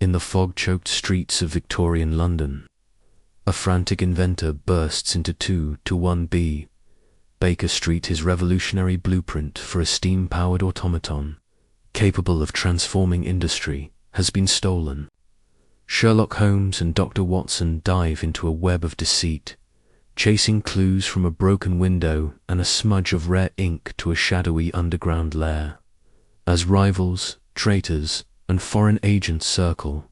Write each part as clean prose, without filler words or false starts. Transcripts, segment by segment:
in the fog-choked streets of Victorian London, a frantic inventor bursts into 221B Baker Street his revolutionary blueprint for a steam-powered automaton, capable of transforming industry, has been stolen. Sherlock Holmes and Dr. Watson dive into a web of deceit, chasing clues from a broken window and a smudge of rare ink to a shadowy underground lair. As rivals, traitors, and foreign agents circle,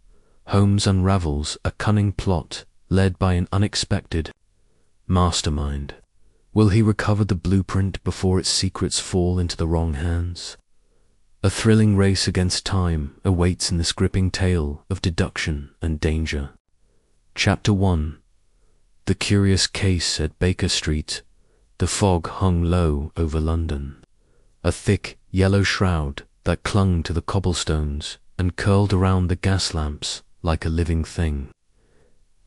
Holmes unravels a cunning plot led by an unexpected mastermind. Will he recover the blueprint before its secrets fall into the wrong hands? A thrilling race against time awaits in this gripping tale of deduction and danger. Chapter 1. The curious case at Baker Street. The fog hung low over London, a thick yellow shroud that clung to the cobblestones and curled around the gas lamps like a living thing.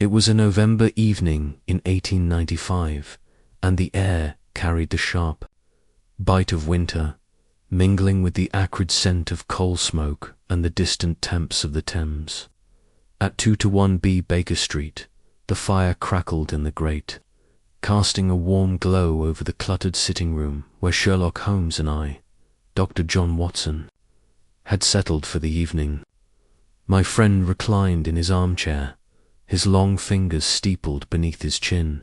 It was a November evening in 1895, and the air carried the sharp bite of winter, mingling with the acrid scent of coal smoke and the distant temps of the Thames. At 221B Baker Street, the fire crackled in the grate, casting a warm glow over the cluttered sitting room where Sherlock Holmes and I, Dr. John Watson, had settled for the evening. My friend reclined in his armchair, his long fingers steepled beneath his chin,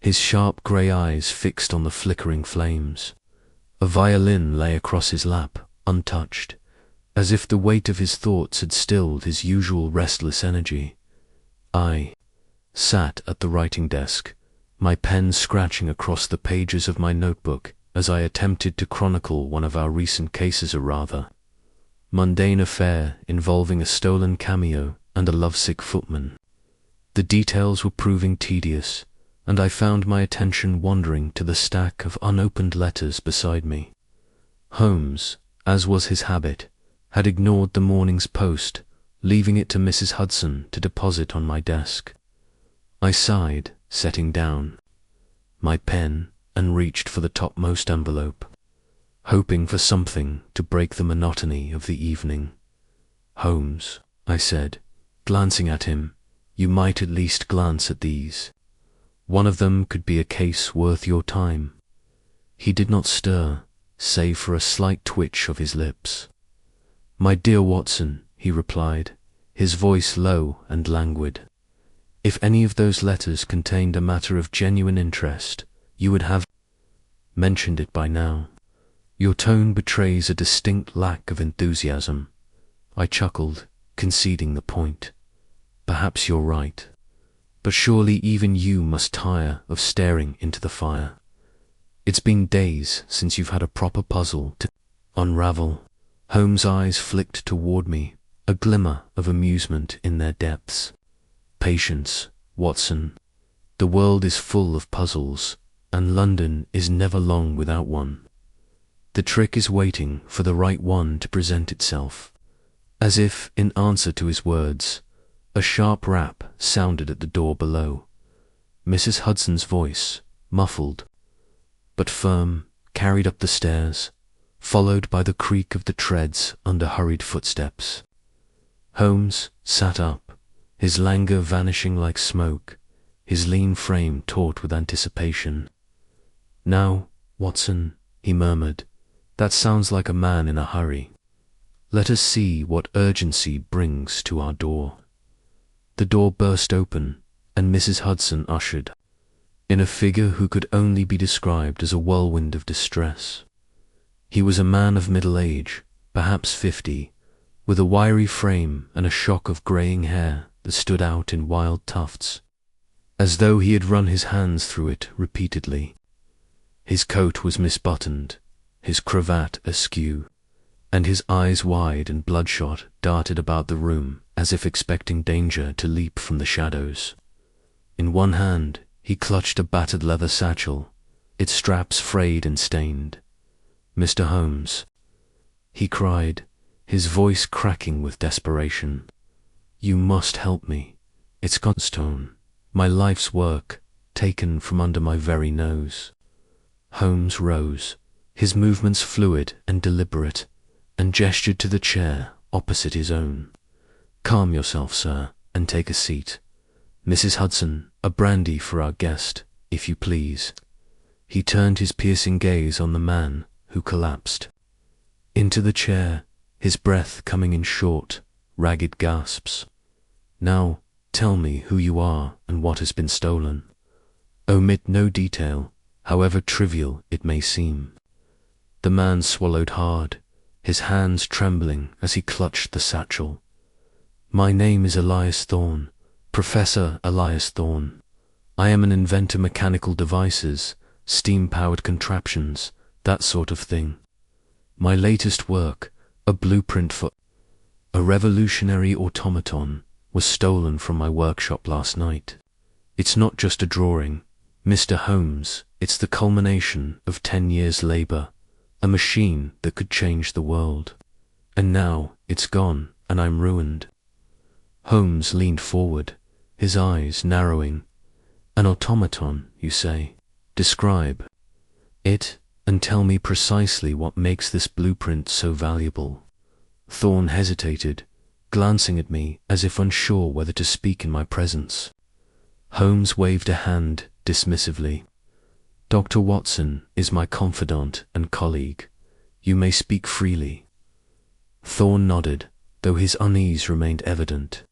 his sharp grey eyes fixed on the flickering flames. A violin lay across his lap, untouched, as if the weight of his thoughts had stilled his usual restless energy. I sat at the writing desk, my pen scratching across the pages of my notebook as I attempted to chronicle one of our recent cases, a rather mundane affair involving a stolen cameo and a lovesick footman. The details were proving tedious, and I found my attention wandering to the stack of unopened letters beside me. Holmes, as was his habit, had ignored the morning's post, leaving it to Mrs. Hudson to deposit on my desk. I sighed, setting down my pen, and reached for the topmost envelope, hoping for something to break the monotony of the evening. "Holmes," I said, glancing at him, "you might at least glance at these. One of them could be a case worth your time." He did not stir, save for a slight twitch of his lips. "My dear Watson," he replied, his voice low and languid, "if any of those letters contained a matter of genuine interest, you would have mentioned it by now. Your tone betrays a distinct lack of enthusiasm." I chuckled, conceding the point. "Perhaps you're right. But surely even you must tire of staring into the fire. It's been days since you've had a proper puzzle to unravel." Holmes' eyes flicked toward me, a glimmer of amusement in their depths. "Patience, Watson. The world is full of puzzles, and London is never long without one. The trick is waiting for the right one to present itself." As if in answer to his words, a sharp rap sounded at the door below. Mrs. Hudson's voice, muffled but firm, carried up the stairs, followed by the creak of the treads under hurried footsteps. Holmes sat up, his languor vanishing like smoke, his lean frame taut with anticipation. "Now, Watson," he murmured, "that sounds like a man in a hurry. Let us see what urgency brings to our door." The door burst open, and Mrs. Hudson ushered in a figure who could only be described as a whirlwind of distress. He was a man of middle age, perhaps 50, with a wiry frame and a shock of greying hair that stood out in wild tufts, as though he had run his hands through it repeatedly. His coat was misbuttoned, his cravat askew, and his eyes wide and bloodshot darted about the room as if expecting danger to leap from the shadows. In one hand he clutched a battered leather satchel, its straps frayed and stained. "Mr. Holmes," he cried, his voice cracking with desperation, "you must help me. It's Godstone, my life's work, taken from under my very nose." Holmes rose, his movements fluid and deliberate, and gestured to the chair opposite his own. Calm yourself, sir, and take a seat. Mrs. Hudson, a brandy for our guest, if you please. He turned his piercing gaze on the man, who collapsed into the chair, his breath coming in short, ragged gasps. Now, tell me who you are and what has been stolen. Omit no detail, however trivial it may seem. The man swallowed hard, his hands trembling as he clutched the satchel. My name is Elias Thorne, Professor Elias Thorne. I am an inventor, mechanical devices, steam-powered contraptions, that sort of thing. My latest work, a blueprint for a revolutionary automaton, was stolen from my workshop last night. It's not just a drawing, Mr. Holmes, it's the culmination of 10 years' labor, a machine that could change the world. And now it's gone, and I'm ruined. Holmes leaned forward, his eyes narrowing. An automaton, you say? Describe it, and tell me precisely what makes this blueprint so valuable. Thorne hesitated, glancing at me as if unsure whether to speak in my presence. Holmes waved a hand dismissively. Dr. Watson is my confidant and colleague. You may speak freely. Thorne nodded, though his unease remained evident.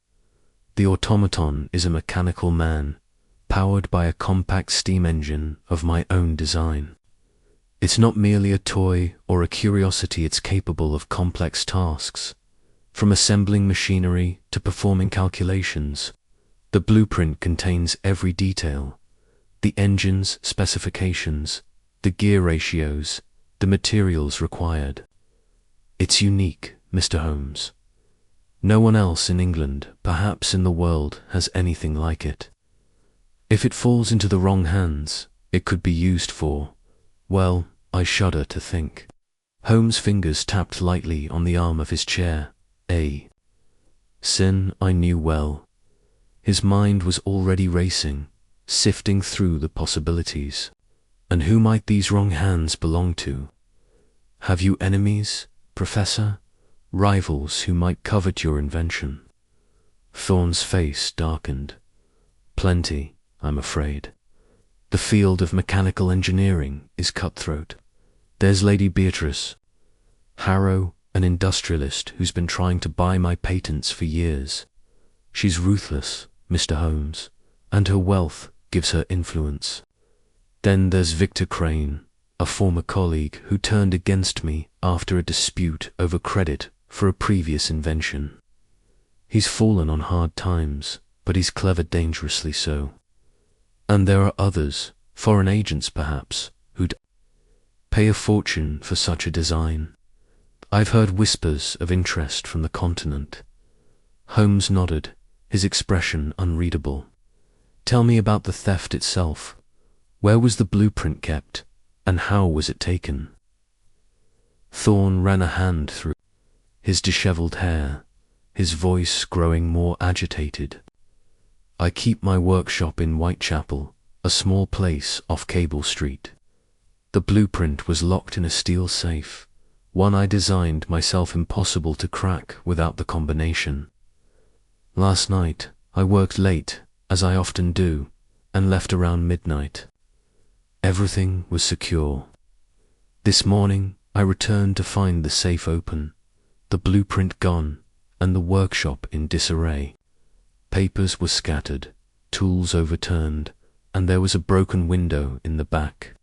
The automaton is a mechanical man, powered by a compact steam engine of my own design. It's not merely a toy or a curiosity, it's capable of complex tasks, from assembling machinery to performing calculations. The blueprint contains every detail: the engine's specifications, the gear ratios, the materials required. It's unique, Mr. Holmes. No one else in England, perhaps in the world, has anything like it. If it falls into the wrong hands, it could be used for, well, I shudder to think. Holmes' fingers tapped lightly on the arm of his chair. A sin I knew well. His mind was already racing, sifting through the possibilities. And who might these wrong hands belong to? Have you enemies, Professor? Rivals who might covet your invention? Thorne's face darkened. Plenty, I'm afraid. The field of mechanical engineering is cutthroat. There's Lady Beatrice Harrow, an industrialist who's been trying to buy my patents for years. She's ruthless, Mr. Holmes, and her wealth gives her influence. Then there's Victor Crane, a former colleague who turned against me after a dispute over credit for a previous invention. He's fallen on hard times, but he's clever, dangerously so. And there are others, foreign agents perhaps, who'd pay a fortune for such a design. I've heard whispers of interest from the continent. Holmes nodded, his expression unreadable. Tell me about the theft itself. Where was the blueprint kept, and how was it taken? Thorne ran a hand through his disheveled hair, his voice growing more agitated. I keep my workshop in Whitechapel, a small place off Cable Street. The blueprint was locked in a steel safe, one I designed myself, impossible to crack without the combination. Last night I worked late, as I often do, and left around midnight. Everything was secure. This morning I returned to find the safe open, the blueprint gone, and the workshop in disarray. Papers were scattered, tools overturned, and there was a broken window in the back.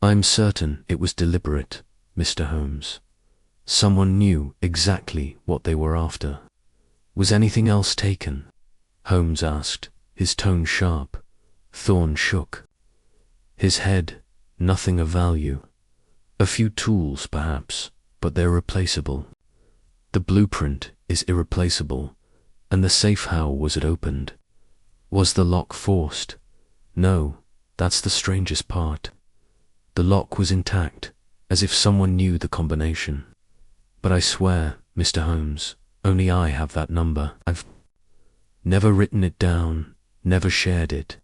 I'm certain it was deliberate, Mr. Holmes. Someone knew exactly what they were after. Was anything else taken? Holmes asked, his tone sharp. Thorne shook his head. Nothing of value. A few tools, perhaps, but they're replaceable. The blueprint is irreplaceable. And the safe, how was it opened? Was the lock forced? No, that's the strangest part. The lock was intact, as if someone knew the combination. But I swear, Mr. Holmes, only I have that number. I've never written it down, never shared it.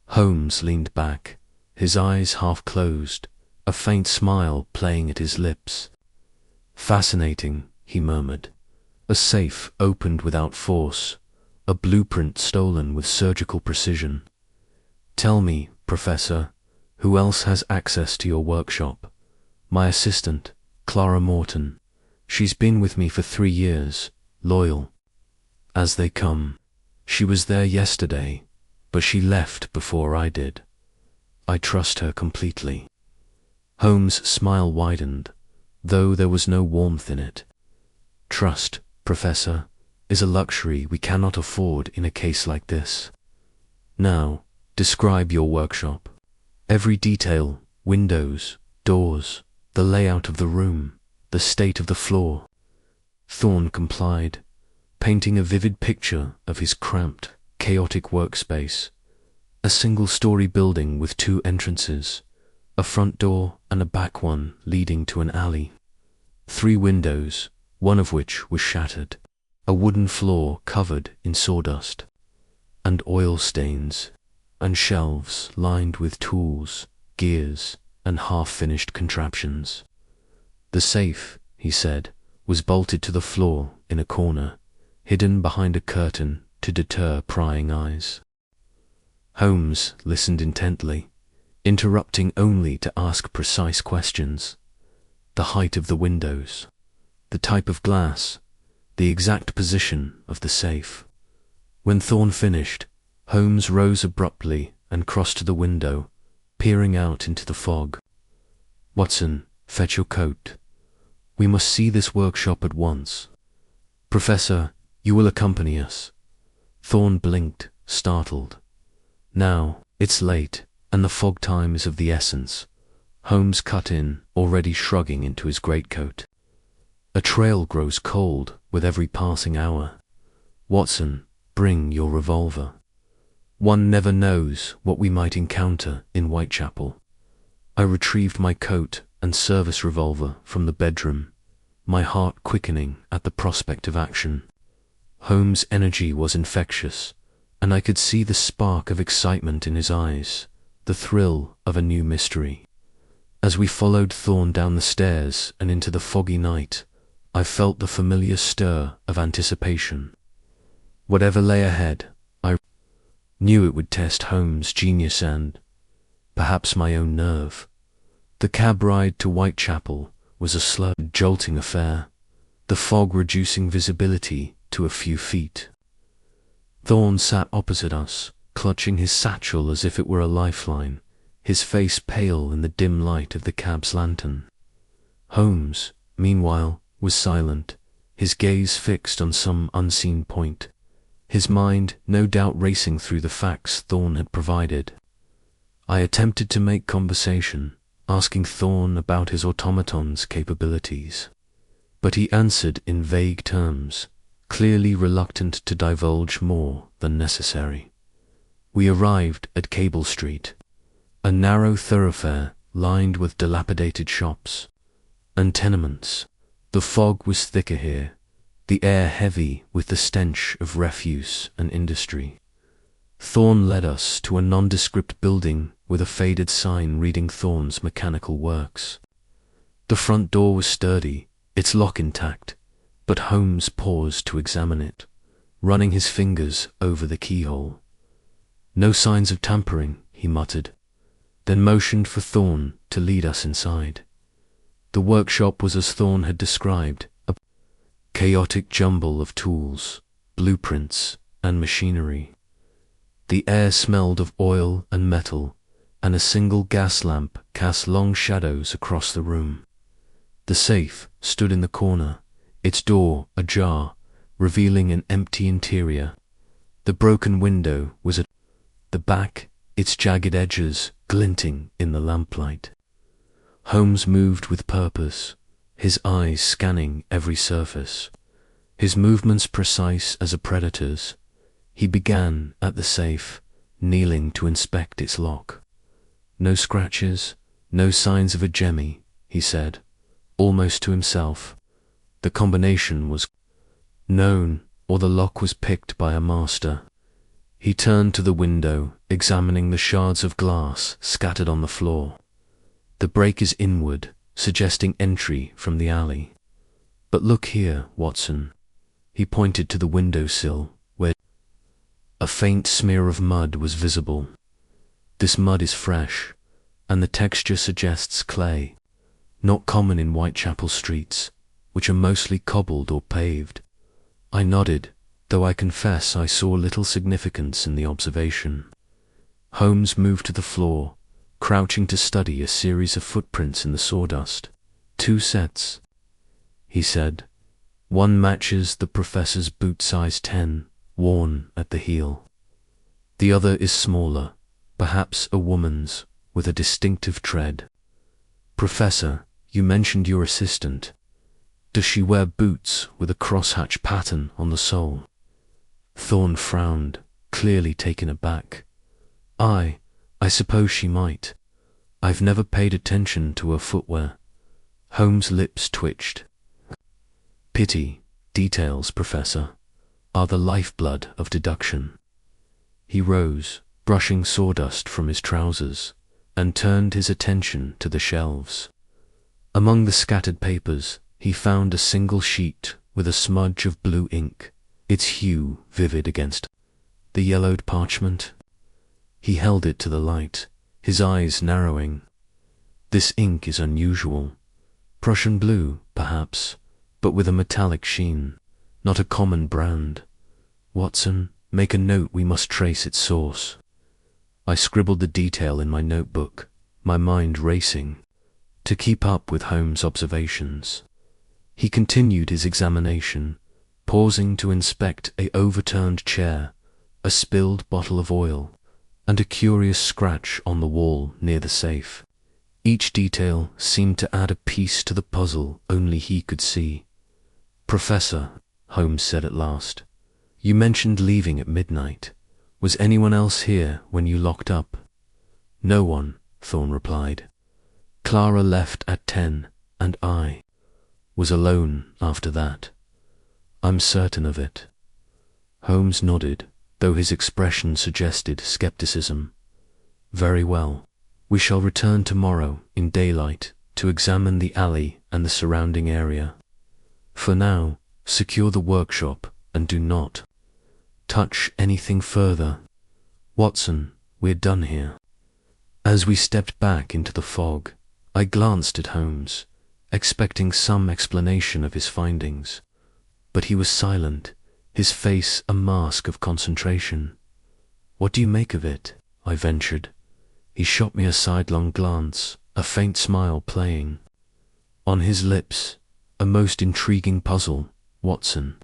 Holmes leaned back, his eyes half closed, a faint smile playing at his lips. Fascinating, he murmured. A safe opened without force, a blueprint stolen with surgical precision. Tell me, Professor, who else has access to your workshop? My assistant, Clara Morton. She's been with me for 3 years, loyal as they come. She was there yesterday, but she left before I did. I trust her completely. Holmes' smile widened, though there was no warmth in it. Trust, Professor, is a luxury we cannot afford in a case like this. Now, describe your workshop. Every detail, windows, doors, the layout of the room, the state of the floor. Thorne complied, painting a vivid picture of his cramped, chaotic workspace. A single-story building with 2 entrances, a front door and a back one leading to an alley. 3 windows, one of which was shattered. A wooden floor covered in sawdust, and oil stains, and shelves lined with tools, gears, and half-finished contraptions. The safe, he said, was bolted to the floor in a corner, hidden behind a curtain to deter prying eyes. Holmes listened intently, interrupting only to ask precise questions. The height of the windows, the type of glass, the exact position of the safe. When Thorne finished, Holmes rose abruptly and crossed to the window, peering out into the fog. Watson, fetch your coat. We must see this workshop at once. Professor, you will accompany us. Thorne blinked, startled. Now, it's late, and the fog time is of the essence. Holmes cut in, already shrugging into his greatcoat. A trail grows cold with every passing hour. Watson, bring your revolver. One never knows what we might encounter in Whitechapel. I retrieved my coat and service revolver from the bedroom, my heart quickening at the prospect of action. Holmes' energy was infectious, and I could see the spark of excitement in his eyes, the thrill of a new mystery. As we followed Thorne down the stairs and into the foggy night, I felt the familiar stir of anticipation. Whatever lay ahead, I knew it would test Holmes' genius and, perhaps, my own nerve. The cab ride to Whitechapel was a slow, jolting affair, the fog reducing visibility to a few feet. Thorne sat opposite us, clutching his satchel as if it were a lifeline, his face pale in the dim light of the cab's lantern. Holmes, meanwhile, was silent, his gaze fixed on some unseen point, his mind no doubt racing through the facts Thorne had provided. I attempted to make conversation, asking Thorne about his automaton's capabilities, but he answered in vague terms, clearly reluctant to divulge more than necessary. We arrived at Cable Street, a narrow thoroughfare lined with dilapidated shops and tenements. The fog was thicker here, the air heavy with the stench of refuse and industry. Thorne led us to a nondescript building with a faded sign reading Thorne's Mechanical Works. The front door was sturdy, its lock intact, but Holmes paused to examine it, running his fingers over the keyhole. No signs of tampering, he muttered, then motioned for Thorne to lead us inside. The workshop was as Thorne had described, a chaotic jumble of tools, blueprints, and machinery. The air smelled of oil and metal, and a single gas lamp cast long shadows across the room. The safe stood in the corner, its door ajar, revealing an empty interior. The broken window was at the back, its jagged edges glinting in the lamplight. Holmes moved with purpose, his eyes scanning every surface, his movements precise as a predator's. He began at the safe, kneeling to inspect its lock. No scratches, no signs of a jemmy, he said, almost to himself. The combination was known, or the lock was picked by a master. He turned to the window, examining the shards of glass scattered on the floor. The break is inward, suggesting entry from the alley. But look here, Watson. He pointed to the windowsill, where a faint smear of mud was visible. This mud is fresh, and the texture suggests clay, not common in Whitechapel streets, which are mostly cobbled or paved. I nodded, though I confess I saw little significance in the observation. Holmes moved to the floor, crouching to study a series of footprints in the sawdust. 2 sets, he said. One matches the professor's boot size 10, worn at the heel. The other is smaller, perhaps a woman's, with a distinctive tread. Professor, you mentioned your assistant. Does she wear boots with a crosshatch pattern on the sole? Thorne frowned, clearly taken aback. I suppose she might. I've never paid attention to her footwear. Holmes' lips twitched. Pity, details, Professor, are the lifeblood of deduction. He rose, brushing sawdust from his trousers, and turned his attention to the shelves. Among the scattered papers, he found a single sheet with a smudge of blue ink, its hue vivid against the yellowed parchment. He held it to the light, his eyes narrowing. This ink is unusual. Prussian blue, perhaps, but with a metallic sheen, not a common brand. Watson, make a note, we must trace its source. I scribbled the detail in my notebook, my mind racing, to keep up with Holmes' observations. He continued his examination, pausing to inspect a overturned chair, a spilled bottle of oil, and a curious scratch on the wall near the safe. Each detail seemed to add a piece to the puzzle only he could see. Professor, Holmes said at last, you mentioned leaving at midnight. Was anyone else here when you locked up? No one, Thorne replied. Clara left at 10, and I was alone after that. I'm certain of it. Holmes nodded, though his expression suggested skepticism. Very well. We shall return tomorrow in daylight to examine the alley and the surrounding area. For now, secure the workshop and do not touch anything further. Watson, we're done here. As we stepped back into the fog, I glanced at Holmes, expecting some explanation of his findings. But he was silent, his face a mask of concentration. What do you make of it? I ventured. He shot me a sidelong glance, a faint smile playing on his lips. A most intriguing puzzle, Watson.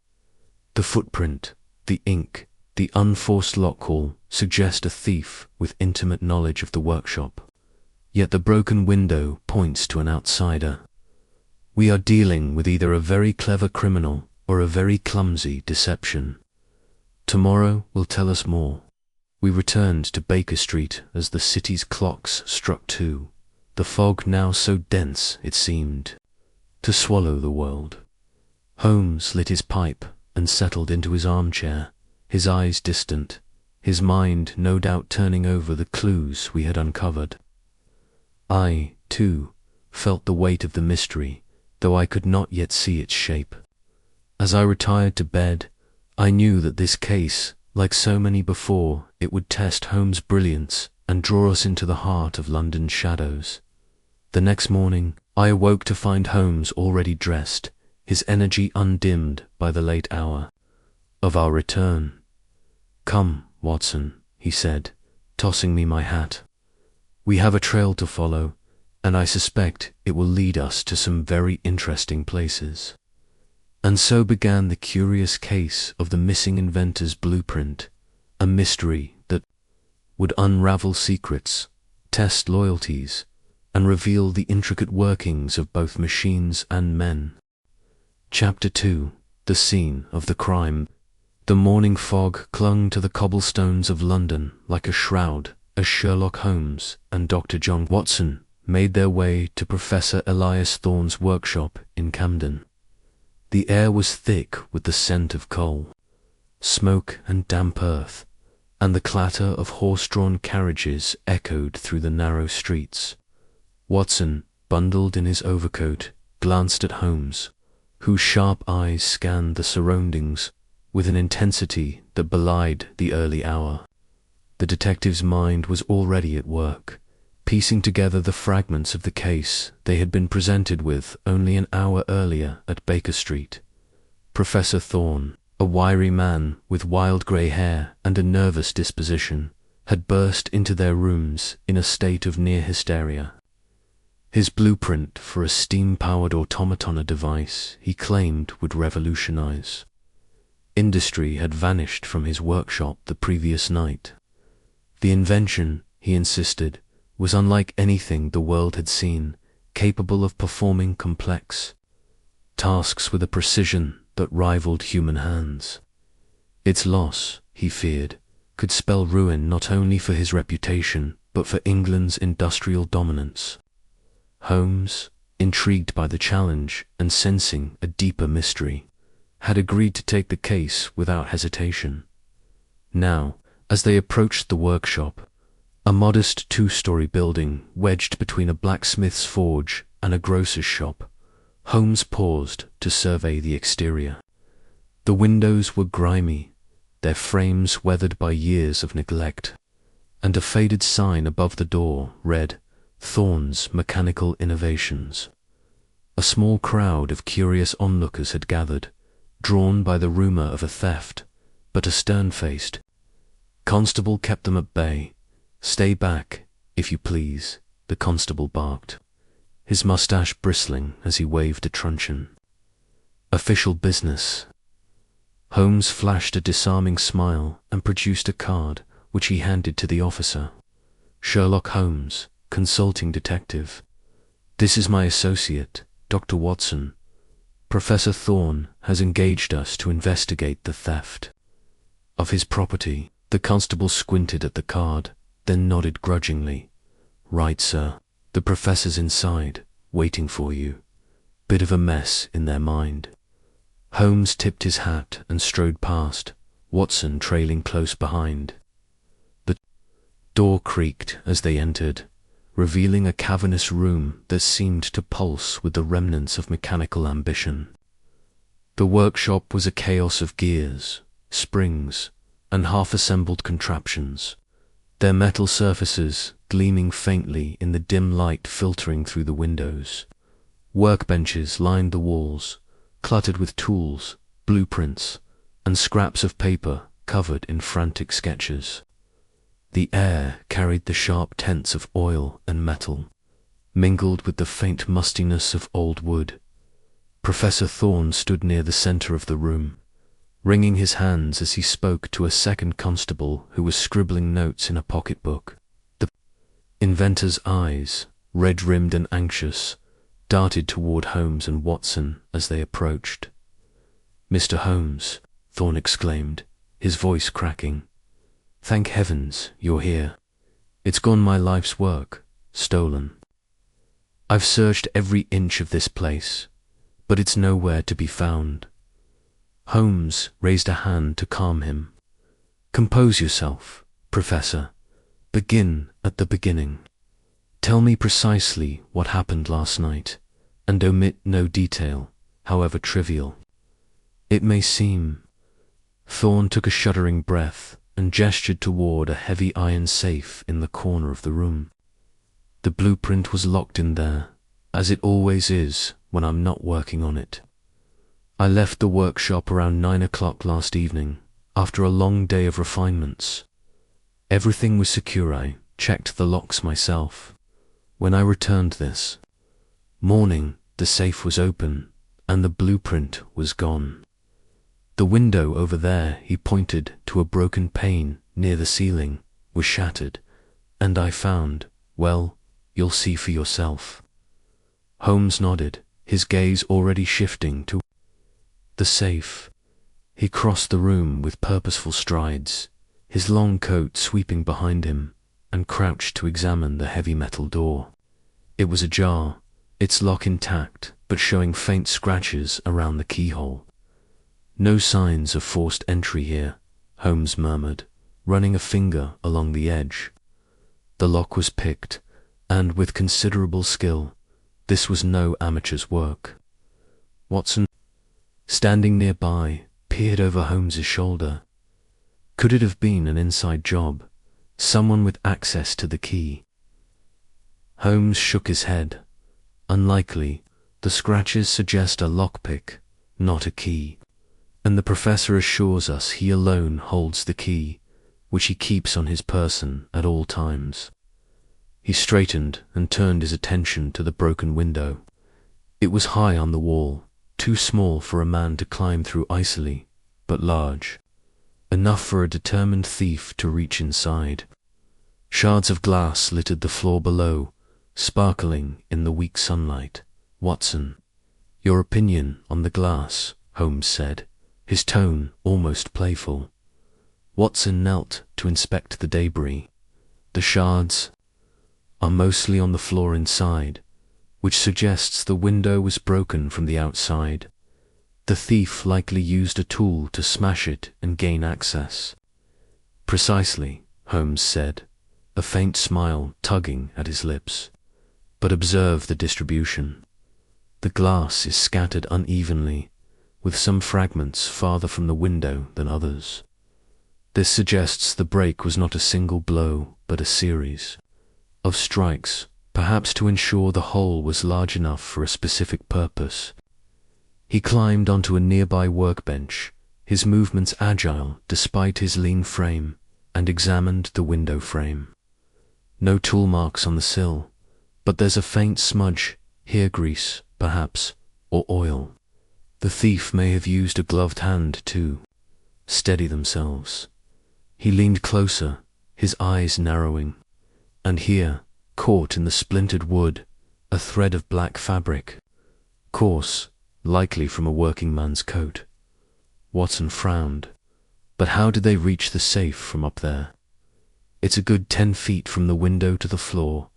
The footprint, the ink, the unforced lock-haul suggest a thief with intimate knowledge of the workshop. Yet the broken window points to an outsider. We are dealing with either a very clever criminal or a very clumsy deception. Tomorrow will tell us more. We returned to Baker Street as the city's clocks struck 2, the fog now so dense it seemed to swallow the world. Holmes lit his pipe and settled into his armchair, his eyes distant, his mind no doubt turning over the clues we had uncovered. I, too, felt the weight of the mystery, though I could not yet see its shape. As I retired to bed, I knew that this case, like so many before, it would test Holmes' brilliance and draw us into the heart of London's shadows. The next morning, I awoke to find Holmes already dressed, his energy undimmed by the late hour of our return. Come, Watson, he said, tossing me my hat. We have a trail to follow, and I suspect it will lead us to some very interesting places. And so began the curious case of the missing inventor's blueprint, a mystery that would unravel secrets, test loyalties, and reveal the intricate workings of both machines and men. Chapter 2. The scene of the crime. The morning fog clung to the cobblestones of London like a shroud as Sherlock Holmes and Dr. John Watson made their way to Professor Elias Thorne's workshop in Camden. The air was thick with the scent of coal, smoke and damp earth, and the clatter of horse-drawn carriages echoed through the narrow streets. Watson, bundled in his overcoat, glanced at Holmes, whose sharp eyes scanned the surroundings with an intensity that belied the early hour. The detective's mind was already at work, piecing together the fragments of the case they had been presented with only an hour earlier at Baker Street. Professor Thorne, a wiry man with wild grey hair and a nervous disposition, had burst into their rooms in a state of near hysteria. His blueprint for a steam-powered automaton device he claimed would revolutionize industry had vanished from his workshop the previous night. The invention, he insisted, was unlike anything the world had seen, capable of performing complex tasks with a precision that rivaled human hands. Its loss, he feared, could spell ruin not only for his reputation but for England's industrial dominance. Holmes, intrigued by the challenge and sensing a deeper mystery, had agreed to take the case without hesitation. Now, as they approached the workshop, a modest two-story building wedged between a blacksmith's forge and a grocer's shop, Holmes paused to survey the exterior. The windows were grimy, their frames weathered by years of neglect, and a faded sign above the door read, "Thorne's Mechanical Innovations." A small crowd of curious onlookers had gathered, drawn by the rumor of a theft, but a stern-faced constable kept them at bay. "Stay back, if you please," the constable barked, his mustache bristling as he waved a truncheon. "Official business." Holmes flashed a disarming smile and produced a card, which he handed to the officer. "Sherlock Holmes, consulting detective. This is my associate, Dr. Watson. Professor Thorne has engaged us to investigate the theft of his property." The constable squinted at the card, then nodded grudgingly. "Right, sir. The professor's inside, waiting for you." Bit of a mess in their mind. Holmes tipped his hat and strode past, Watson trailing close behind. The door creaked as they entered, revealing a cavernous room that seemed to pulse with the remnants of mechanical ambition. The workshop was a chaos of gears, springs, and half-assembled contraptions, their metal surfaces gleaming faintly in the dim light filtering through the windows. Workbenches lined the walls, cluttered with tools, blueprints, and scraps of paper covered in frantic sketches. The air carried the sharp tints of oil and metal, mingled with the faint mustiness of old wood. Professor Thorne stood near the center of the room, wringing his hands as he spoke to a second constable who was scribbling notes in a pocketbook. The inventor's eyes, red-rimmed and anxious, darted toward Holmes and Watson as they approached. "Mr. Holmes," Thorne exclaimed, his voice cracking. "Thank heavens you're here. It's gone my life's work, stolen. I've searched every inch of this place, but it's nowhere to be found." Holmes raised a hand to calm him. "Compose yourself, Professor. Begin at the beginning. Tell me precisely what happened last night, and omit no detail, however trivial. It may seem—" Thorne took a shuddering breath and gestured toward a heavy iron safe in the corner of the room. "The blueprint was locked in there, as it always is when I'm not working on it. I left the workshop around 9 o'clock last evening, after a long day of refinements. Everything was secure. I checked the locks myself. When I returned this morning, the safe was open, and the blueprint was gone. The window over there," he pointed to a broken pane near the ceiling, "was shattered, and I found, well, you'll see for yourself." Holmes nodded, his gaze already shifting to the safe. He crossed the room with purposeful strides, his long coat sweeping behind him, and crouched to examine the heavy metal door. It was ajar, its lock intact, but showing faint scratches around the keyhole. "No signs of forced entry here," Holmes murmured, running a finger along the edge. The lock was picked, and with considerable skill. This was no amateur's work. "Watson," standing nearby, peered over Holmes's shoulder. Could it have been an inside job? Someone with access to the key? Holmes shook his head. Unlikely. The scratches suggest a lockpick, not a key. And the professor assures us he alone holds the key, which he keeps on his person at all times. He straightened and turned his attention to the broken window. It was high on the wall, too small for a man to climb through easily, but large. Enough for a determined thief to reach inside. Shards of glass littered the floor below, sparkling in the weak sunlight. "Watson, your opinion on the glass," Holmes said, his tone almost playful. Watson knelt to inspect the debris. "The shards are mostly on the floor inside, which suggests the window was broken from the outside. The thief likely used a tool to smash it and gain access." "Precisely," Holmes said, a faint smile tugging at his lips. "But observe the distribution. The glass is scattered unevenly, with some fragments farther from the window than others. This suggests the break was not a single blow, but a series of strikes, perhaps to ensure the hole was large enough for a specific purpose." He climbed onto a nearby workbench, his movements agile despite his lean frame, and examined the window frame. "No tool marks on the sill, but there's a faint smudge, hair grease, perhaps, or oil. The thief may have used a gloved hand to steady themselves." He leaned closer, his eyes narrowing. "And here, caught in the splintered wood, a thread of black fabric. Coarse, likely from a working man's coat." Watson frowned. "But how did they reach the safe from up there? It's a good 10 feet from the window to the floor,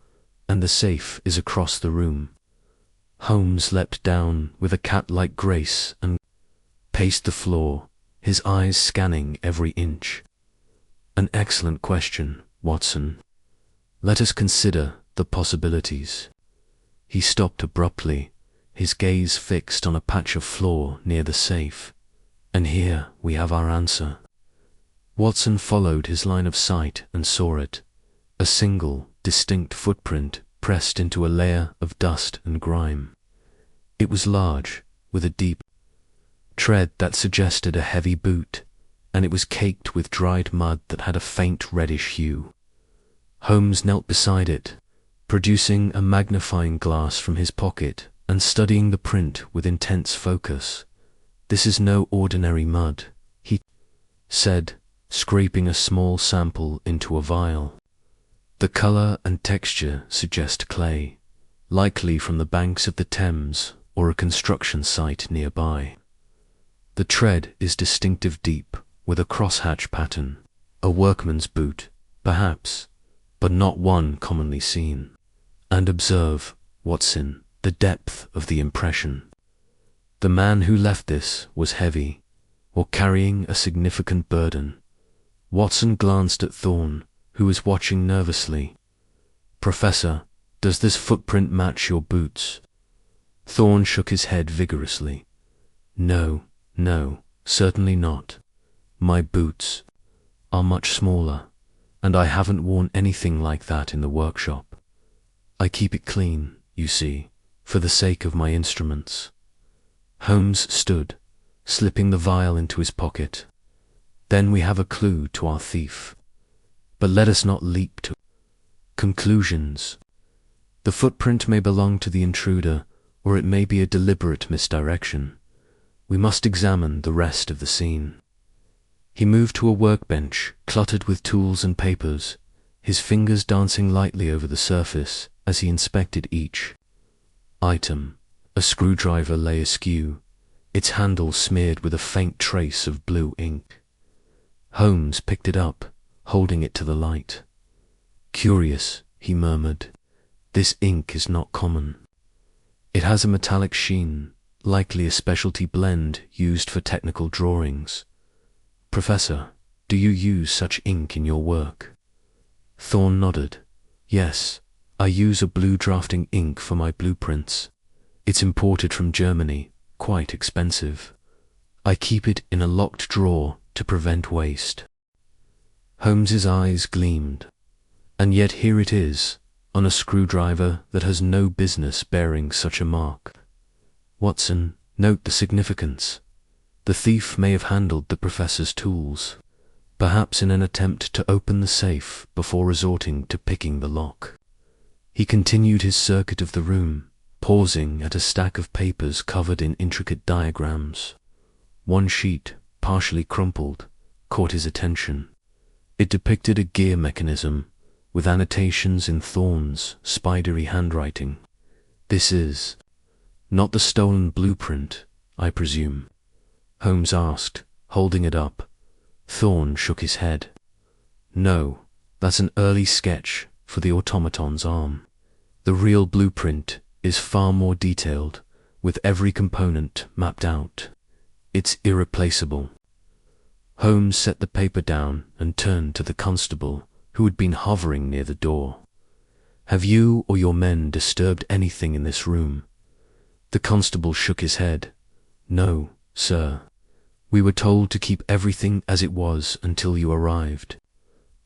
and the safe is across the room." Holmes leapt down with a cat-like grace and paced the floor, his eyes scanning every inch. "An excellent question, Watson. Let us consider the possibilities." He stopped abruptly, his gaze fixed on a patch of floor near the safe. "And here we have our answer." Watson followed his line of sight and saw it, a single, distinct footprint pressed into a layer of dust and grime. It was large, with a deep tread that suggested a heavy boot, and it was caked with dried mud that had a faint reddish hue. Holmes knelt beside it, producing a magnifying glass from his pocket and studying the print with intense focus. "This is no ordinary mud," he said, scraping a small sample into a vial. "The color and texture suggest clay, likely from the banks of the Thames or a construction site nearby. The tread is distinctive deep, with a crosshatch pattern, a workman's boot, perhaps, but not one commonly seen. And observe, Watson, the depth of the impression. The man who left this was heavy, or carrying a significant burden." Watson glanced at Thorne, who was watching nervously. "Professor, does this footprint match your boots?" Thorne shook his head vigorously. No, certainly not. My boots are much smaller, and I haven't worn anything like that in the workshop. I keep it clean, you see, for the sake of my instruments." Holmes stood, slipping the vial into his pocket. "Then we have a clue to our thief. But let us not leap to conclusions. The footprint may belong to the intruder, or it may be a deliberate misdirection. We must examine the rest of the scene." He moved to a workbench cluttered with tools and papers, his fingers dancing lightly over the surface as he inspected each item. A screwdriver lay askew, its handle smeared with a faint trace of blue ink. Holmes picked it up, holding it to the light. "Curious," he murmured. "This ink is not common. It has a metallic sheen, likely a specialty blend used for technical drawings. Professor, do you use such ink in your work?" Thorne nodded. "Yes, I use a blue drafting ink for my blueprints. It's imported from Germany, quite expensive. I keep it in a locked drawer to prevent waste. Holmes's eyes gleamed. And yet here it is, on a screwdriver that has no business bearing such a mark. Watson, note the significance. The thief may have handled the professor's tools, perhaps in an attempt to open the safe before resorting to picking the lock. He continued his circuit of the room, pausing at a stack of papers covered in intricate diagrams. One sheet, partially crumpled, caught his attention. It depicted a gear mechanism, with annotations in Thorne's spidery handwriting. "This is not the stolen blueprint, I presume?" Holmes asked, holding it up. Thorne shook his head. "No, that's an early sketch for the automaton's arm. The real blueprint is far more detailed, with every component mapped out. It's irreplaceable." Holmes set the paper down and turned to the constable, who had been hovering near the door. "Have you or your men disturbed anything in this room?" The constable shook his head. "No, sir. We were told to keep everything as it was until you arrived.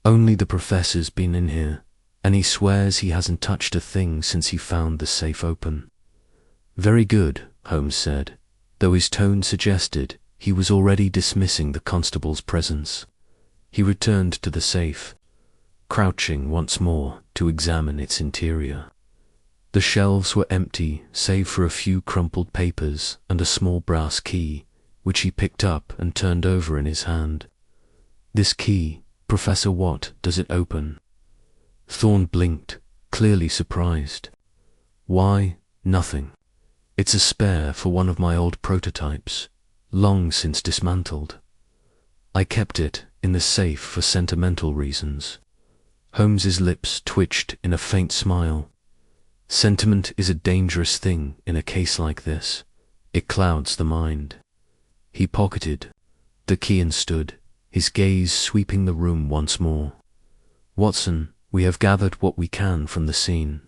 Only the professor's been in here, and he swears he hasn't touched a thing since he found the safe open." "Very good," Holmes said, though his tone suggested he was already dismissing the constable's presence. He returned to the safe, crouching once more to examine its interior. The shelves were empty save for a few crumpled papers and a small brass key, which he picked up and turned over in his hand. "This key, Professor, what does it open?" Thorne blinked, clearly surprised. "Why, nothing. It's a spare for one of my old prototypes, long since dismantled. I kept it in the safe for sentimental reasons." Holmes's lips twitched in a faint smile. Sentiment is a dangerous thing in a case like this. It clouds the mind. He pocketed the key and stood, his gaze sweeping the room once more. "Watson, we have gathered what we can from the scene.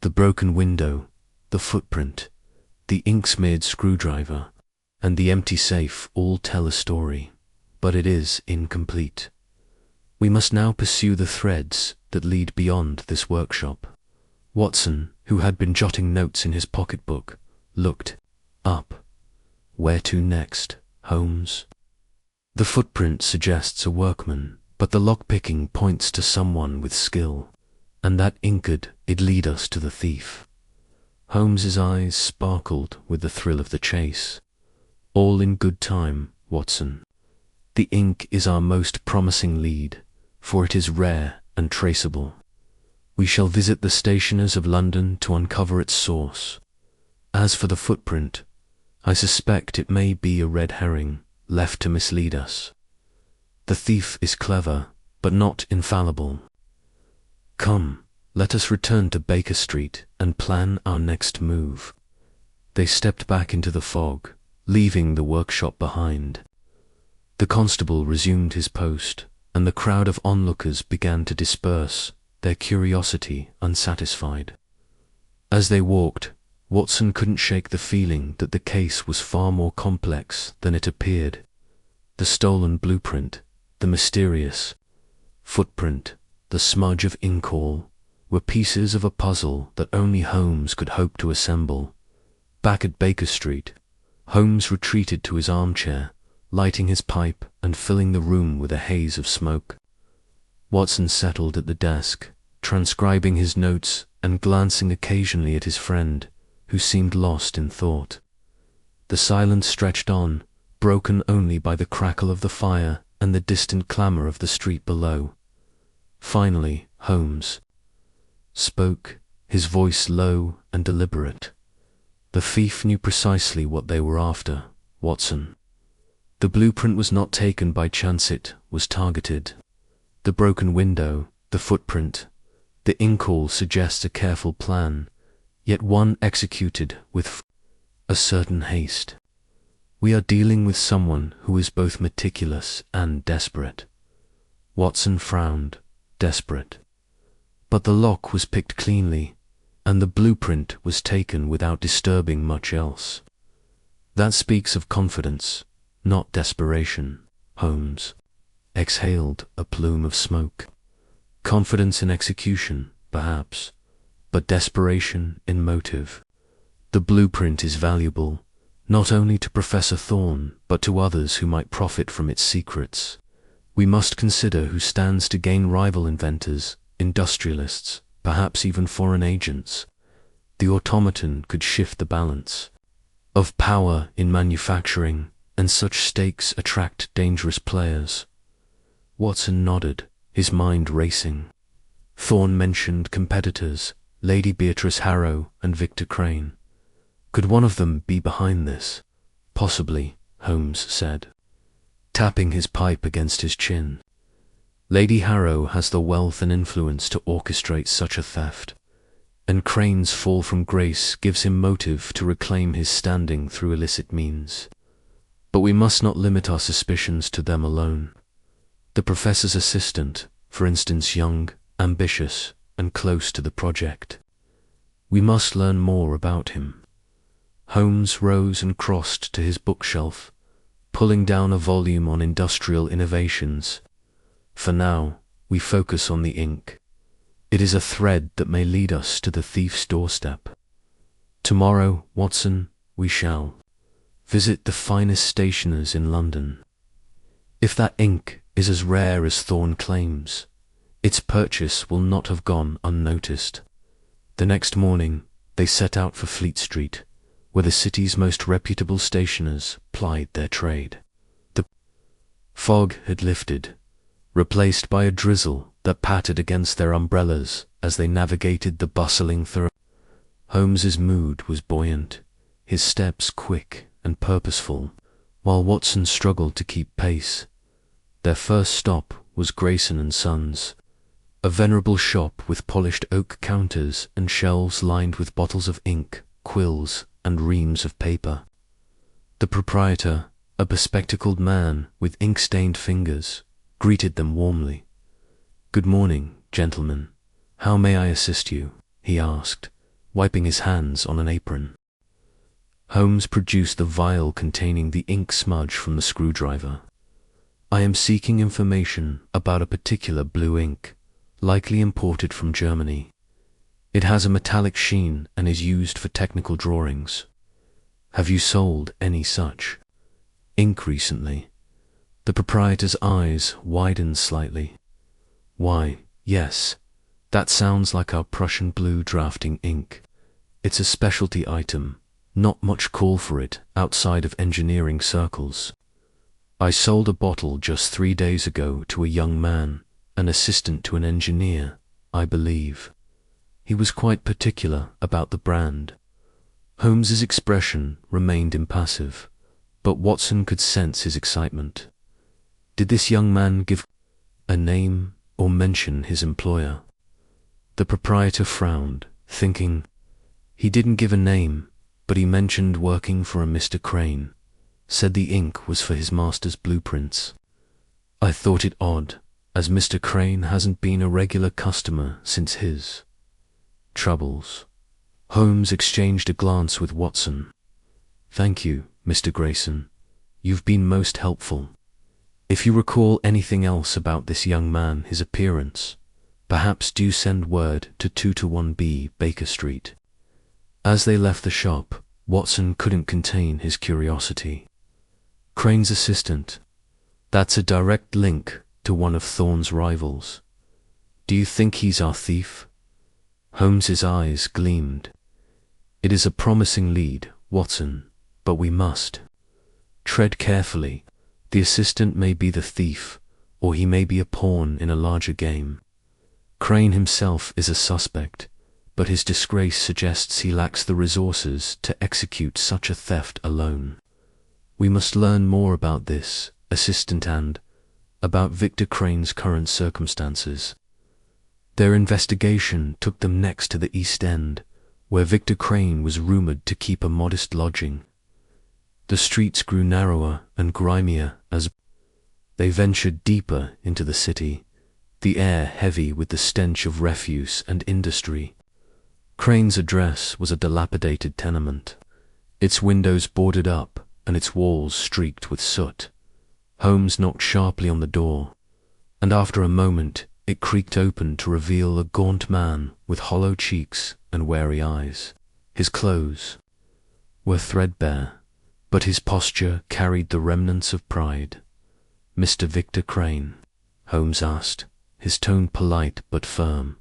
The broken window, the footprint, the ink-smeared screwdriver, and the empty safe all tell a story, but it is incomplete. We must now pursue the threads that lead beyond this workshop." Watson, who had been jotting notes in his pocketbook, looked up. "Where to next, Holmes?" "The footprint suggests a workman, but the lock-picking points to someone with skill, and that ink'd it lead us to the thief." Holmes's eyes sparkled with the thrill of the chase. "All in good time, Watson. The ink is our most promising lead, for it is rare and traceable. We shall visit the stationers of London to uncover its source. As for the footprint, I suspect it may be a red herring left to mislead us. The thief is clever, but not infallible. Come, let us return to Baker Street and plan our next move." They stepped back into the fog, leaving the workshop behind. The constable resumed his post, and the crowd of onlookers began to disperse, their curiosity unsatisfied. As they walked, Watson couldn't shake the feeling that the case was far more complex than it appeared. The stolen blueprint, the mysterious footprint, the smudge of ink-all, were pieces of a puzzle that only Holmes could hope to assemble. Back at Baker Street, Holmes retreated to his armchair, lighting his pipe and filling the room with a haze of smoke. Watson settled at the desk, transcribing his notes and glancing occasionally at his friend, who seemed lost in thought. The silence stretched on, broken only by the crackle of the fire and the distant clamour of the street below. Finally, Holmes spoke, his voice low and deliberate. "The thief knew precisely what they were after, Watson. The blueprint was not taken by chance, it was targeted. The broken window, the footprint, the ink-all suggests a careful plan, yet one executed with a certain haste. We are dealing with someone who is both meticulous and desperate." Watson frowned, desperate. But the lock was picked cleanly, and the blueprint was taken without disturbing much else. "That speaks of confidence," not desperation. Holmes exhaled a plume of smoke. Confidence in execution, perhaps, but desperation in motive. The blueprint is valuable, not only to Professor Thorne, but to others who might profit from its secrets. We must consider who stands to gain: rival inventors, industrialists, perhaps even foreign agents. The automaton could shift the balance of power in manufacturing, and such stakes attract dangerous players. Watson nodded, his mind racing. Thorne mentioned competitors, Lady Beatrice Harrow and Victor Crane. Could one of them be behind this? Possibly, Holmes said, tapping his pipe against his chin. Lady Harrow has the wealth and influence to orchestrate such a theft, and Crane's fall from grace gives him motive to reclaim his standing through illicit means. But we must not limit our suspicions to them alone. The professor's assistant, for instance, young, ambitious, and close to the project. We must learn more about him. Holmes rose and crossed to his bookshelf, pulling down a volume on industrial innovations. For now, we focus on the ink. It is a thread that may lead us to the thief's doorstep. Tomorrow, Watson, we shall visit the finest stationers in London. If that ink is as rare as Thorne claims, its purchase will not have gone unnoticed. The next morning, they set out for Fleet Street, where the city's most reputable stationers plied their trade. The fog had lifted, replaced by a drizzle that pattered against their umbrellas as they navigated the bustling thoroughfare. Holmes's mood was buoyant, his steps quick and purposeful, while Watson struggled to keep pace. Their first stop was Grayson & Sons, a venerable shop with polished oak counters and shelves lined with bottles of ink, quills, and reams of paper. The proprietor, a bespectacled man with ink-stained fingers, greeted them warmly. "Good morning, gentlemen. How may I assist you?" he asked, wiping his hands on an apron. Holmes produced the vial containing the ink smudge from the screwdriver. "I am seeking information about a particular blue ink, likely imported from Germany. It has a metallic sheen and is used for technical drawings. Have you sold any such ink recently?" The proprietor's eyes widened slightly. "Why, yes. That sounds like our Prussian blue drafting ink. It's a specialty item, not much call for it outside of engineering circles. I sold a bottle just 3 days ago to a young man, an assistant to an engineer, I believe. He was quite particular about the brand." Holmes's expression remained impassive, but Watson could sense his excitement. Did this young man give a name or mention his employer? The proprietor frowned, thinking, he didn't give a name, but he mentioned working for a Mr. Crane, said the ink was for his master's blueprints. I thought it odd, as Mr. Crane hasn't been a regular customer since his troubles. Holmes exchanged a glance with Watson. "Thank you, Mr. Grayson. You've been most helpful. If you recall anything else about this young man, his appearance, perhaps do send word to 221B Baker Street." As they left the shop, Watson couldn't contain his curiosity. Crane's assistant. That's a direct link to one of Thorne's rivals. Do you think he's our thief? Holmes's eyes gleamed. It is a promising lead, Watson, but we must tread carefully. The assistant may be the thief, or he may be a pawn in a larger game. Crane himself is a suspect, but his disgrace suggests he lacks the resources to execute such a theft alone. We must learn more about this assistant and about Victor Crane's current circumstances. Their investigation took them next to the East End, where Victor Crane was rumoured to keep a modest lodging. The streets grew narrower and grimier as they ventured deeper into the city, the air heavy with the stench of refuse and industry. Crane's address was a dilapidated tenement, its windows boarded up and its walls streaked with soot. Holmes knocked sharply on the door, and after a moment it creaked open to reveal a gaunt man with hollow cheeks and wary eyes. His clothes were threadbare, but his posture carried the remnants of pride. "Mr. Victor Crane?" Holmes asked, his tone polite but firm.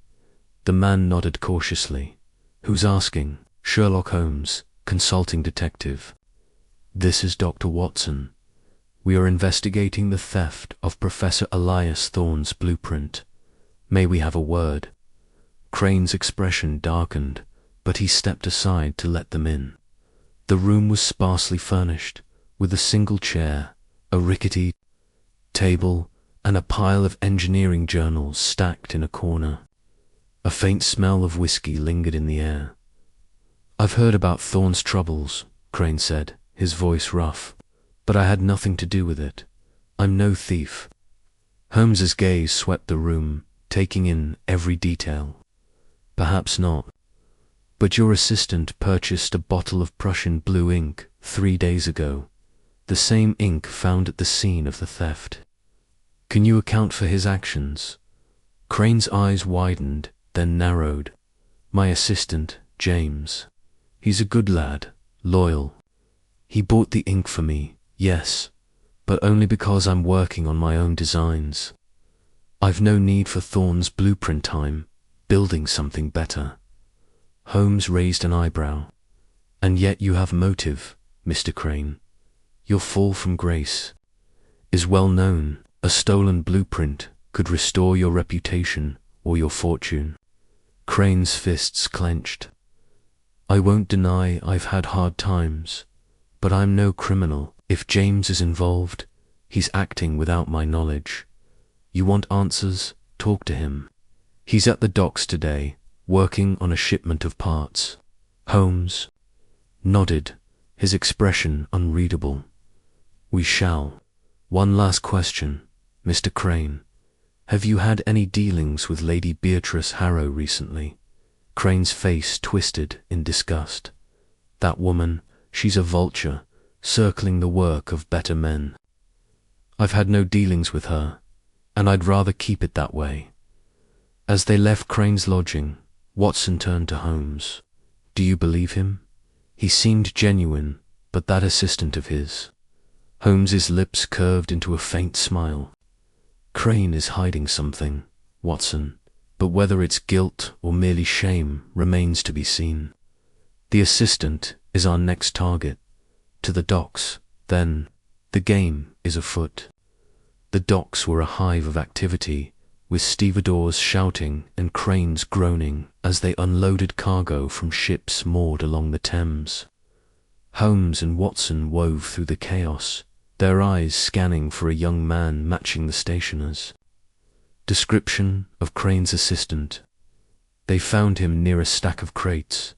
The man nodded cautiously. "Who's asking?" "Sherlock Holmes, consulting detective." "This is Dr. Watson. We are investigating the theft of Professor Elias Thorne's blueprint. May we have a word?" Crane's expression darkened, but he stepped aside to let them in. The room was sparsely furnished, with a single chair, a rickety table, and a pile of engineering journals stacked in a corner. A faint smell of whiskey lingered in the air. "I've heard about Thorne's troubles," Crane said, his voice rough, "but I had nothing to do with it. I'm no thief." Holmes's gaze swept the room, taking in every detail. "Perhaps not. But your assistant purchased a bottle of Prussian blue ink 3 days ago, the same ink found at the scene of the theft. Can you account for his actions?" Crane's eyes widened, then narrowed. "My assistant, James. He's a good lad, loyal. He bought the ink for me, yes, but only because I'm working on my own designs. I've no need for Thorne's blueprint time, building something better." Holmes raised an eyebrow. "And yet you have motive, Mr. Crane. Your fall from grace is well known. A stolen blueprint could restore your reputation or your fortune." Crane's fists clenched. "I won't deny I've had hard times, but I'm no criminal. If James is involved, he's acting without my knowledge. You want answers? Talk to him. He's at the docks today, working on a shipment of parts." Holmes nodded, his expression unreadable. "We shall. One last question, Mr. Crane. Have you had any dealings with Lady Beatrice Harrow recently?" Crane's face twisted in disgust. "That woman, she's a vulture, circling the work of better men. I've had no dealings with her, and I'd rather keep it that way." As they left Crane's lodging, Watson turned to Holmes. "Do you believe him? He seemed genuine, but that assistant of his..." Holmes's lips curved into a faint smile. "Crane is hiding something, Watson, but whether it's guilt or merely shame remains to be seen. The assistant is our next target. To the docks, then. The game is afoot." The docks were a hive of activity, with stevedores shouting and cranes groaning as they unloaded cargo from ships moored along the Thames. Holmes and Watson wove through the chaos, their eyes scanning for a young man matching the stationer's. Description of Crane's assistant. They found him near a stack of crates,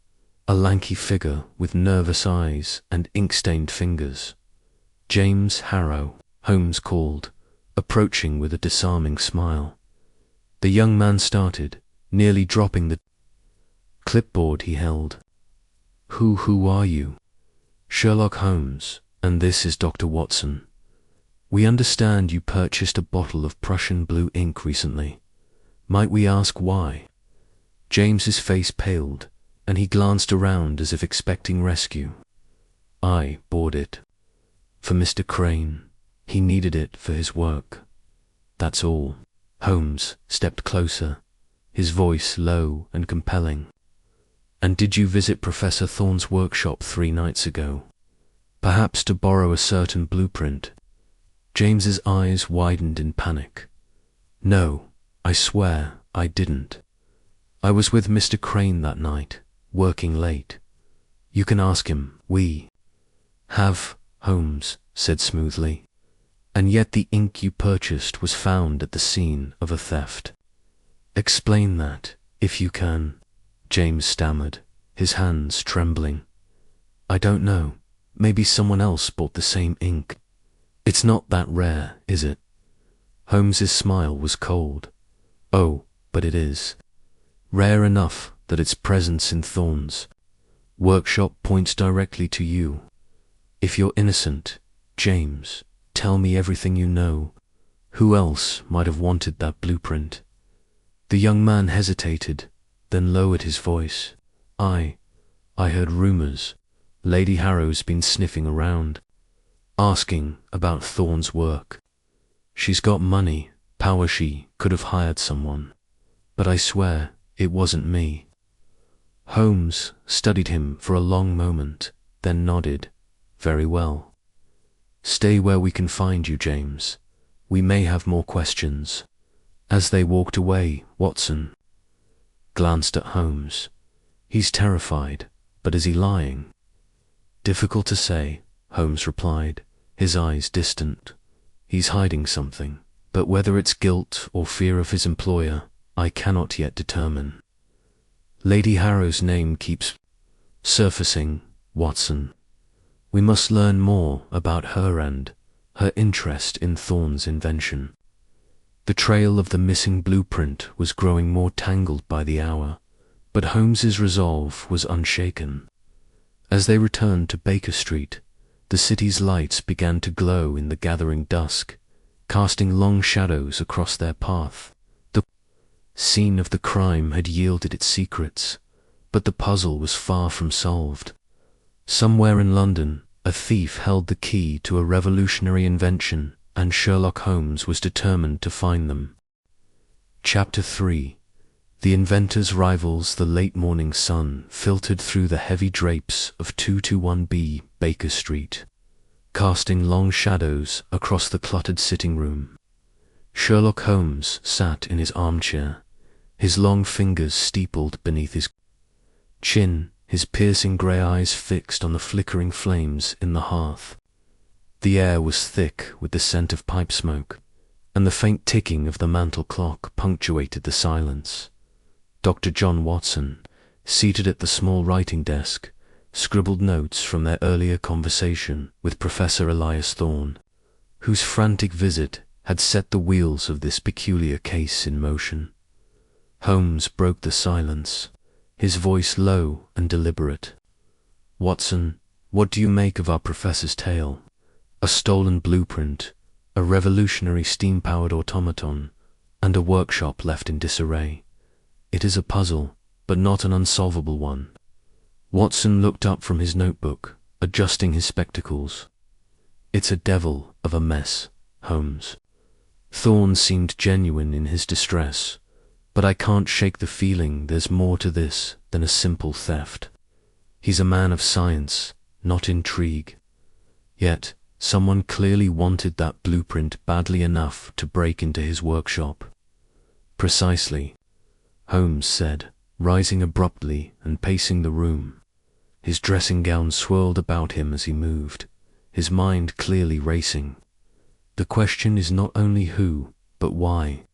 a lanky figure with nervous eyes and ink-stained fingers. "James Harrow," Holmes called, approaching with a disarming smile. The young man started, nearly dropping the clipboard he held. Who are you?" "Sherlock Holmes, and this is Dr. Watson. We understand you purchased a bottle of Prussian blue ink recently. Might we ask why?" James's face paled, and he glanced around as if expecting rescue. "I bought it. For Mr. Crane. He needed it for his work. That's all." Holmes stepped closer, his voice low and compelling. "And did you visit Professor Thorne's workshop 3 nights ago? Perhaps to borrow a certain blueprint?" James's eyes widened in panic. "No, I swear I didn't. I was with Mr. Crane that night, working late. You can ask him. We have," Holmes said smoothly. "And yet the ink you purchased was found at the scene of a theft." "Explain that, if you can," James stammered, his hands trembling. "I don't know. Maybe someone else bought the same ink. It's not that rare, is it?" Holmes's smile was cold. "Oh, but it is. Rare enough that its presence in Thorne's workshop points directly to you. If you're innocent, James, tell me everything you know. Who else might have wanted that blueprint? The young man hesitated, then lowered his voice. I heard rumors. Lady Harrow's been sniffing around, asking about Thorne's work. She's got money, power. She could have hired someone. But I swear it wasn't me. Holmes studied him for a long moment, then nodded. Very well. Stay where we can find you, James. We may have more questions. As they walked away, Watson glanced at Holmes. He's terrified, but is he lying? Difficult to say, Holmes replied, his eyes distant. He's hiding something, but whether it's guilt or fear of his employer, I cannot yet determine. Lady Harrow's name keeps surfacing, Watson. We must learn more about her and her interest in Thorne's invention. The trail of the missing blueprint was growing more tangled by the hour, but Holmes's resolve was unshaken. As they returned to Baker Street, the city's lights began to glow in the gathering dusk, casting long shadows across their path. The scene of the crime had yielded its secrets, but the puzzle was far from solved. Somewhere in London, a thief held the key to a revolutionary invention, and Sherlock Holmes was determined to find them. Chapter 3. The inventor's rivals. The late morning sun filtered through the heavy drapes of 221B Baker Street, casting long shadows across the cluttered sitting room. Sherlock Holmes sat in his armchair, his long fingers steepled beneath his chin, his piercing grey eyes fixed on the flickering flames in the hearth. The air was thick with the scent of pipe smoke, and the faint ticking of the mantel clock punctuated the silence. Dr. John Watson, seated at the small writing desk, scribbled notes from their earlier conversation with Professor Elias Thorne, whose frantic visit had set the wheels of this peculiar case in motion. Holmes broke the silence, his voice low and deliberate. Watson, what do you make of our professor's tale? A stolen blueprint, a revolutionary steam-powered automaton, and a workshop left in disarray. It is a puzzle, but not an unsolvable one. Watson looked up from his notebook, adjusting his spectacles. It's a devil of a mess, Holmes. Thorne seemed genuine in his distress, but I can't shake the feeling there's more to this than a simple theft. He's a man of science, not intrigue. Yet, someone clearly wanted that blueprint badly enough to break into his workshop. Precisely, Holmes said, rising abruptly and pacing the room. His dressing gown swirled about him as he moved, his mind clearly racing. The question is not only who, but why.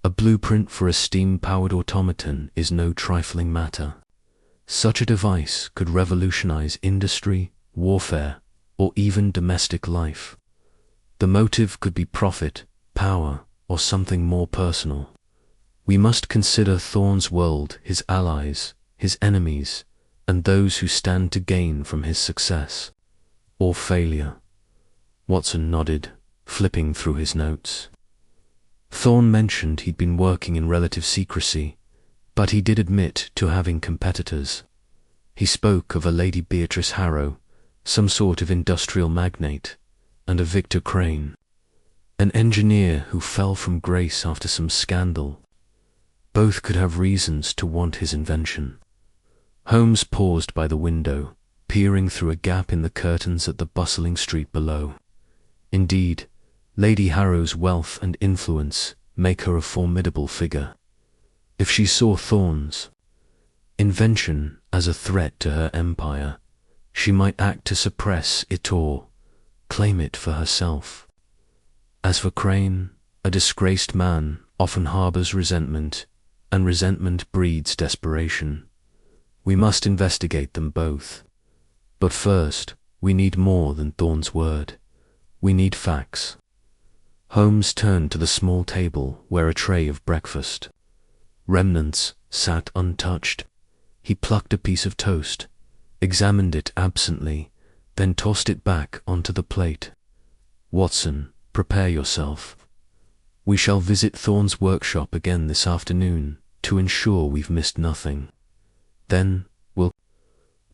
A blueprint for a steam-powered automaton is no trifling matter. Such a device could revolutionize industry, warfare, or even domestic life. The motive could be profit, power, or something more personal. We must consider Thorne's world, his allies, his enemies, and those who stand to gain from his success or failure. Watson nodded, flipping through his notes. Thorne mentioned he'd been working in relative secrecy, but he did admit to having competitors. He spoke of a Lady Beatrice Harrow, some sort of industrial magnate, and a Victor Crane, an engineer who fell from grace after some scandal. Both could have reasons to want his invention. Holmes paused by the window, peering through a gap in the curtains at the bustling street below. Indeed, Lady Harrow's wealth and influence make her a formidable figure. If she saw Thorne's invention as a threat to her empire, she might act to suppress it or claim it for herself. As for Crane, a disgraced man often harbors resentment, and resentment breeds desperation. We must investigate them both. But first, we need more than Thorne's word. We need facts. Holmes turned to the small table where a tray of breakfast remnants sat untouched. He plucked a piece of toast, examined it absently, then tossed it back onto the plate. "Watson, prepare yourself. We shall visit Thorne's workshop again this afternoon to ensure we've missed nothing. Then we'll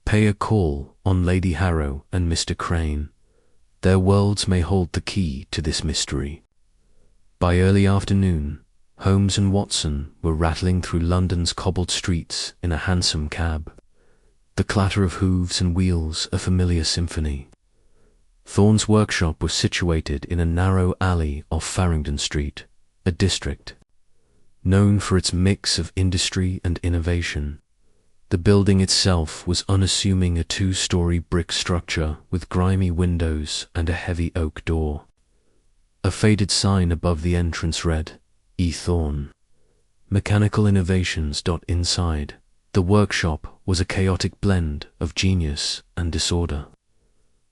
pay a call on Lady Harrow and Mr. Crane. Their worlds may hold the key to this mystery." By early afternoon, Holmes and Watson were rattling through London's cobbled streets in a hansom cab, the clatter of hooves and wheels a familiar symphony. Thorne's workshop was situated in a narrow alley off Farringdon Street, a district known for its mix of industry and innovation. The building itself was unassuming, a two-story brick structure with grimy windows and a heavy oak door. A faded sign above the entrance read, "E. Thorne, Mechanical Innovations." Inside, the workshop was a chaotic blend of genius and disorder.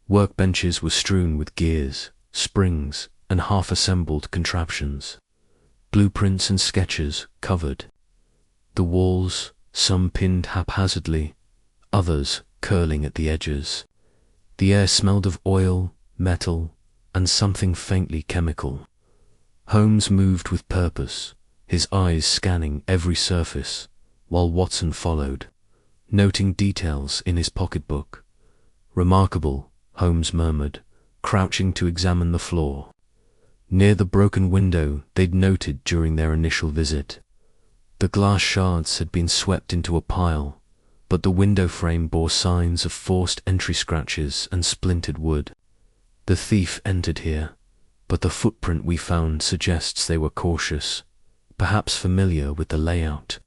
Workbenches were strewn with gears, springs, and half-assembled contraptions. Blueprints and sketches covered the walls, some pinned haphazardly, others curling at the edges. The air smelled of oil, metal, and something faintly chemical. Holmes moved with purpose, his eyes scanning every surface, while Watson followed, noting details in his pocketbook. "Remarkable," Holmes murmured, crouching to examine the floor. Near the broken window they'd noted during their initial visit, the glass shards had been swept into a pile, but the window frame bore signs of forced entry scratches and splintered wood. "The thief entered here, but the footprint we found suggests they were cautious, perhaps familiar with the layout."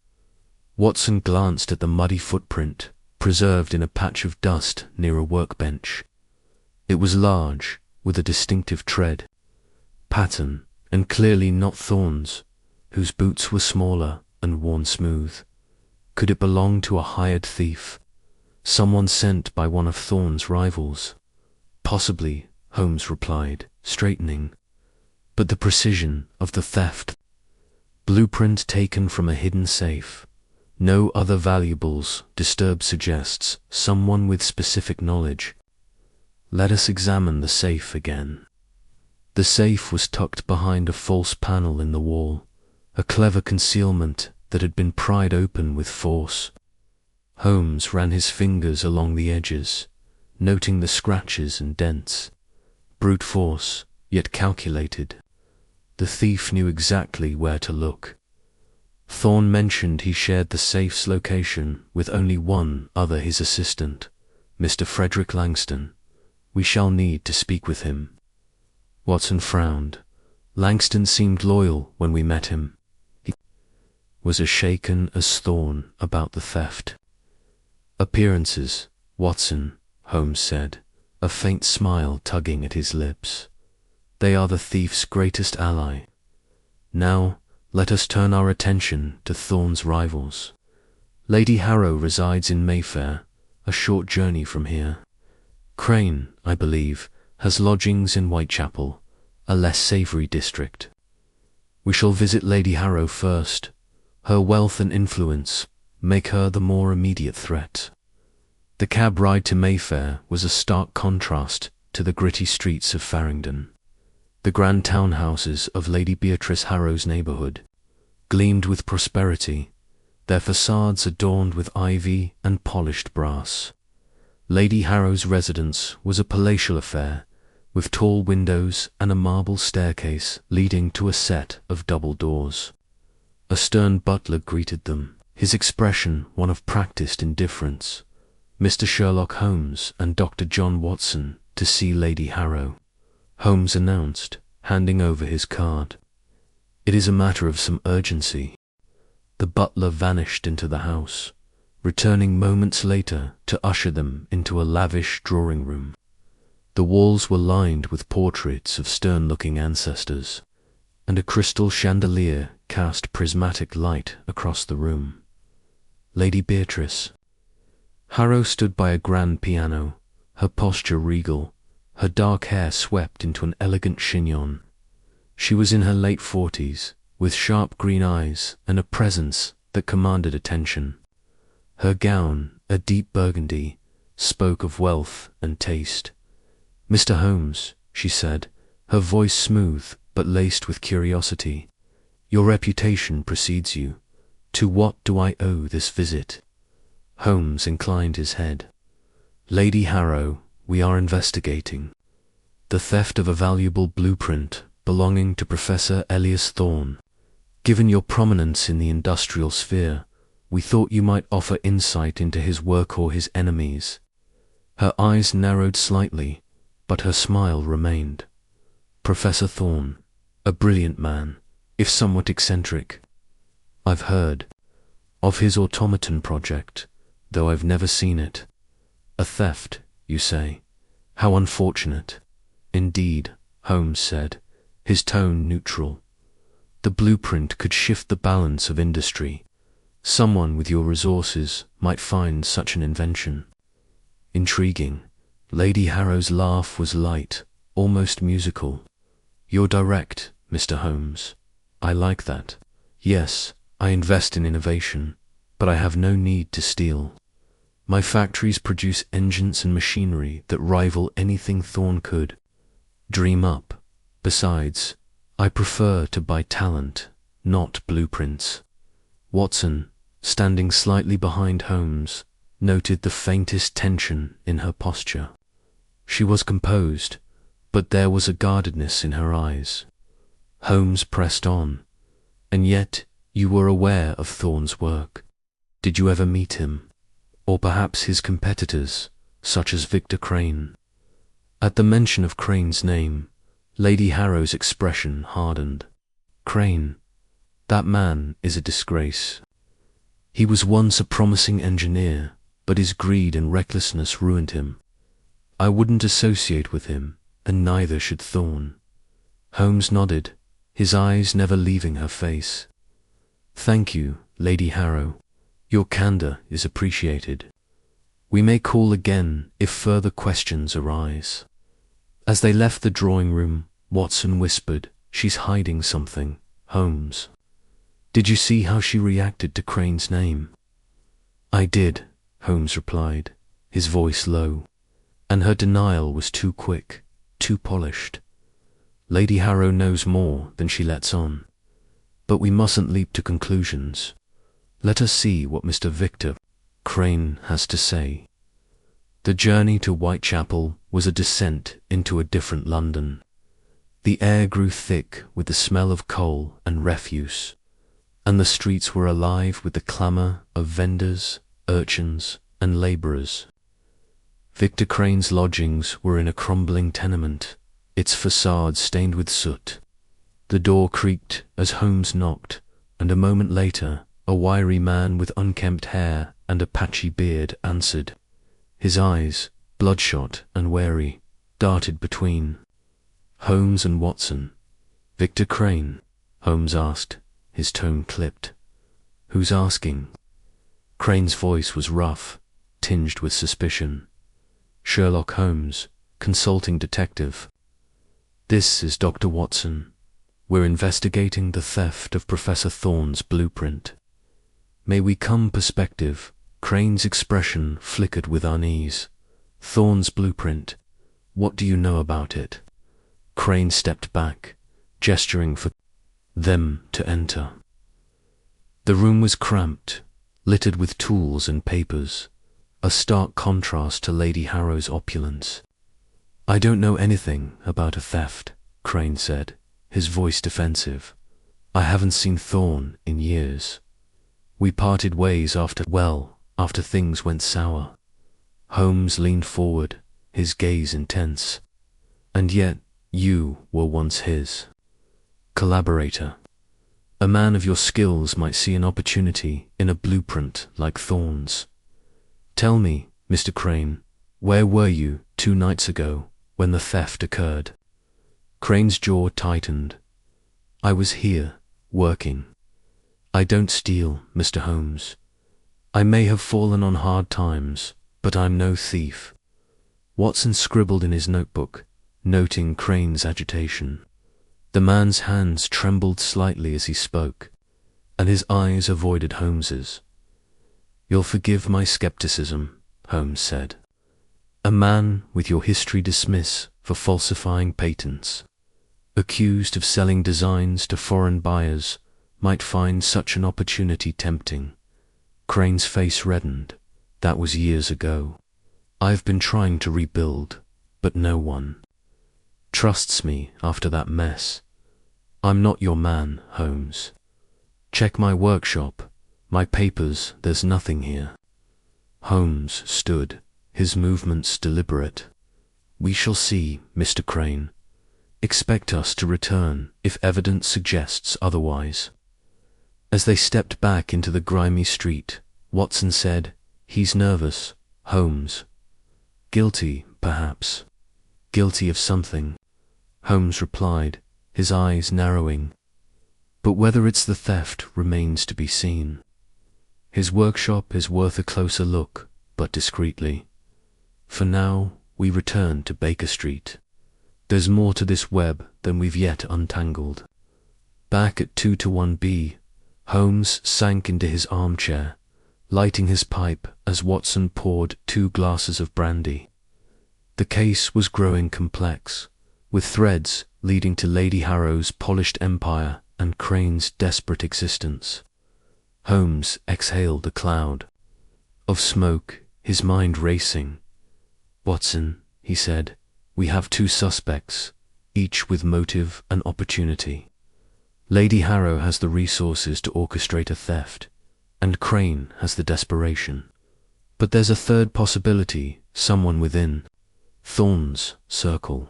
Watson glanced at the muddy footprint, preserved in a patch of dust near a workbench. It was large, with a distinctive tread, pattern, and clearly not Thorne's, whose boots were smaller and worn smooth. Could it belong to a hired thief, someone sent by one of Thorne's rivals? "Possibly," Holmes replied, straightening. "But the precision of the theft. Blueprint taken from a hidden safe. No other valuables disturbed suggests someone with specific knowledge." "Let us examine the safe again." The safe was tucked behind a false panel in the wall, a clever concealment that had been pried open with force. Holmes ran his fingers along the edges, noting the scratches and dents. Brute force, yet calculated. The thief knew exactly where to look. Thorne mentioned he shared the safe's location with only one other, his assistant, Mr. Frederick Langston. "We shall need to speak with him." Watson frowned. "Langston seemed loyal when we met him. He was as shaken as Thorne about the theft." "Appearances, Watson," Holmes said, a faint smile tugging at his lips. "They are the thief's greatest ally. Now, let us turn our attention to Thorne's rivals. Lady Harrow resides in Mayfair, a short journey from here. Crane, I believe, has lodgings in Whitechapel, a less savoury district. We shall visit Lady Harrow first. Her wealth and influence make her the more immediate threat." The cab ride to Mayfair was a stark contrast to the gritty streets of Farringdon. The grand townhouses of Lady Beatrice Harrow's neighbourhood gleamed with prosperity, their facades adorned with ivy and polished brass. Lady Harrow's residence was a palatial affair, with tall windows and a marble staircase leading to a set of double doors. A stern butler greeted them, his expression one of practised indifference. "Mr. Sherlock Holmes and Dr. John Watson to see Lady Harrow," Holmes announced, handing over his card. "It is a matter of some urgency." The butler vanished into the house, returning moments later to usher them into a lavish drawing room. The walls were lined with portraits of stern-looking ancestors, and a crystal chandelier cast prismatic light across the room. Lady Beatrice. Harrow stood by a grand piano, her posture regal, her dark hair swept into an elegant chignon. She was in her late 40s, with sharp green eyes and a presence that commanded attention. Her gown, a deep burgundy, spoke of wealth and taste, Mr. Holmes, she said, her voice smooth but laced with curiosity, your reputation precedes you. To what do I owe this visit? Holmes inclined his head. Lady Harrow, we are investigating the theft of a valuable blueprint belonging to Professor Elias Thorne. Given your prominence in the industrial sphere, we thought you might offer insight into his work or his enemies. Her eyes narrowed slightly, but her smile remained. Professor Thorne, a brilliant man, if somewhat eccentric. I've heard of his automaton project, though I've never seen it. A theft, you say? How unfortunate. Indeed, Holmes said, his tone neutral. The blueprint could shift the balance of industry. Someone with your resources might find such an invention intriguing. Lady Harrow's laugh was light, almost musical. You're direct, Mr. Holmes. I like that. Yes, I invest in innovation, but I have no need to steal. My factories produce engines and machinery that rival anything Thorne could dream up. Besides, I prefer to buy talent, not blueprints. Watson, standing slightly behind Holmes, noted the faintest tension in her posture. She was composed, but there was a guardedness in her eyes. Holmes pressed on. And yet you were aware of Thorne's work. Did you ever meet him? Or perhaps his competitors, such as Victor Crane? At the mention of Crane's name, Lady Harrow's expression hardened. Crane, that man is a disgrace. He was once a promising engineer, but his greed and recklessness ruined him. I wouldn't associate with him, and neither should Thorne. Holmes nodded, his eyes never leaving her face. Thank you, Lady Harrow. Your candor is appreciated. We may call again if further questions arise. As they left the drawing room, Watson whispered, She's hiding something, Holmes. Did you see how she reacted to Crane's name? I did, Holmes replied, his voice low, and her denial was too quick, too polished. Lady Harrow knows more than she lets on. But we mustn't leap to conclusions. Let us see what Mr. Victor Crane has to say. The journey to Whitechapel was a descent into a different London. The air grew thick with the smell of coal and refuse, and the streets were alive with the clamour of vendors, urchins, and labourers. Victor Crane's lodgings were in a crumbling tenement, its facade stained with soot. The door creaked as Holmes knocked, and a moment later a wiry man with unkempt hair and a patchy beard answered. His eyes, bloodshot and wary, darted between Holmes and Watson. Victor Crane? Holmes asked, his tone clipped. Who's asking? Crane's voice was rough, tinged with suspicion. Sherlock Holmes, consulting detective. This is Dr. Watson. We're investigating the theft of Professor Thorne's blueprint. May we come perspective? Crane's expression flickered with unease. Thorne's blueprint. What do you know about it? Crane stepped back, gesturing for them to enter. The room was cramped, littered with tools and papers, a stark contrast to Lady Harrow's opulence. I don't know anything about a theft, Crane said, his voice defensive. I haven't seen Thorne in years. We parted ways after things went sour. Holmes leaned forward, his gaze intense. And yet, you were once his collaborator. A man of your skills might see an opportunity in a blueprint like Thorne's. Tell me, Mr. Crane, where were you 2 nights ago when the theft occurred? Crane's jaw tightened. I was here, working. I don't steal, Mr. Holmes. I may have fallen on hard times, but I'm no thief. Watson scribbled in his notebook, noting Crane's agitation. The man's hands trembled slightly as he spoke, and his eyes avoided Holmes's. You'll forgive my skepticism, Holmes said. A man with your history dismiss for falsifying patents. Accused of selling designs to foreign buyers, might find such an opportunity tempting. Crane's face reddened. That was years ago. I've been trying to rebuild, but no one trusts me after that mess. I'm not your man, Holmes. Check my workshop, my papers, there's nothing here. Holmes stood, his movements deliberate. We shall see, Mr. Crane. Expect us to return if evidence suggests otherwise. As they stepped back into the grimy street, Watson said, He's nervous, Holmes. Guilty, perhaps. Guilty of something, Holmes replied, his eyes narrowing. But whether it's the theft remains to be seen. His workshop is worth a closer look, but discreetly. For now, we return to Baker Street. There's more to this web than we've yet untangled. Back at 2-1B, Holmes sank into his armchair, lighting his pipe as Watson poured 2 glasses of brandy. The case was growing complex, with threads leading to Lady Harrow's polished empire and Crane's desperate existence. Holmes exhaled a cloud of smoke, his mind racing. Watson, he said, we have 2 suspects, each with motive and opportunity. Lady Harrow has the resources to orchestrate a theft, and Crane has the desperation. But there's a third possibility, someone within Thorne's circle.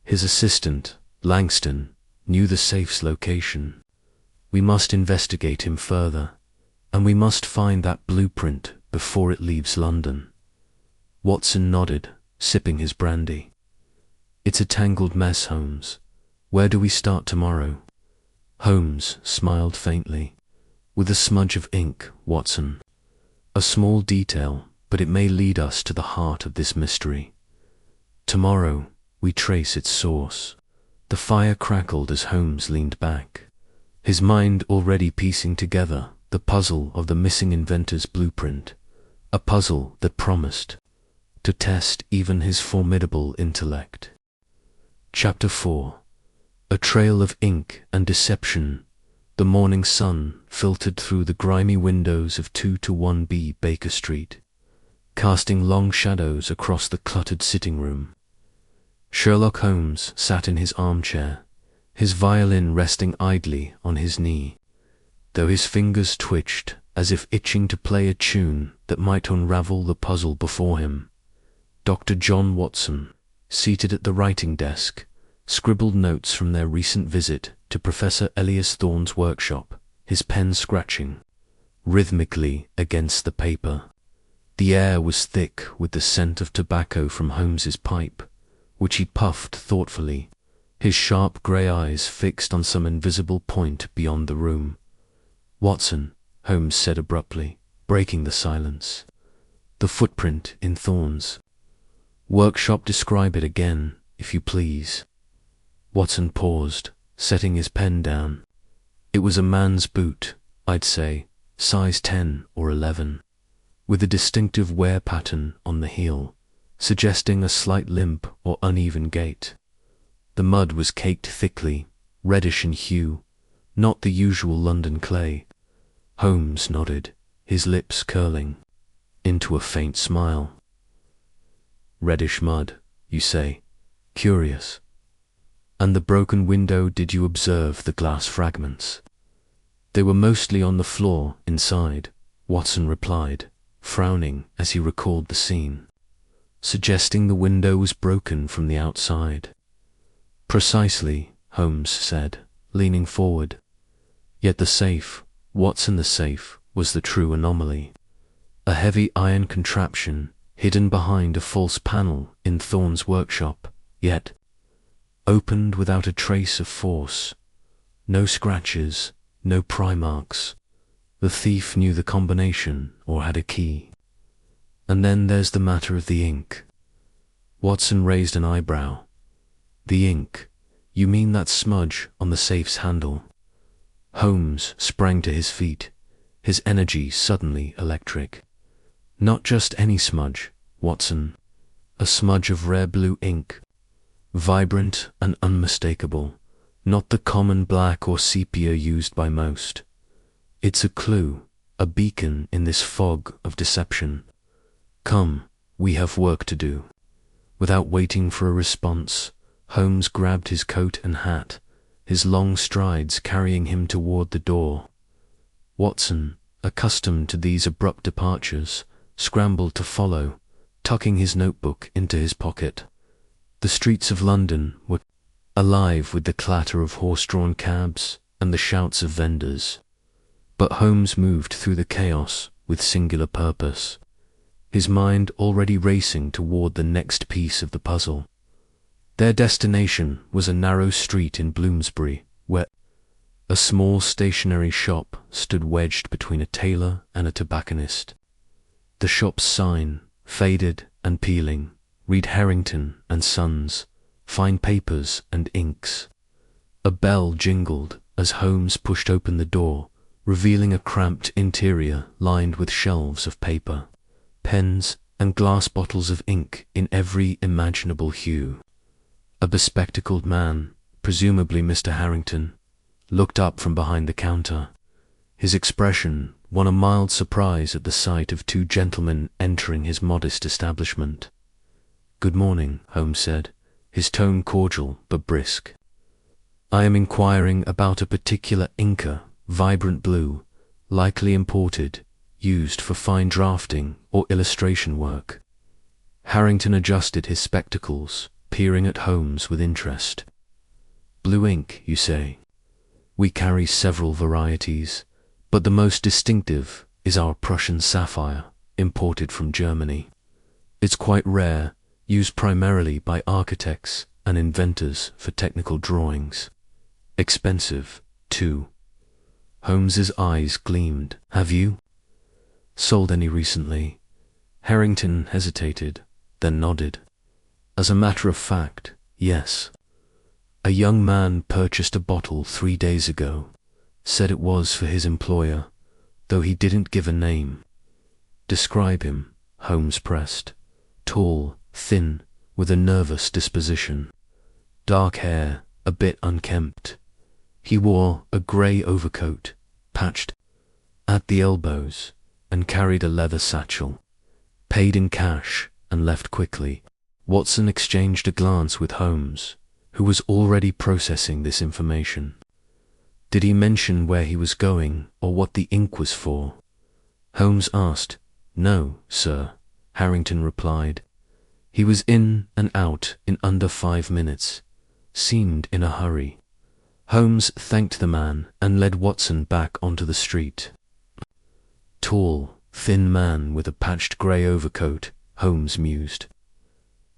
His assistant, Langston, knew the safe's location. We must investigate him further, and we must find that blueprint before it leaves London. Watson nodded, sipping his brandy. It's a tangled mess, Holmes. Where do we start tomorrow? Holmes smiled faintly. With a smudge of ink, Watson. A small detail, but it may lead us to the heart of this mystery. Tomorrow, we trace its source. The fire crackled as Holmes leaned back, his mind already piecing together the puzzle of the missing inventor's blueprint, a puzzle that promised to test even his formidable intellect. Chapter 4. A trail of ink and deception. The morning sun filtered through the grimy windows of 2-1B Baker Street, casting long shadows across the cluttered sitting room. Sherlock Holmes sat in his armchair, his violin resting idly on his knee, though his fingers twitched as if itching to play a tune that might unravel the puzzle before him. Dr. John Watson, seated at the writing desk, scribbled notes from their recent visit to Professor Elias Thorne's workshop, his pen scratching rhythmically against the paper. The air was thick with the scent of tobacco from Holmes's pipe, which he puffed thoughtfully, his sharp grey eyes fixed on some invisible point beyond the room. Watson, Holmes said abruptly, breaking the silence. The footprint in Thorne's workshop. Describe it again, if you please. Watson paused, setting his pen down. It was a man's boot, I'd say, size 10 or 11, with a distinctive wear pattern on the heel, suggesting a slight limp or uneven gait. The mud was caked thickly, reddish in hue, not the usual London clay. Holmes nodded, his lips curling into a faint smile. Reddish mud, you say? Curious. And the broken window, did you observe the glass fragments? They were mostly on the floor inside, Watson replied, frowning as he recalled the scene, suggesting the window was broken from the outside. Precisely, Holmes said, leaning forward. Yet the safe, Watson, the safe, was the true anomaly. A heavy iron contraption hidden behind a false panel in Thorne's workshop, yet opened without a trace of force. No scratches, no pry marks. The thief knew the combination or had a key. And then there's the matter of the ink. Watson raised an eyebrow. The ink? You mean that smudge on the safe's handle? Holmes sprang to his feet, his energy suddenly electric. Not just any smudge, Watson. A smudge of rare blue ink. vibrant and unmistakable, not the common black or sepia used by most. It's a clue, a beacon in this fog of deception. Come, we have work to do. Without waiting for a response, Holmes grabbed his coat and hat, his long strides carrying him toward the door. Watson, accustomed to these abrupt departures, scrambled to follow, tucking his notebook into his pocket. The streets of London were alive with the clatter of horse-drawn cabs and the shouts of vendors. But Holmes moved through the chaos with singular purpose, his mind already racing toward the next piece of the puzzle. Their destination was a narrow street in Bloomsbury, where a small stationery shop stood wedged between a tailor and a tobacconist. The shop's sign, faded and peeling, read Harrington and Sons, fine papers and inks. A bell jingled as Holmes pushed open the door, revealing a cramped interior lined with shelves of paper, pens and glass bottles of ink in every imaginable hue. A bespectacled man, presumably Mr. Harrington, looked up from behind the counter. His expression won a mild surprise at the sight of two gentlemen entering his modest establishment. "Good morning," Holmes said, his tone cordial but brisk. "I am inquiring about a particular inker, vibrant blue, likely imported, used for fine drafting or illustration work." Harrington adjusted his spectacles, peering at Holmes with interest. "Blue ink, you say? We carry several varieties, but the most distinctive is our Prussian sapphire, imported from Germany. It's quite rare, used primarily by architects and inventors for technical drawings. Expensive, too." Holmes's eyes gleamed. "Have you sold any recently?" Harrington hesitated, then nodded. "As a matter of fact, yes. A young man purchased a bottle 3 days ago, said it was for his employer, though he didn't give a name." "Describe him," Holmes pressed. "Tall, thin, with a nervous disposition. Dark hair, a bit unkempt. He wore a grey overcoat, patched at the elbows, and carried a leather satchel. Paid in cash and left quickly." Watson exchanged a glance with Holmes, who was already processing this information. "Did he mention where he was going or what the ink was for?" Holmes asked. "No, sir," Harrington replied. "He was in and out in under 5 minutes. Seemed in a hurry." Holmes thanked the man and led Watson back onto the street. "Tall, thin man with a patched grey overcoat," Holmes mused.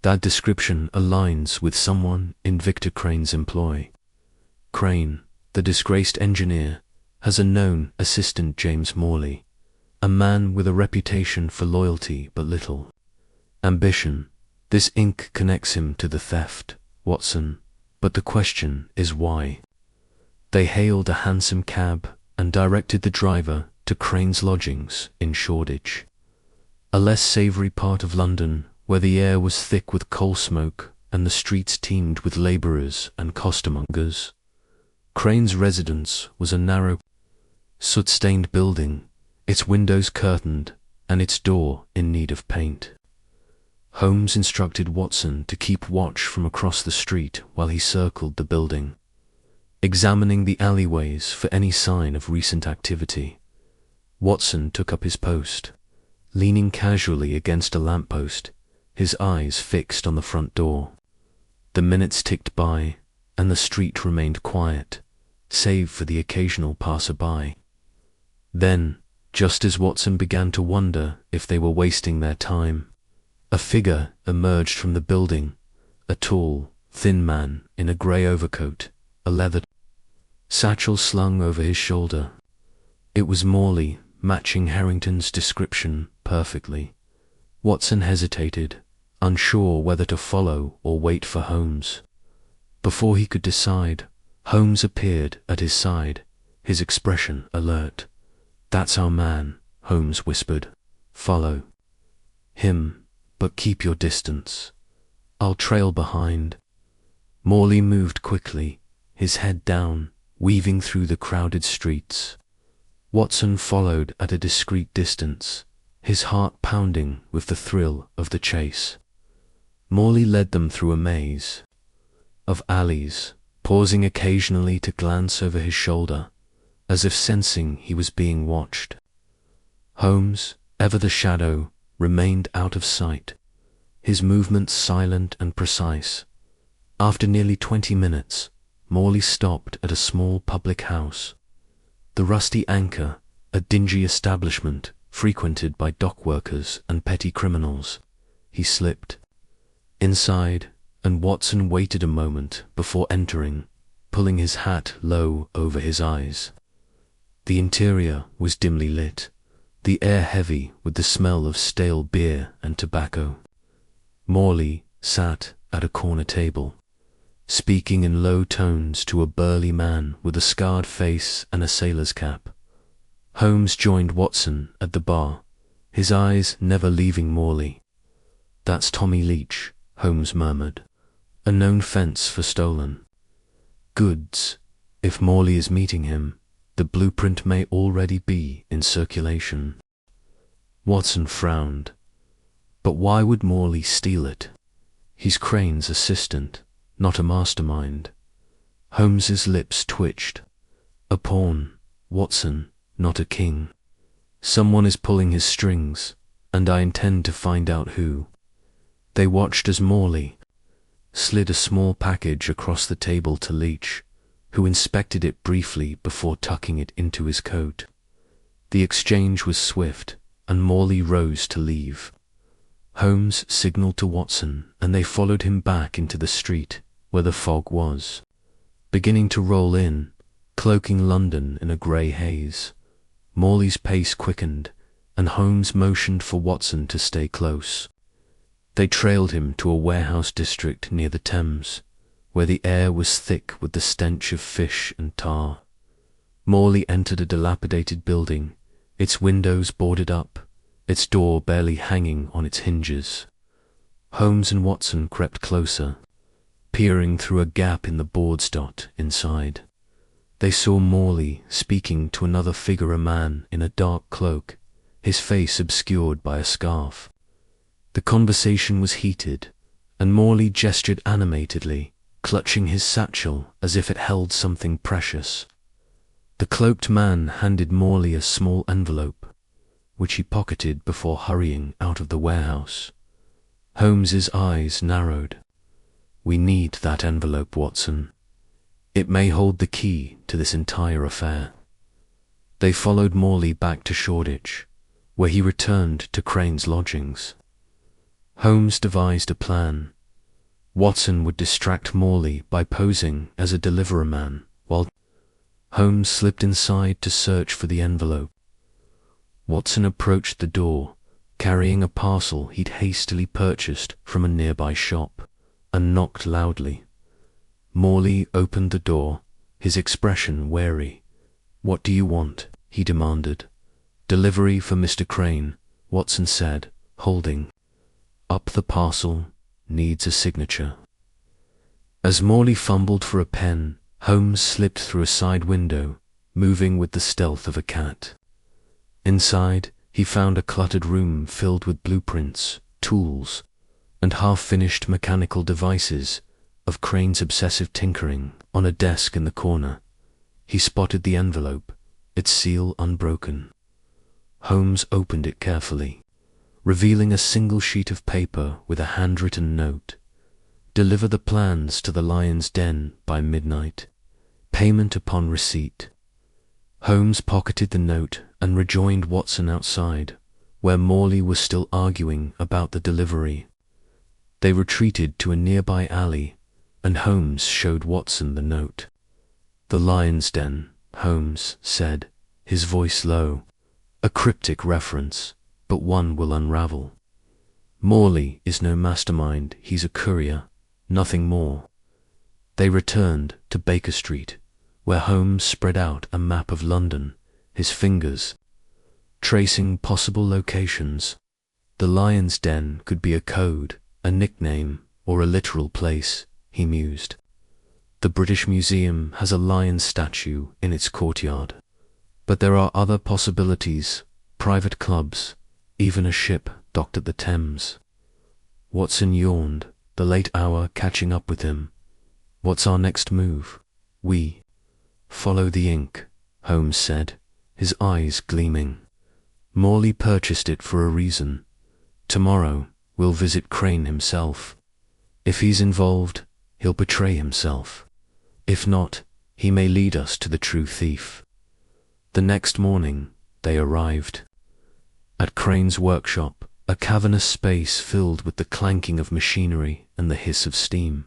"That description aligns with someone in Victor Crane's employ. Crane, the disgraced engineer, has a known assistant, James Morley, a man with a reputation for loyalty but little ambition. This ink connects him to the theft, Watson, but the question is why?" They hailed a hansom cab and directed the driver to Crane's lodgings in Shoreditch, a less savoury part of London where the air was thick with coal smoke and the streets teemed with labourers and costermongers. Crane's residence was a narrow, soot-stained building, its windows curtained and its door in need of paint. Holmes instructed Watson to keep watch from across the street while he circled the building, examining the alleyways for any sign of recent activity. Watson took up his post, leaning casually against a lamppost, his eyes fixed on the front door. The minutes ticked by, and the street remained quiet, save for the occasional passer-by. Then, just as Watson began to wonder if they were wasting their time, a figure emerged from the building, a tall, thin man in a grey overcoat, a leather satchel slung over his shoulder. It was Morley, matching Harrington's description perfectly. Watson hesitated, unsure whether to follow or wait for Holmes. Before he could decide, Holmes appeared at his side, his expression alert. "That's our man," Holmes whispered. "Follow him, but keep your distance. I'll trail behind." Morley moved quickly, his head down, weaving through the crowded streets. Watson followed at a discreet distance, his heart pounding with the thrill of the chase. Morley led them through a maze of alleys, pausing occasionally to glance over his shoulder, as if sensing he was being watched. Holmes, ever the shadow, remained out of sight, his movements silent and precise. After nearly 20 minutes, Morley stopped at a small public house. The Rusty Anchor, a dingy establishment frequented by dock workers and petty criminals. He slipped inside, and Watson waited a moment before entering, pulling his hat low over his eyes. The interior was dimly lit, the air heavy with the smell of stale beer and tobacco. Morley sat at a corner table, speaking in low tones to a burly man with a scarred face and a sailor's cap. Holmes joined Watson at the bar, his eyes never leaving Morley. "That's Tommy Leach," Holmes murmured. "A known fence for stolen goods. If Morley is meeting him, the blueprint may already be in circulation." Watson frowned. But why would Morley steal it? He's Crane's assistant, not a mastermind. Holmes's lips twitched. A pawn, Watson, not a king. Someone is pulling his strings, and I intend to find out who. They watched as Morley slid a small package across the table to Leach, who inspected it briefly before tucking it into his coat. The exchange was swift, and Morley rose to leave. Holmes signaled to Watson, and they followed him back into the street, where the fog was beginning to roll in, cloaking London in a grey haze. Morley's pace quickened, and Holmes motioned for Watson to stay close. They trailed him to a warehouse district near the Thames, where the air was thick with the stench of fish and tar. Morley entered a dilapidated building, its windows boarded up, its door barely hanging on its hinges. Holmes and Watson crept closer, peering through a gap in the boards dot inside. They saw Morley speaking to another figure, a man in a dark cloak, his face obscured by a scarf. The conversation was heated, and Morley gestured animatedly, clutching his satchel as if it held something precious. The cloaked man handed Morley a small envelope, which he pocketed before hurrying out of the warehouse. Holmes's eyes narrowed. "We need that envelope, Watson. It may hold the key to this entire affair." They followed Morley back to Shoreditch, where he returned to Crane's lodgings. Holmes devised a plan. Watson would distract Morley by posing as a deliverer man, while Holmes slipped inside to search for the envelope. Watson approached the door, carrying a parcel he'd hastily purchased from a nearby shop, and knocked loudly. Morley opened the door, his expression wary. "What do you want?" he demanded. "Delivery for Mr. Crane," Watson said, holding up the parcel. "Needs a signature." As Morley fumbled for a pen, Holmes slipped through a side window, moving with the stealth of a cat. Inside, he found a cluttered room filled with blueprints, tools, and half-finished mechanical devices of Crane's obsessive tinkering. On a desk in the corner, he spotted the envelope, its seal unbroken. Holmes opened it carefully, revealing a single sheet of paper with a handwritten note. "Deliver the plans to the Lion's Den by midnight. Payment upon receipt." Holmes pocketed the note and rejoined Watson outside, where Morley was still arguing about the delivery. They retreated to a nearby alley, and Holmes showed Watson the note. "The Lion's Den," Holmes said, his voice low. "A cryptic reference, but one will unravel. Morley is no mastermind, he's a courier, nothing more." They returned to Baker Street, where Holmes spread out a map of London, his fingers tracing possible locations. The Lion's Den could be a code, a nickname, or a literal place, he mused. The British Museum has a lion statue in its courtyard. But there are other possibilities, private clubs, even a ship docked at the Thames. Watson yawned, the late hour catching up with him. What's our next move? We follow the ink, Holmes said, his eyes gleaming. Morley purchased it for a reason. Tomorrow we'll visit Crane himself. If he's involved, he'll betray himself. If not, he may lead us to the true thief. The next morning they arrived. At Crane's workshop, a cavernous space filled with the clanking of machinery and the hiss of steam.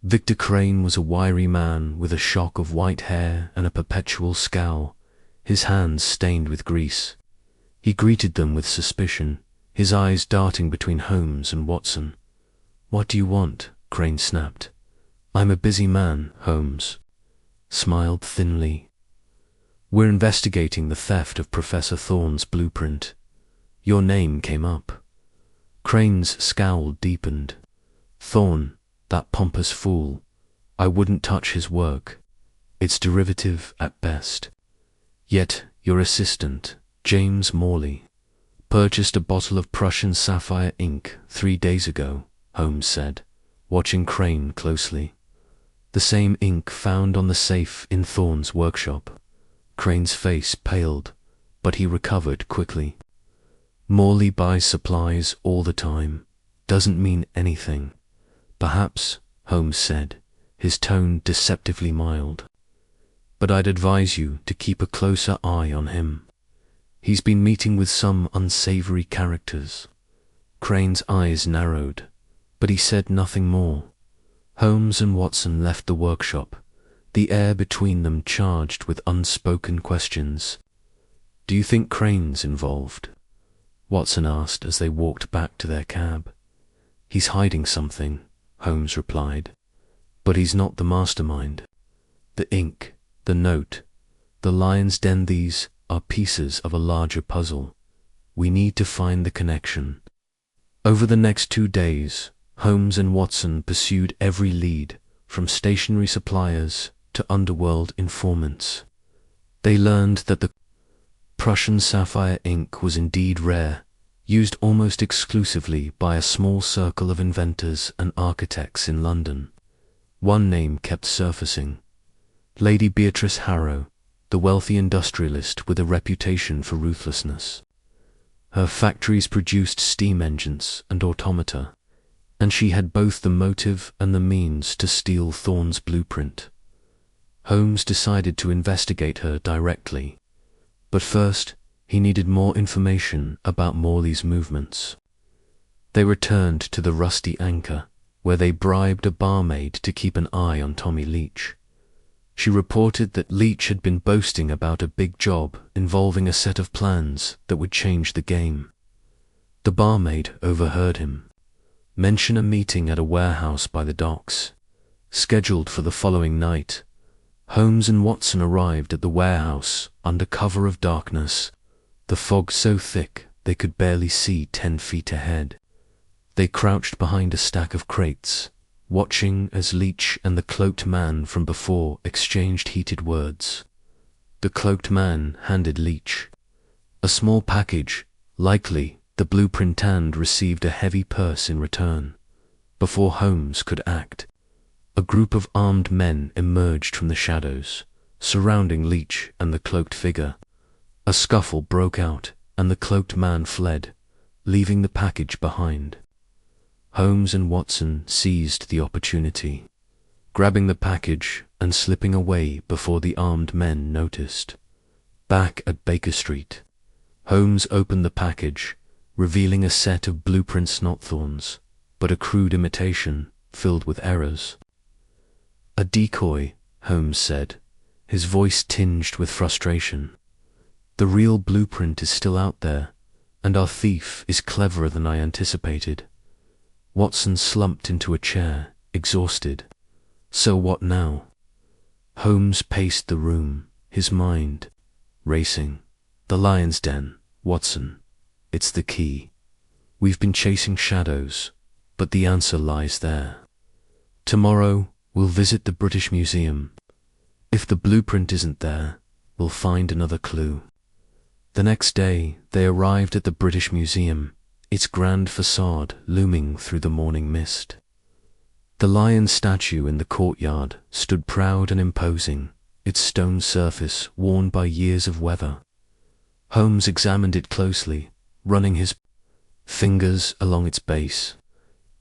Victor Crane was a wiry man with a shock of white hair and a perpetual scowl, his hands stained with grease. He greeted them with suspicion, his eyes darting between Holmes and Watson. "What do you want?" Crane snapped. "I'm a busy man," Holmes smiled thinly. "We're investigating the theft of Professor Thorne's blueprint. Your name came up." Crane's scowl deepened. "Thorne, that pompous fool. I wouldn't touch his work. It's derivative at best. Yet your assistant, James Morley, purchased a bottle of Prussian sapphire ink 3 days ago," Holmes said, watching Crane closely. "The same ink found on the safe in Thorne's workshop." Crane's face paled, but he recovered quickly. "Morley buys supplies all the time. Doesn't mean anything." "Perhaps," Holmes said, his tone deceptively mild. "But I'd advise you to keep a closer eye on him. He's been meeting with some unsavory characters." Crane's eyes narrowed, but he said nothing more. Holmes and Watson left the workshop, the air between them charged with unspoken questions. "Do you think Crane's involved?" Watson asked as they walked back to their cab. "He's hiding something," Holmes replied. "But he's not the mastermind. The ink, the note, the lion's den, these are pieces of a larger puzzle. We need to find the connection." Over the next 2 days, Holmes and Watson pursued every lead, from stationery suppliers to underworld informants. They learned that the Prussian sapphire ink was indeed rare, used almost exclusively by a small circle of inventors and architects in London. One name kept surfacing: Lady Beatrice Harrow, the wealthy industrialist with a reputation for ruthlessness. Her factories produced steam engines and automata, and she had both the motive and the means to steal Thorne's blueprint. Holmes decided to investigate her directly, but first he needed more information about Morley's movements. They returned to the Rusty Anchor, where they bribed a barmaid to keep an eye on Tommy Leach. She reported that Leach had been boasting about a big job involving a set of plans that would change the game. The barmaid overheard him mention a meeting at a warehouse by the docks, scheduled for the following night. Holmes and Watson arrived at the warehouse under cover of darkness, the fog so thick they could barely see 10 feet ahead. They crouched behind a stack of crates, watching as Leach and the cloaked man from before exchanged heated words. The cloaked man handed Leach a small package, likely the blueprint, and received a heavy purse in return. Before Holmes could act, a group of armed men emerged from the shadows, surrounding Leach and the cloaked figure. A scuffle broke out, and the cloaked man fled, leaving the package behind. Holmes and Watson seized the opportunity, grabbing the package and slipping away before the armed men noticed. Back at Baker Street, Holmes opened the package, revealing a set of blueprints, not Thorne's, but a crude imitation filled with errors. "A decoy," Holmes said, his voice tinged with frustration. "The real blueprint is still out there, and our thief is cleverer than I anticipated." Watson slumped into a chair, exhausted. "So what now?" Holmes paced the room, his mind racing. "The lion's den, Watson. It's the key. We've been chasing shadows, but the answer lies there. Tomorrow we'll We'll visit the British Museum. If the blueprint isn't there, we'll find another clue. The next day, they arrived at the British Museum, its grand facade looming through the morning mist. The lion statue in the courtyard stood proud and imposing, its stone surface worn by years of weather. Holmes examined it closely, running his fingers along its base.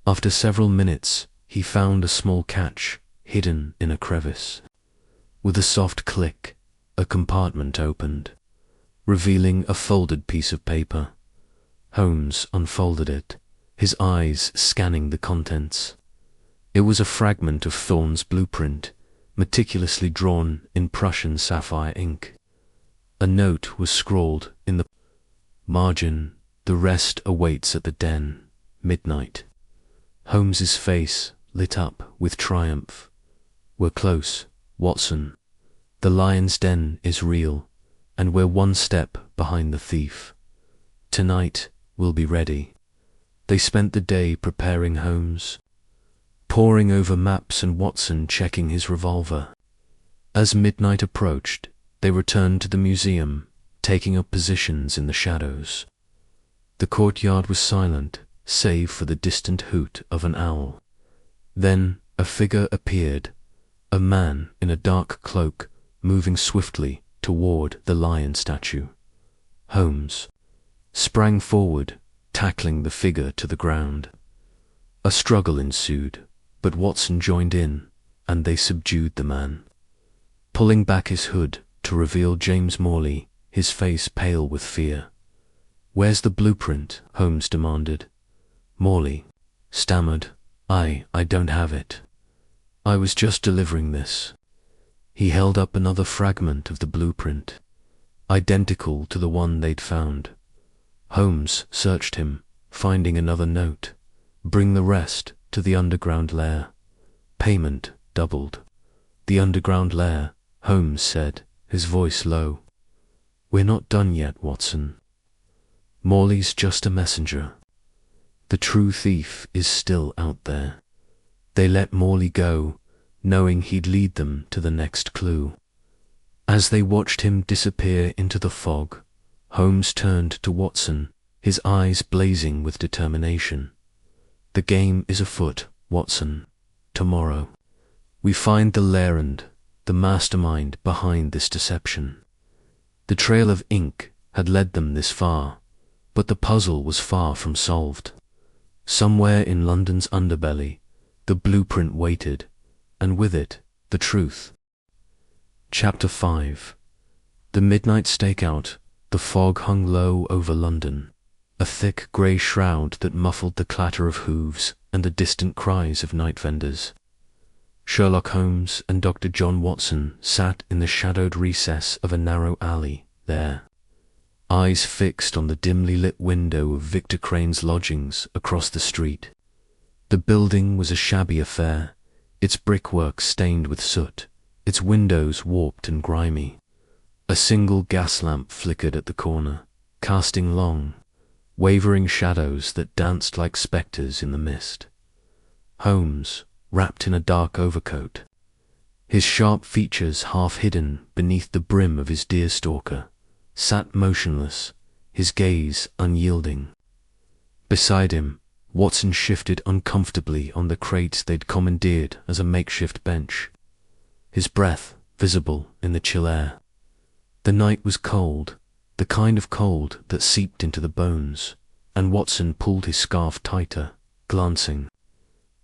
After several minutes, he found a small catch hidden in a crevice. With a soft click, a compartment opened, revealing a folded piece of paper. Holmes unfolded it, his eyes scanning the contents. It was a fragment of Thorne's blueprint, meticulously drawn in Prussian sapphire ink. A note was scrawled in the margin: "The rest awaits at the den, midnight." Holmes's face lit up with triumph. "We're close, Watson. The lion's den is real, and we're one step behind the thief. Tonight we'll be ready." They spent the day preparing, Holmes poring over maps and Watson checking his revolver. As midnight approached, they returned to the museum, taking up positions in the shadows. The courtyard was silent, save for the distant hoot of an owl. Then a figure appeared, a man in a dark cloak, moving swiftly toward the lion statue. Holmes sprang forward, tackling the figure to the ground. A struggle ensued, but Watson joined in, and they subdued the man. Pulling back his hood to reveal James Morley, his face pale with fear. "Where's the blueprint?" Holmes demanded. Morley stammered, I don't have it. I was just delivering this." He held up another fragment of the blueprint, identical to the one they'd found. Holmes searched him, finding another note: "Bring the rest to the underground lair. Payment doubled." "The underground lair," Holmes said, his voice low. "We're not done yet, Watson. Morley's just a messenger. The true thief is still out there." They let Morley go, knowing he'd lead them to the next clue. As they watched him disappear into the fog, Holmes turned to Watson, his eyes blazing with determination. "The game is afoot, Watson. Tomorrow we find the lairand, the mastermind behind this deception." The trail of ink had led them this far, but the puzzle was far from solved. Somewhere in London's underbelly, the blueprint waited, and with it, the truth. Chapter 5. The midnight stakeout. The fog hung low over London, a thick grey shroud that muffled the clatter of hooves and the distant cries of night vendors. Sherlock Holmes and Dr. John Watson sat in the shadowed recess of a narrow alley there, eyes fixed on the dimly lit window of Victor Crane's lodgings across the street. The building was a shabby affair, its brickwork stained with soot, its windows warped and grimy. A single gas lamp flickered at the corner, casting long, wavering shadows that danced like spectres in the mist. Holmes, wrapped in a dark overcoat, his sharp features half hidden beneath the brim of his deerstalker, sat motionless, his gaze unyielding. Beside him, Watson shifted uncomfortably on the crates they'd commandeered as a makeshift bench, his breath visible in the chill air. The night was cold, the kind of cold that seeped into the bones, and Watson pulled his scarf tighter, glancing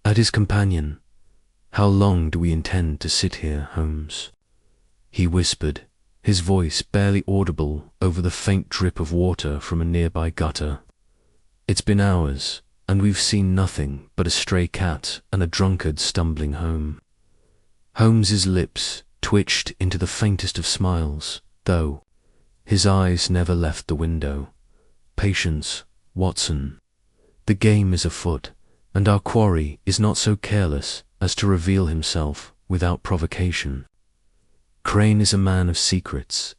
at his companion. "How long do we intend to sit here, Holmes?" he whispered, his voice barely audible over the faint drip of water from a nearby gutter. "It's been hours, and we've seen nothing but a stray cat and a drunkard stumbling home." Holmes's lips twitched into the faintest of smiles, though his eyes never left the window. "Patience, Watson. The game is afoot, and our quarry is not so careless as to reveal himself without provocation. Crane is a man of secrets,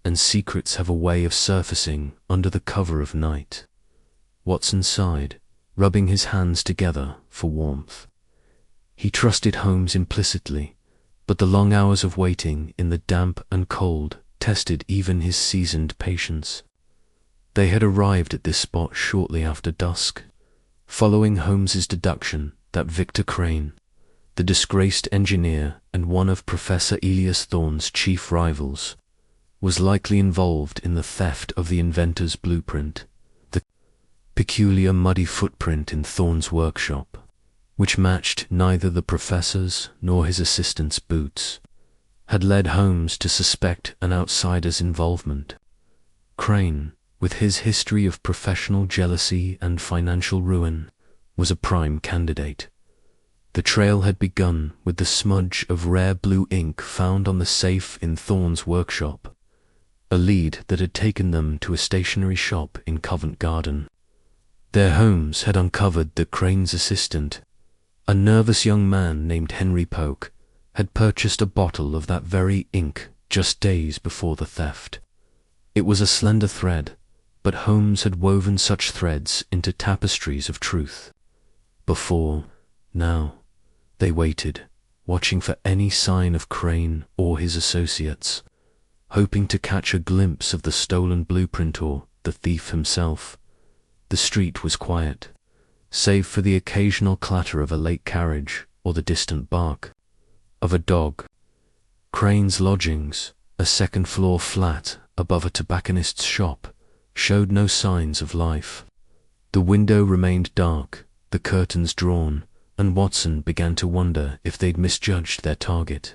and secrets have a way of surfacing under the cover of night." Watson sighed, rubbing his hands together for warmth. He trusted Holmes implicitly, but the long hours of waiting in the damp and cold tested even his seasoned patience. They had arrived at this spot shortly after dusk, following Holmes's deduction that Victor Crane, the disgraced engineer and one of Professor Elias Thorne's chief rivals, was likely involved in the theft of the inventor's blueprint, the peculiar muddy footprint in Thorne's workshop, which matched neither the professor's nor his assistant's boots, had led Holmes to suspect an outsider's involvement. Crane, with his history of professional jealousy and financial ruin, was a prime candidate. The trail had begun with the smudge of rare blue ink found on the safe in Thorne's workshop, a lead that had taken them to a stationery shop in Covent Garden. There Holmes had uncovered that Crane's assistant, a nervous young man named Henry Polk, had purchased a bottle of that very ink just days before the theft. It was a slender thread, but Holmes had woven such threads into tapestries of truth. Now, they waited, watching for any sign of Crane or his associates, hoping to catch a glimpse of the stolen blueprint or the thief himself. The street was quiet, save for the occasional clatter of a late carriage or the distant bark of a dog. Crane's lodgings, a second-floor flat above a tobacconist's shop, showed no signs of life. The window remained dark, the curtains drawn, and Watson began to wonder if they'd misjudged their target.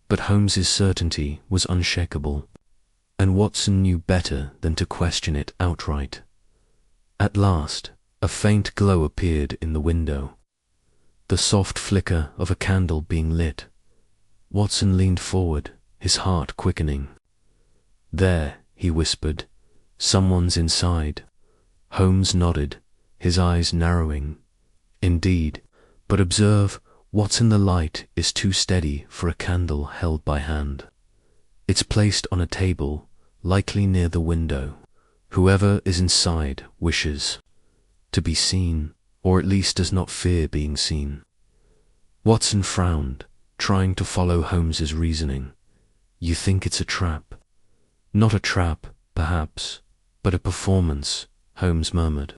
But Holmes's certainty was unshakable, and Watson knew better than to question it outright. At last, a faint glow appeared in the window, the soft flicker of a candle being lit. Watson leaned forward, his heart quickening. "There," he whispered, "someone's inside." Holmes nodded, his eyes narrowing. "Indeed, but observe, what's in the light is too steady for a candle held by hand. It's placed on a table, likely near the window. Whoever is inside wishes to be seen, or at least does not fear being seen." Watson frowned, trying to follow Holmes's reasoning. "You think it's a trap?" "Not a trap, perhaps, but a performance," Holmes murmured.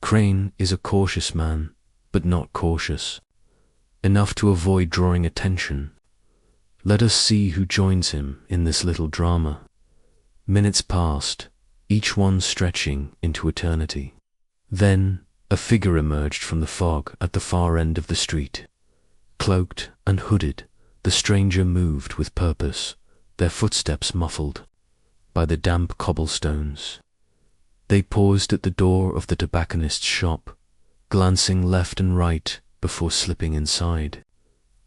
"Crane is a cautious man, but not cautious enough to avoid drawing attention. Let us see who joins him in this little drama." Minutes passed, each one stretching into eternity. Then a figure emerged from the fog at the far end of the street. Cloaked and hooded, the stranger moved with purpose, their footsteps muffled by the damp cobblestones. They paused at the door of the tobacconist's shop, glancing left and right before slipping inside.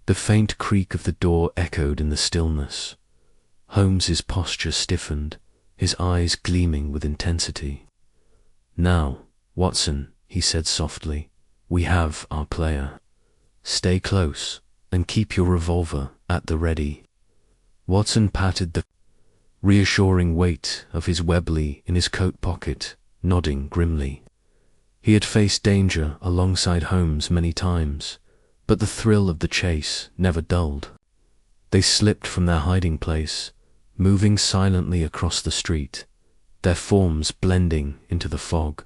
The faint creak of the door echoed in the stillness. Holmes's posture stiffened, his eyes gleaming with intensity. "Now, Watson," he said softly, "we have our player. Stay close, and keep your revolver at the ready." Watson patted the reassuring weight of his Webley in his coat pocket, nodding grimly. He had faced danger alongside Holmes many times, but the thrill of the chase never dulled. They slipped from their hiding place, moving silently across the street, their forms blending into the fog.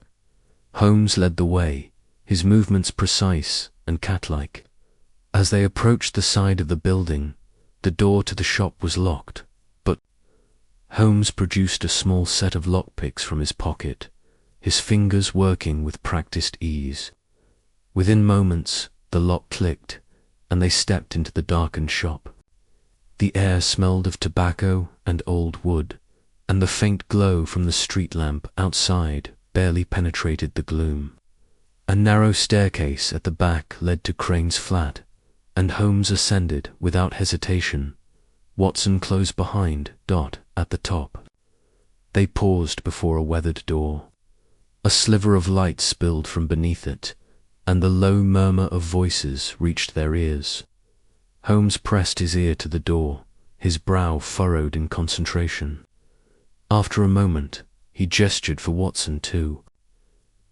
Holmes led the way, his movements precise and cat-like. As they approached the side of the building, the door to the shop was locked, but Holmes produced a small set of lockpicks from his pocket, his fingers working with practiced ease. Within moments, the lock clicked, and they stepped into the darkened shop. The air smelled of tobacco and old wood, and the faint glow from the street lamp outside barely penetrated the gloom. A narrow staircase at the back led to Crane's flat, and Holmes ascended without hesitation, Watson close behind, Dot at the top. They paused before a weathered door. A sliver of light spilled from beneath it, and the low murmur of voices reached their ears. Holmes pressed his ear to the door, his brow furrowed in concentration. After a moment, he gestured for Watson to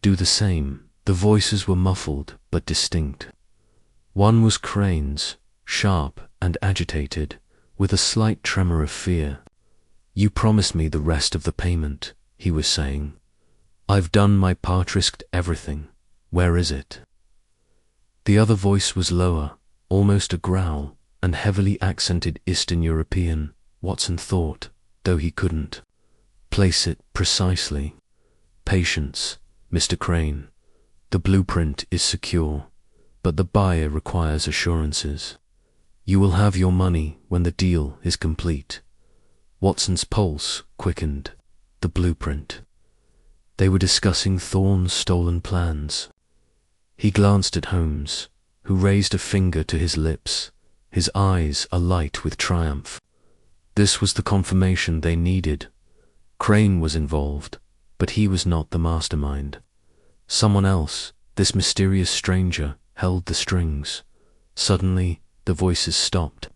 do the same. The voices were muffled but distinct. One was Crane's, sharp and agitated, with a slight tremor of fear. "You promised me the rest of the payment," he was saying. "I've done my part, risked everything. Where is it?" The other voice was lower, almost a growl, and heavily accented Eastern European, Watson thought, though he couldn't place it precisely. "Patience, Mr. Crane. The blueprint is secure, but the buyer requires assurances. You will have your money when the deal is complete." Watson's pulse quickened. The blueprint. They were discussing Thorne's stolen plans. He glanced at Holmes, who raised a finger to his lips, his eyes alight with triumph. This was the confirmation they needed. Crane was involved, but he was not the mastermind. Someone else, this mysterious stranger, held the strings. Suddenly, the voices stopped.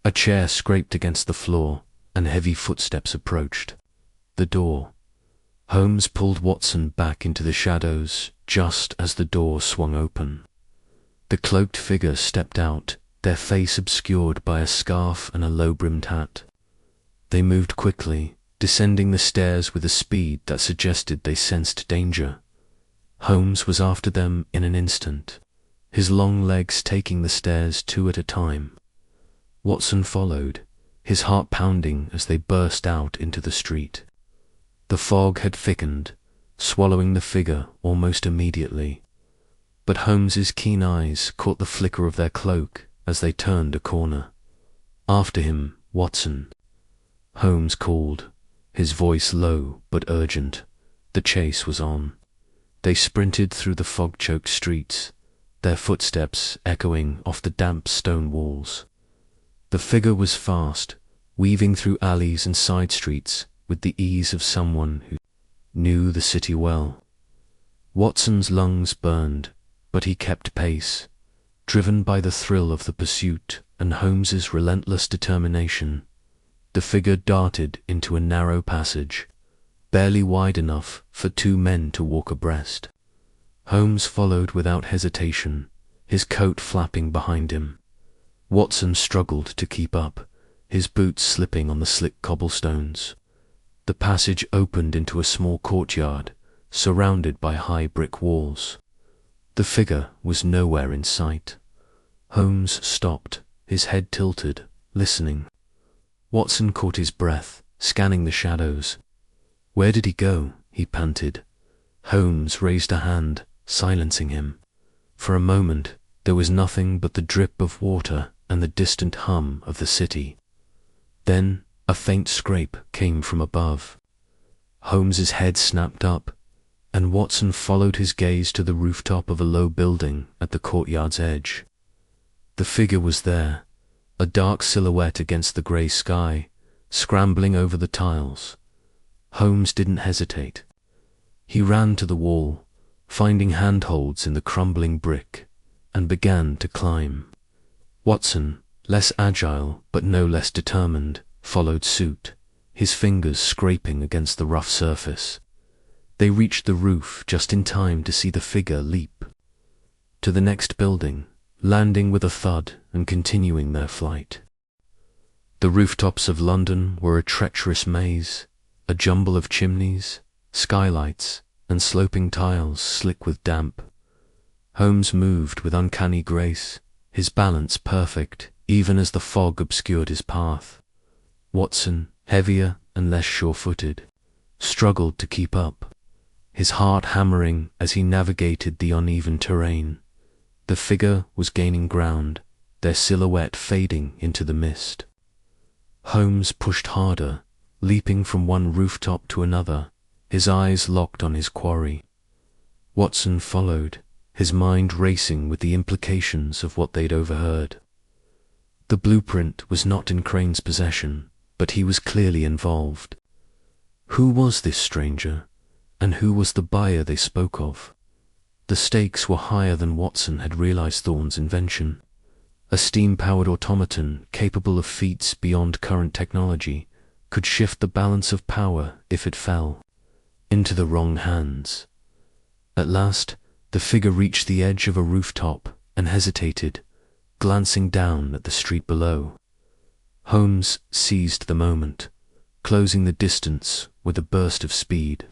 A chair scraped against the floor, and heavy footsteps approached. The door. Holmes pulled Watson back into the shadows just as the door swung open. The cloaked figure stepped out, their face obscured by a scarf and a low-brimmed hat. They moved quickly, descending the stairs with a speed that suggested they sensed danger. Holmes was after them in an instant, his long legs taking the stairs two at a time. Watson followed, his heart pounding as they burst out into the street. The fog had thickened, swallowing the figure almost immediately, but Holmes's keen eyes caught the flicker of their cloak as they turned a corner. "After him, Watson," Holmes called, his voice low but urgent. The chase was on. They sprinted through the fog-choked streets, their footsteps echoing off the damp stone walls. The figure was fast, weaving through alleys and side streets with the ease of someone who knew the city well. Watson's lungs burned, but he kept pace, driven by the thrill of the pursuit and Holmes's relentless determination. The figure darted into a narrow passage, barely wide enough for two men to walk abreast. Holmes followed without hesitation, his coat flapping behind him. Watson struggled to keep up, his boots slipping on the slick cobblestones. The passage opened into a small courtyard, surrounded by high brick walls. The figure was nowhere in sight. Holmes stopped, his head tilted, listening. Watson caught his breath, scanning the shadows. "Where did he go?" he panted. Holmes raised a hand, silencing him. For a moment, there was nothing but the drip of water and the distant hum of the city. Then a faint scrape came from above. Holmes's head snapped up, and Watson followed his gaze to the rooftop of a low building at the courtyard's edge. The figure was there, a dark silhouette against the grey sky, scrambling over the tiles. Holmes didn't hesitate. He ran to the wall, finding handholds in the crumbling brick, and began to climb. Watson, less agile but no less determined, followed suit, his fingers scraping against the rough surface. They reached the roof just in time to see the figure leap to the next building, landing with a thud and continuing their flight. The rooftops of London were a treacherous maze, a jumble of chimneys, skylights, and sloping tiles slick with damp. Holmes moved with uncanny grace, his balance perfect, even as the fog obscured his path. Watson, heavier and less sure-footed, struggled to keep up, his heart hammering as he navigated the uneven terrain. The figure was gaining ground, their silhouette fading into the mist. Holmes pushed harder, leaping from one rooftop to another, his eyes locked on his quarry. Watson followed, his mind racing with the implications of what they'd overheard. The blueprint was not in Crane's possession, but he was clearly involved. Who was this stranger, and who was the buyer they spoke of? The stakes were higher than Watson had realized Thorne's invention. A steam-powered automaton capable of feats beyond current technology could shift the balance of power if it fell into the wrong hands. At last, the figure reached the edge of a rooftop and hesitated, glancing down at the street below. Holmes seized the moment, closing the distance with a burst of speed.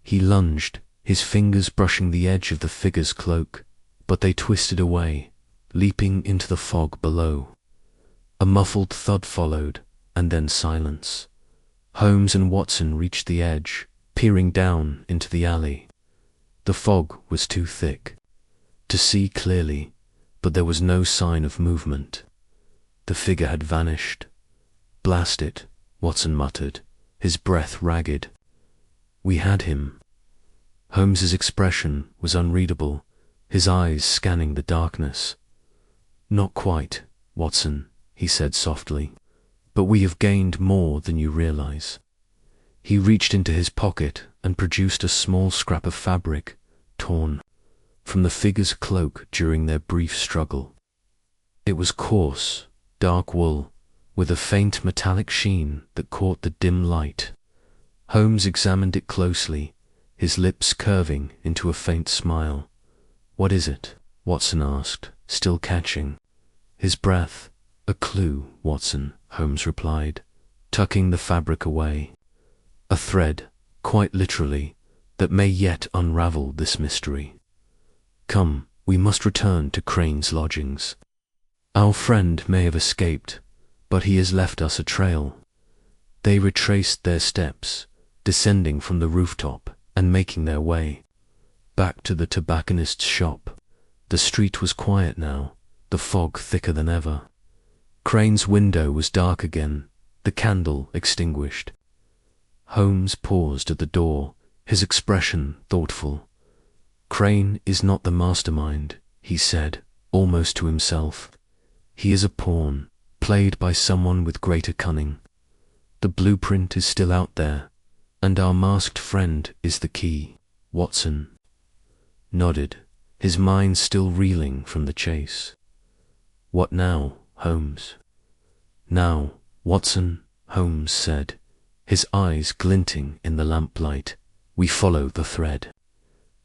He lunged, his fingers brushing the edge of the figure's cloak, but they twisted away, leaping into the fog below. A muffled thud followed, and then silence. Holmes and Watson reached the edge, peering down into the alley. The fog was too thick to see clearly, but there was no sign of movement. The figure had vanished. "Blast it," Watson muttered, his breath ragged. "We had him." Holmes's expression was unreadable, his eyes scanning the darkness. "Not quite, Watson," he said softly, "but we have gained more than you realize." He reached into his pocket and produced a small scrap of fabric, torn from the figure's cloak during their brief struggle. It was coarse, dark wool, with a faint metallic sheen that caught the dim light. Holmes examined it closely, his lips curving into a faint smile. "What is it?" Watson asked, still catching his breath. "A clue, Watson," Holmes replied, tucking the fabric away. "A thread, quite literally, that may yet unravel this mystery. Come, we must return to Crane's lodgings. Our friend may have escaped, but he has left us a trail." They retraced their steps, descending from the rooftop and making their way back to the tobacconist's shop. The street was quiet now, the fog thicker than ever. Crane's window was dark again, the candle extinguished. Holmes paused at the door, his expression thoughtful. "Crane is not the mastermind," he said, almost to himself. "He is a pawn, played by someone with greater cunning. The blueprint is still out there, and our masked friend is the key." Watson nodded, his mind still reeling from the chase. "What now, Holmes?" "Now, Watson," Holmes said, his eyes glinting in the lamplight, "we follow the thread,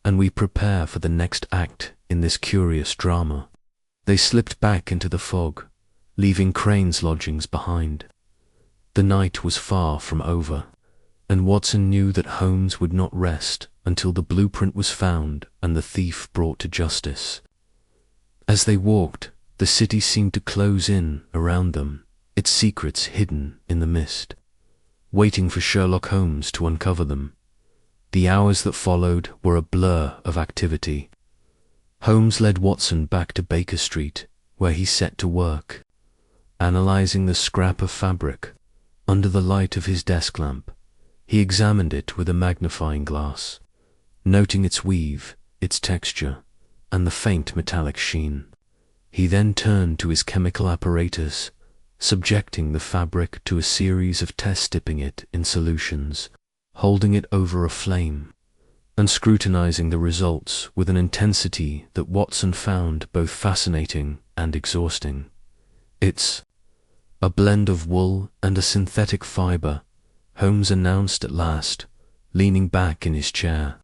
and we prepare for the next act in this curious drama." They slipped back into the fog, leaving Crane's lodgings behind. The night was far from over, and Watson knew that Holmes would not rest until the blueprint was found and the thief brought to justice. As they walked, the city seemed to close in around them, its secrets hidden in the mist, waiting for Sherlock Holmes to uncover them. The hours that followed were a blur of activity. Holmes led Watson back to Baker Street, where he set to work, analyzing the scrap of fabric. Under the light of his desk lamp, he examined it with a magnifying glass, noting its weave, its texture, and the faint metallic sheen. He then turned to his chemical apparatus, subjecting the fabric to a series of tests, dipping it in solutions, holding it over a flame, and scrutinizing the results with an intensity that Watson found both fascinating and exhausting. "It's a blend of wool and a synthetic fiber," Holmes announced at last, leaning back in his chair.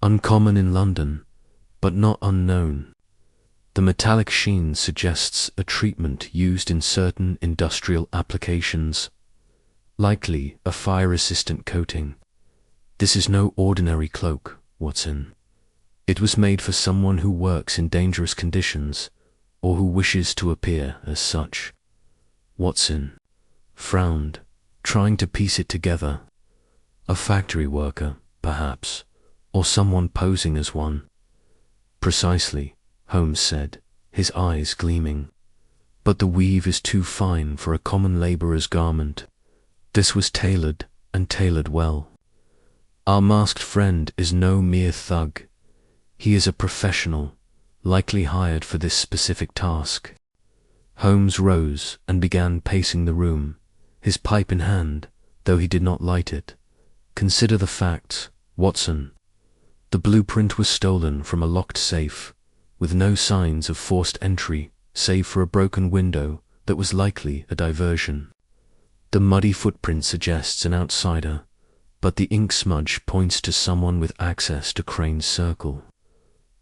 "Uncommon in London, but not unknown. The metallic sheen suggests a treatment used in certain industrial applications, likely a fire-resistant coating. This is no ordinary cloak, Watson. It was made for someone who works in dangerous conditions, or who wishes to appear as such." Watson frowned, trying to piece it together. A factory worker, perhaps, or someone posing as one. "Precisely," Holmes said, his eyes gleaming. "But the weave is too fine for a common labourer's garment. This was tailored, and tailored well. Our masked friend is no mere thug. He is a professional, likely hired for this specific task." Holmes rose and began pacing the room, his pipe in hand, though he did not light it. "Consider the facts, Watson. The blueprint was stolen from a locked safe, with no signs of forced entry save for a broken window that was likely a diversion. The muddy footprint suggests an outsider, but the ink smudge points to someone with access to Crane's circle.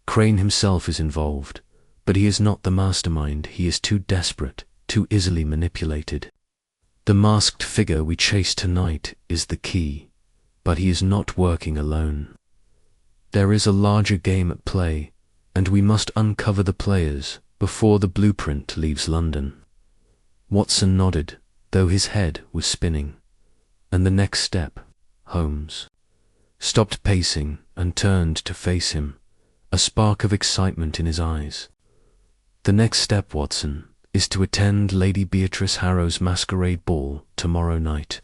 Crane himself is involved, But he is not the mastermind. He is too desperate, too easily manipulated. The masked figure we chase tonight is the key, but he is not working alone. There is a larger game at play, and we must uncover the players before the blueprint leaves London. Watson nodded, though his head was spinning. And the next step, Holmes stopped pacing and turned to face him, a spark of excitement in his eyes. The next step, Watson, is to attend Lady Beatrice Harrow's masquerade ball tomorrow night.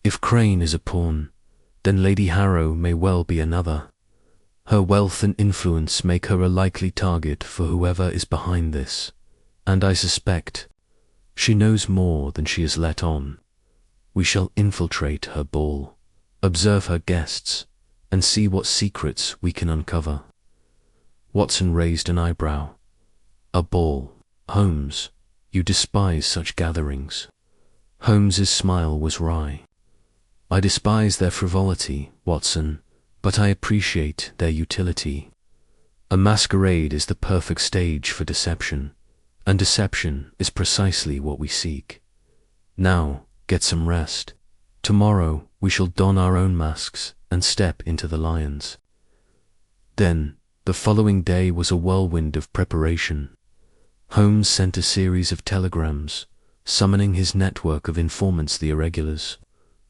If Crane is a pawn, then Lady Harrow may well be another. Her wealth and influence make her a likely target for whoever is behind this, and I suspect she knows more than she has let on. We shall infiltrate her ball, observe her guests, and see what secrets we can uncover. Watson raised an eyebrow. A ball, Holmes, you despise such gatherings. Holmes's smile was wry. I despise their frivolity, Watson, but I appreciate their utility. A masquerade is the perfect stage for deception, and deception is precisely what we seek. Now, get some rest. Tomorrow we shall don our own masks and step into the lions. Then, the following day was a whirlwind of preparation. Holmes sent a series of telegrams, summoning his network of informants, the irregulars,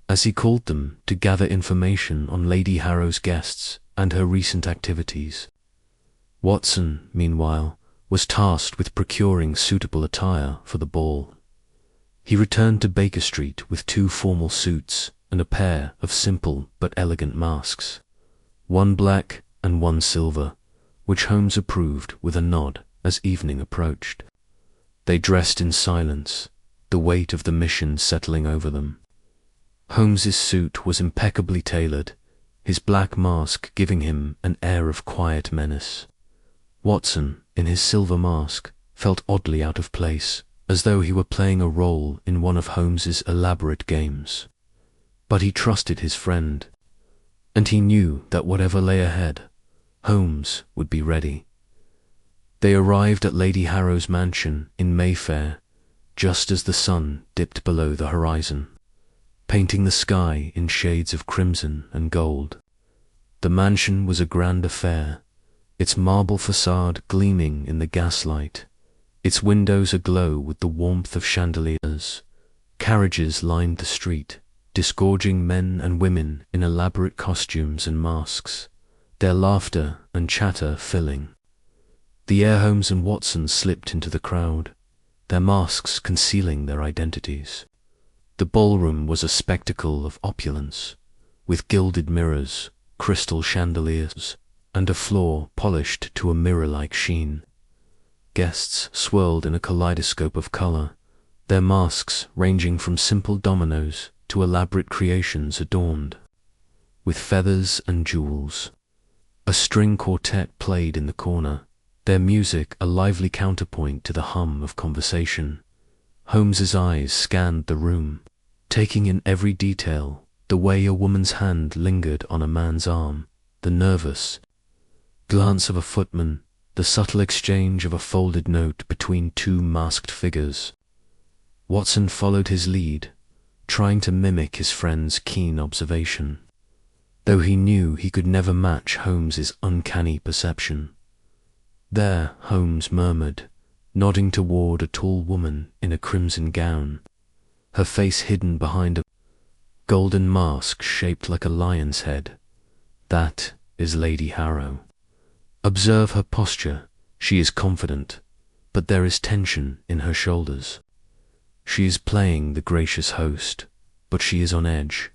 as he called them, to gather information on Lady Harrow's guests and her recent activities. Watson, meanwhile, was tasked with procuring suitable attire for the ball. He returned to Baker Street with 2 formal suits and a pair of simple but elegant masks, one black and one silver, which Holmes approved with a nod as evening approached. They dressed in silence, the weight of the mission settling over them. Holmes's suit was impeccably tailored, his black mask giving him an air of quiet menace. Watson, in his silver mask, felt oddly out of place, as though he were playing a role in one of Holmes's elaborate games. But he trusted his friend, and he knew that whatever lay ahead, Holmes would be ready. They arrived at Lady Harrow's mansion in Mayfair, just as the sun dipped below the horizon, painting the sky in shades of crimson and gold. The mansion was a grand affair, its marble facade gleaming in the gaslight, its windows aglow with the warmth of chandeliers. Carriages lined the street, disgorging men and women in elaborate costumes and masks, their laughter and chatter filling the air. Holmes and Watson slipped into the crowd, their masks concealing their identities. The ballroom was a spectacle of opulence, with gilded mirrors, crystal chandeliers, and a floor polished to a mirror-like sheen. Guests swirled in a kaleidoscope of color, their masks ranging from simple dominoes to elaborate creations adorned with feathers and jewels. A string quartet played in the corner, their music a lively counterpoint to the hum of conversation. Holmes's eyes scanned the room, taking in every detail, the way a woman's hand lingered on a man's arm, the nervous glance of a footman, the subtle exchange of a folded note between 2 masked figures. Watson followed his lead, trying to mimic his friend's keen observation, though he knew he could never match Holmes's uncanny perception. There, Holmes murmured, nodding toward a tall woman in a crimson gown, her face hidden behind a golden mask shaped like a lion's head. That is Lady Harrow. Observe her posture. She is confident, but there is tension in her shoulders. She is playing the gracious host, but she is on edge.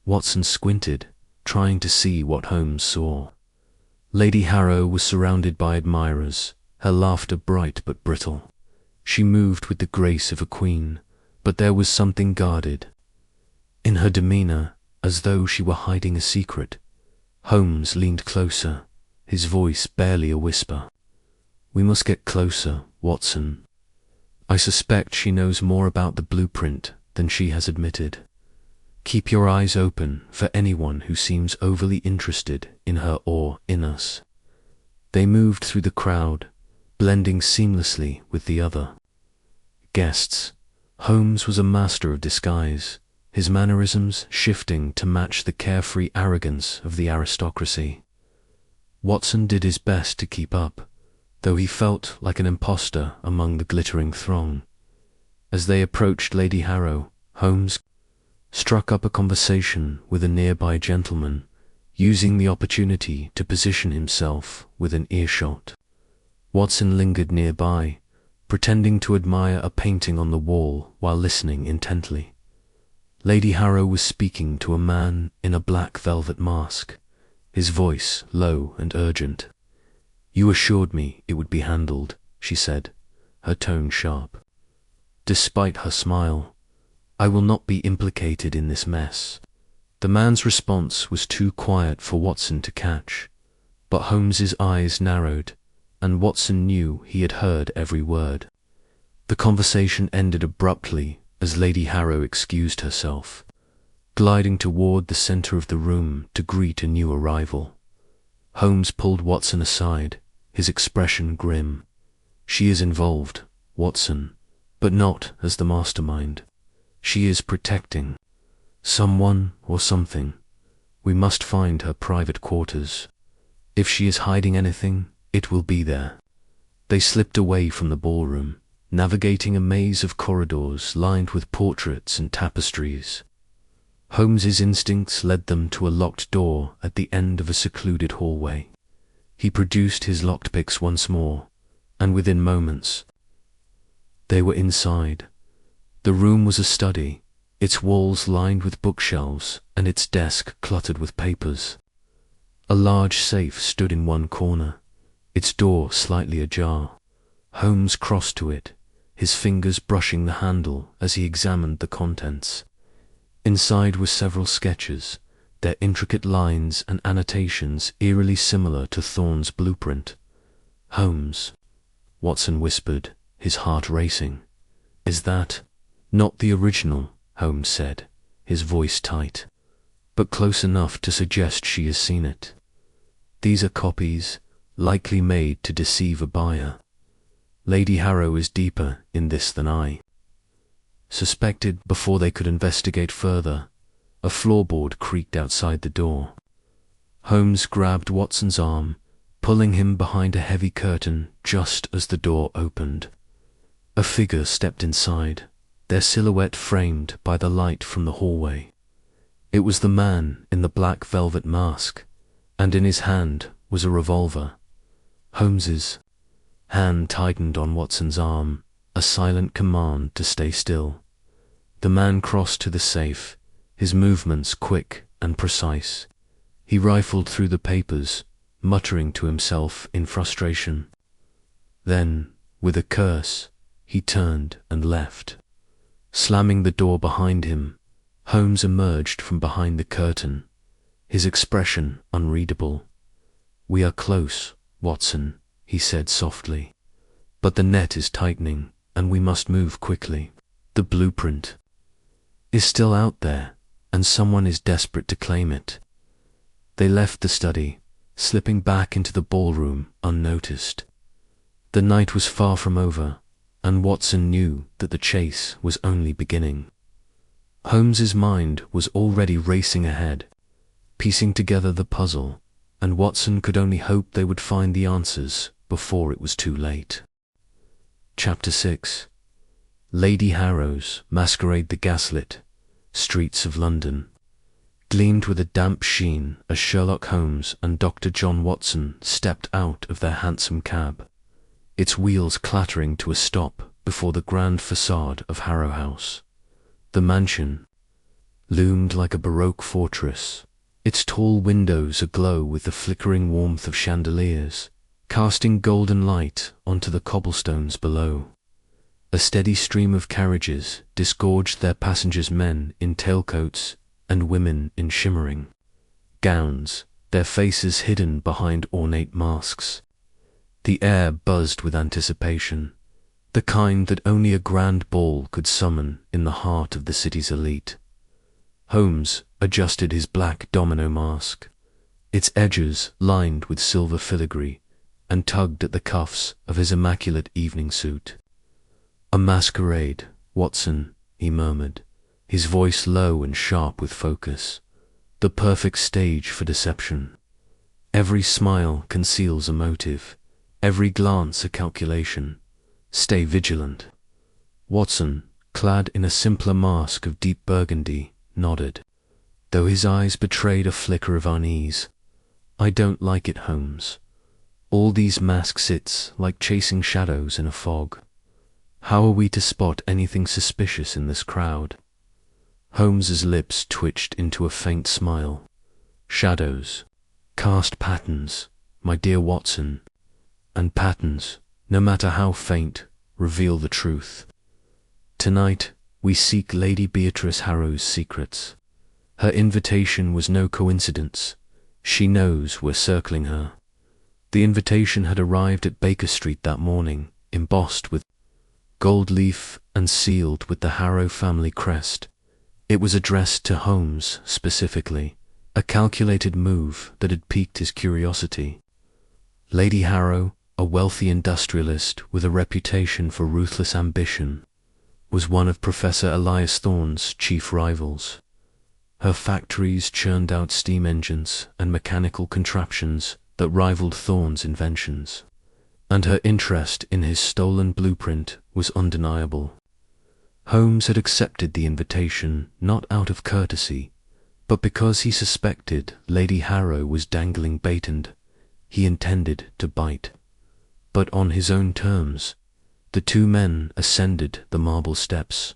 Watson squinted, trying to see what Holmes saw. Lady Harrow was surrounded by admirers, her laughter bright but brittle. She moved with the grace of a queen, but there was something guarded in her demeanor, as though she were hiding a secret. Holmes leaned closer, his voice barely a whisper. We must get closer, Watson. I suspect she knows more about the blueprint than she has admitted. Keep your eyes open for anyone who seems overly interested in her or in us. They moved through the crowd, blending seamlessly with the other. Guests. Holmes was a master of disguise, his mannerisms shifting to match the carefree arrogance of the aristocracy. Watson did his best to keep up, though he felt like an imposter among the glittering throng. As they approached Lady Harrow, Holmes struck up a conversation with a nearby gentleman, using the opportunity to position himself within earshot. Watson lingered nearby, pretending to admire a painting on the wall while listening intently. Lady Harrow was speaking to a man in a black velvet mask, his voice low and urgent. "You assured me it would be handled," she said, her tone sharp. Despite her smile, "I will not be implicated in this mess." The man's response was too quiet for Watson to catch, but Holmes's eyes narrowed, and Watson knew he had heard every word. The conversation ended abruptly as Lady Harrow excused herself, gliding toward the center of the room to greet a new arrival. Holmes pulled Watson aside, his expression grim. "She is involved, Watson, but not as the mastermind. She is protecting someone or something. We must find her private quarters. If she is hiding anything, it will be there." They slipped away from the ballroom, navigating a maze of corridors lined with portraits and tapestries. Holmes's instincts led them to a locked door at the end of a secluded hallway. He produced his lockpicks once more, and within moments, they were inside. The room was a study, its walls lined with bookshelves and its desk cluttered with papers. A large safe stood in one corner, its door slightly ajar. Holmes crossed to it, his fingers brushing the handle as he examined the contents. Inside were several sketches, their intricate lines and annotations eerily similar to Thorne's blueprint. "Holmes," Watson whispered, his heart racing. "Is that—" "Not the original," Holmes said, his voice tight, "but close enough to suggest she has seen it. These are copies, likely made to deceive a buyer. Lady Harrow is deeper in this than I suspected." Before they could investigate further, a floorboard creaked outside the door. Holmes grabbed Watson's arm, pulling him behind a heavy curtain just as the door opened. A figure stepped inside, their silhouette framed by the light from the hallway. It was the man in the black velvet mask, and in his hand was a revolver. Holmes's hand tightened on Watson's arm, a silent command to stay still. The man crossed to the safe, his movements quick and precise. He rifled through the papers, muttering to himself in frustration. Then, with a curse, he turned and left. Slamming the door behind him, Holmes emerged from behind the curtain, his expression unreadable. "We are close, Watson," he said softly. "But the net is tightening, and we must move quickly. The blueprint is still out there, and someone is desperate to claim it." They left the study, slipping back into the ballroom unnoticed. The night was far from over, and Watson knew that the chase was only beginning. Holmes's mind was already racing ahead, piecing together the puzzle, and Watson could only hope they would find the answers before it was too late. Chapter 6. Lady Harrow's Masquerade. The gaslit streets of London gleamed with a damp sheen as Sherlock Holmes and Dr. John Watson stepped out of their handsome cab, its wheels clattering to a stop before the grand facade of Harrow House. The mansion loomed like a Baroque fortress, its tall windows aglow with the flickering warmth of chandeliers, casting golden light onto the cobblestones below. A steady stream of carriages disgorged their passengers, men in tailcoats and women in shimmering gowns, their faces hidden behind ornate masks. The air buzzed with anticipation, the kind that only a grand ball could summon in the heart of the city's elite. Holmes adjusted his black domino mask, its edges lined with silver filigree, and tugged at the cuffs of his immaculate evening suit. "A masquerade, Watson," he murmured, his voice low and sharp with focus. "The perfect stage for deception. Every smile conceals a motive, every glance a calculation. Stay vigilant." Watson, clad in a simpler mask of deep burgundy, nodded, though his eyes betrayed a flicker of unease. "I don't like it, Holmes. All these masks sits like chasing shadows in a fog. How are we to spot anything suspicious in this crowd?" Holmes's lips twitched into a faint smile. "Shadows, cast patterns, my dear Watson, and patterns, no matter how faint, reveal the truth. Tonight we seek Lady Beatrice Harrow's secrets. Her invitation was no coincidence. She knows we're circling her." The invitation had arrived at Baker Street that morning, embossed with gold leaf and sealed with the Harrow family crest. It was addressed to Holmes specifically, a calculated move that had piqued his curiosity. Lady Harrow, a wealthy industrialist with a reputation for ruthless ambition, was one of Professor Elias Thorne's chief rivals. Her factories churned out steam engines and mechanical contraptions that rivaled Thorne's inventions, and her interest in his stolen blueprint was undeniable. Holmes had accepted the invitation not out of courtesy, but because he suspected Lady Harrow was dangling bait and he intended to bite. But on his own terms, the two men ascended the marble steps,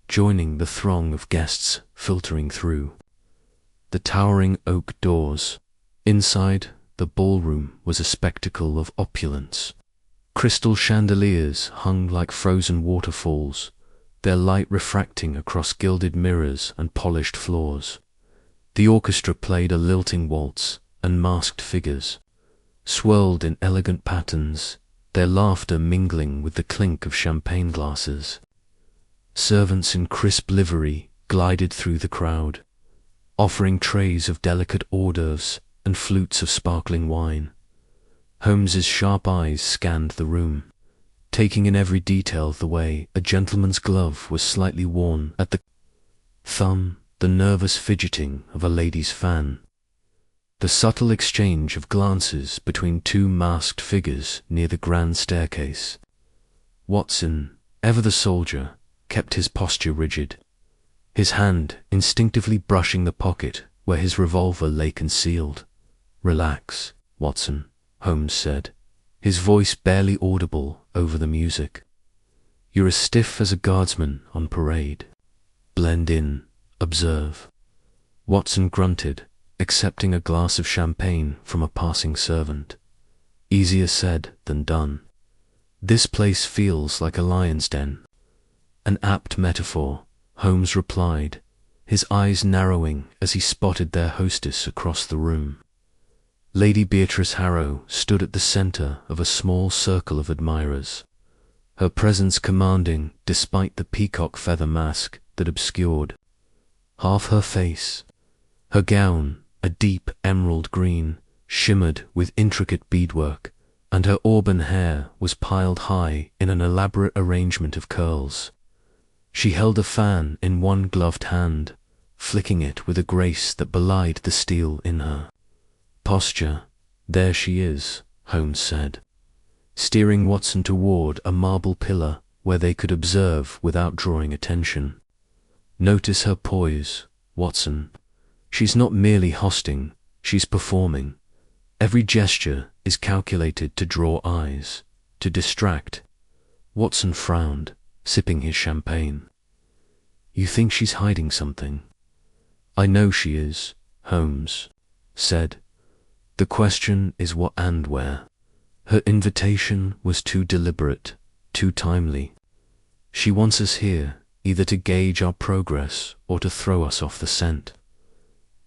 joining the throng of guests filtering through. The towering oak doors. Inside, the ballroom was a spectacle of opulence. Crystal chandeliers hung like frozen waterfalls, their light refracting across gilded mirrors and polished floors. The orchestra played a lilting waltz, and masked figures swirled in elegant patterns, their laughter mingling with the clink of champagne glasses. Servants in crisp livery glided through the crowd, offering trays of delicate hors d'oeuvres and flutes of sparkling wine. Holmes's sharp eyes scanned the room, taking in every detail the way a gentleman's glove was slightly worn at the thumb, the nervous fidgeting of a lady's fan, the subtle exchange of glances between two masked figures near the grand staircase. Watson, ever the soldier, kept his posture rigid, his hand instinctively brushing the pocket where his revolver lay concealed. "Relax, Watson," Holmes said, his voice barely audible over the music. "You're as stiff as a guardsman on parade. Blend in, observe." Watson grunted, accepting a glass of champagne from a passing servant. "Easier said than done. This place feels like a lion's den." "An apt metaphor," Holmes replied, his eyes narrowing as he spotted their hostess across the room. Lady Beatrice Harrow stood at the center of a small circle of admirers, her presence commanding despite the peacock feather mask that obscured half her face. Her gown, a deep emerald green, shimmered with intricate beadwork, and her auburn hair was piled high in an elaborate arrangement of curls. She held a fan in one gloved hand, flicking it with a grace that belied the steel in her. "Posture, there she is," Holmes said, steering Watson toward a marble pillar where they could observe without drawing attention. "Notice her poise, Watson. She's not merely hosting, she's performing. Every gesture is calculated to draw eyes, to distract." Watson frowned, sipping his champagne. "You think she's hiding something?" "I know she is," Holmes said. "The question is what and where. Her invitation was too deliberate, too timely. She wants us here, either to gauge our progress or to throw us off the scent."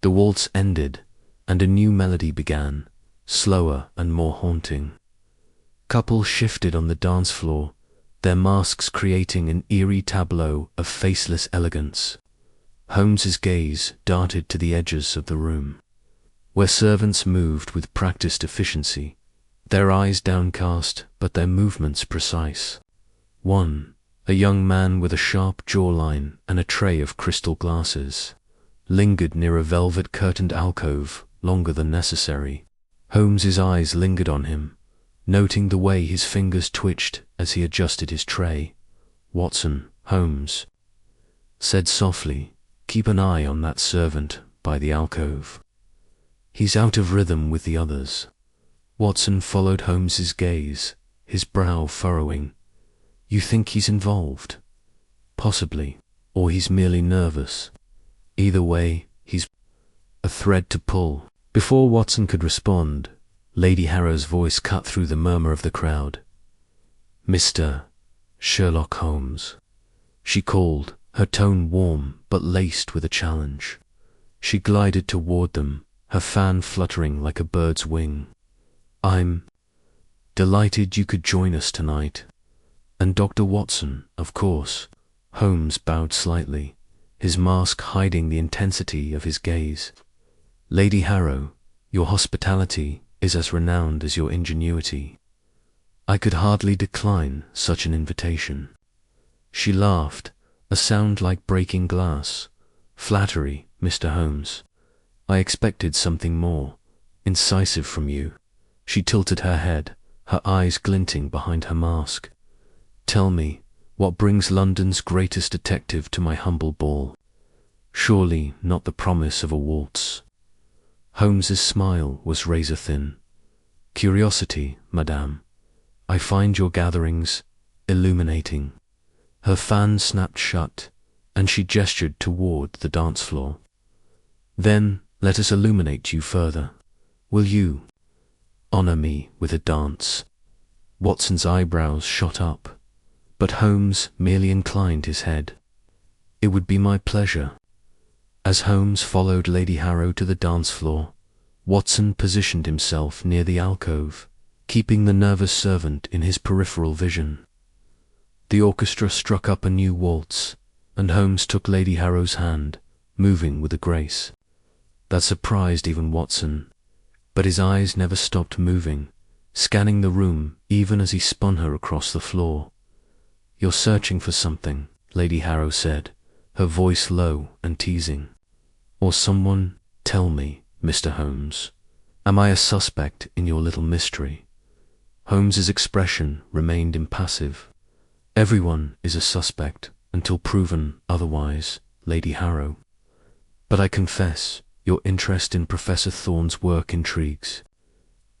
The waltz ended, and a new melody began, slower and more haunting. Couples shifted on the dance floor, their masks creating an eerie tableau of faceless elegance. Holmes's gaze darted to the edges of the room, where servants moved with practiced efficiency, their eyes downcast but their movements precise. One, a young man with a sharp jawline and a tray of crystal glasses, lingered near a velvet-curtained alcove longer than necessary. Holmes's eyes lingered on him, noting the way his fingers twitched as he adjusted his tray. "Watson," Holmes said softly, "keep an eye on that servant by the alcove. He's out of rhythm with the others." Watson followed Holmes's gaze, his brow furrowing. "You think he's involved?" "Possibly, or he's merely nervous. Either way, he's a thread to pull." Before Watson could respond, Lady Harrow's voice cut through the murmur of the crowd. "Mr. Sherlock Holmes," she called, her tone warm but laced with a challenge. She glided toward them, her fan fluttering like a bird's wing. "I'm delighted you could join us tonight. And Dr. Watson, of course." Holmes bowed slightly, his mask hiding the intensity of his gaze. "Lady Harrow, your hospitality is as renowned as your ingenuity. I could hardly decline such an invitation." She laughed, a sound like breaking glass. "Flattery, Mr. Holmes. I expected something more incisive from you." She tilted her head, her eyes glinting behind her mask. "Tell me, what brings London's greatest detective to my humble ball? Surely not the promise of a waltz." Holmes's smile was razor-thin. "Curiosity, madame. I find your gatherings illuminating." Her fan snapped shut, and she gestured toward the dance floor. "Then let us illuminate you further. Will you honor me with a dance?" Watson's eyebrows shot up, but Holmes merely inclined his head. "It would be my pleasure." As Holmes followed Lady Harrow to the dance floor, Watson positioned himself near the alcove, keeping the nervous servant in his peripheral vision. The orchestra struck up a new waltz, and Holmes took Lady Harrow's hand, moving with a grace that surprised even Watson, but his eyes never stopped moving, scanning the room even as he spun her across the floor. "You're searching for something," Lady Harrow said, her voice low and teasing. "Or someone, tell me, Mr. Holmes, am I a suspect in your little mystery?" Holmes's expression remained impassive. "Everyone is a suspect until proven otherwise, Lady Harrow. But I confess, your interest in Professor Thorne's work intrigues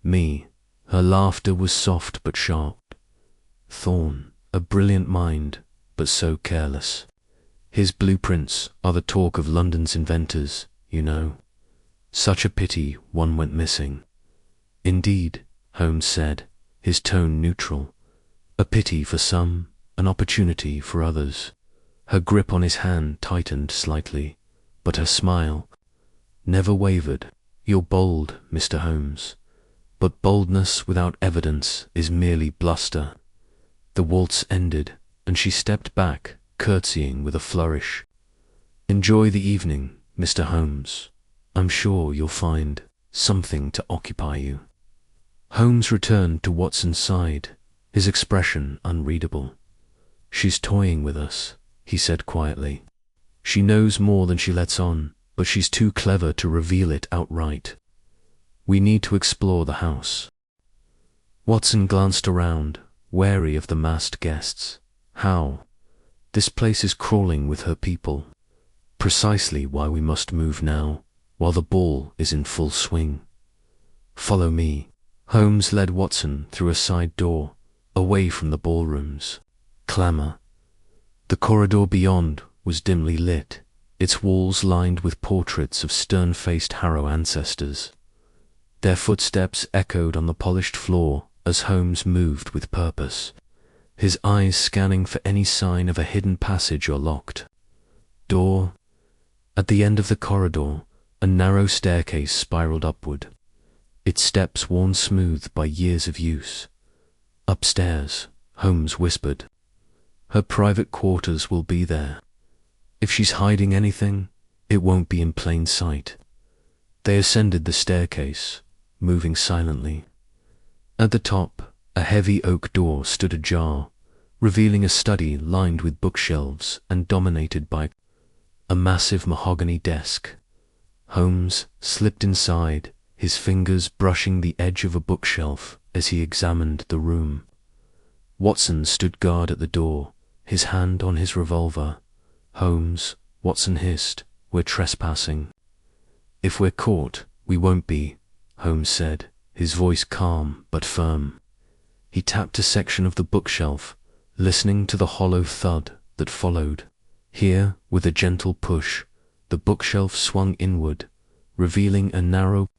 me." Her laughter was soft but sharp. "Thorne, a brilliant mind, but so careless. His blueprints are the talk of London's inventors, you know. Such a pity one went missing." "Indeed," Holmes said, his tone neutral. "A pity for some, an opportunity for others." Her grip on his hand tightened slightly, but her smile never wavered. "You're bold, Mr. Holmes, but boldness without evidence is merely bluster." The waltz ended, and she stepped back, curtsying with a flourish. "Enjoy the evening, Mr. Holmes. I'm sure you'll find something to occupy you." Holmes returned to Watson's side, his expression unreadable. "She's toying with us," he said quietly. "She knows more than she lets on, but she's too clever to reveal it outright. We need to explore the house." Watson glanced around, wary of the masked guests. "How? This place is crawling with her people. Precisely why we must move now, while the ball is in full swing. Follow me." Holmes led Watson through a side door, away from the ballroom's clamor. The corridor beyond was dimly lit, its walls lined with portraits of stern-faced Harrow ancestors. Their footsteps echoed on the polished floor as Holmes moved with purpose, his eyes scanning for any sign of a hidden passage or locked door. At the end of the corridor, a narrow staircase spiraled upward, its steps worn smooth by years of use. "Upstairs," Holmes whispered. "Her private quarters will be there. If she's hiding anything, it won't be in plain sight." They ascended the staircase, moving silently. At the top, a heavy oak door stood ajar, revealing a study lined with bookshelves and dominated by a massive mahogany desk. Holmes slipped inside, his fingers brushing the edge of a bookshelf as he examined the room. Watson stood guard at the door, his hand on his revolver. "Holmes," Watson hissed, "we're trespassing." "If we're caught, we won't be," Holmes said, his voice calm but firm. He tapped a section of the bookshelf, listening to the hollow thud that followed. Here, with a gentle push, the bookshelf swung inward, revealing a narrow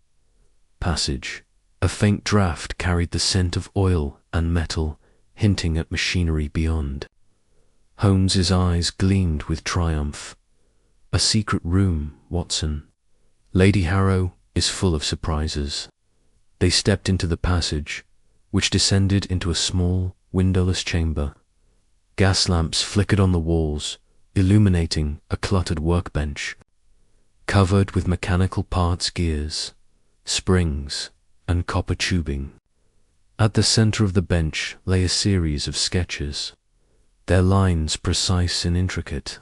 passage. A faint draft carried the scent of oil and metal, hinting at machinery beyond. Holmes's eyes gleamed with triumph. "A secret room, Watson. Lady Harrow is full of surprises." They stepped into the passage, which descended into a small, windowless chamber. Gas lamps flickered on the walls, illuminating a cluttered workbench, covered with mechanical parts, gears, springs, and copper tubing. At the center of the bench lay a series of sketches, their lines precise and intricate,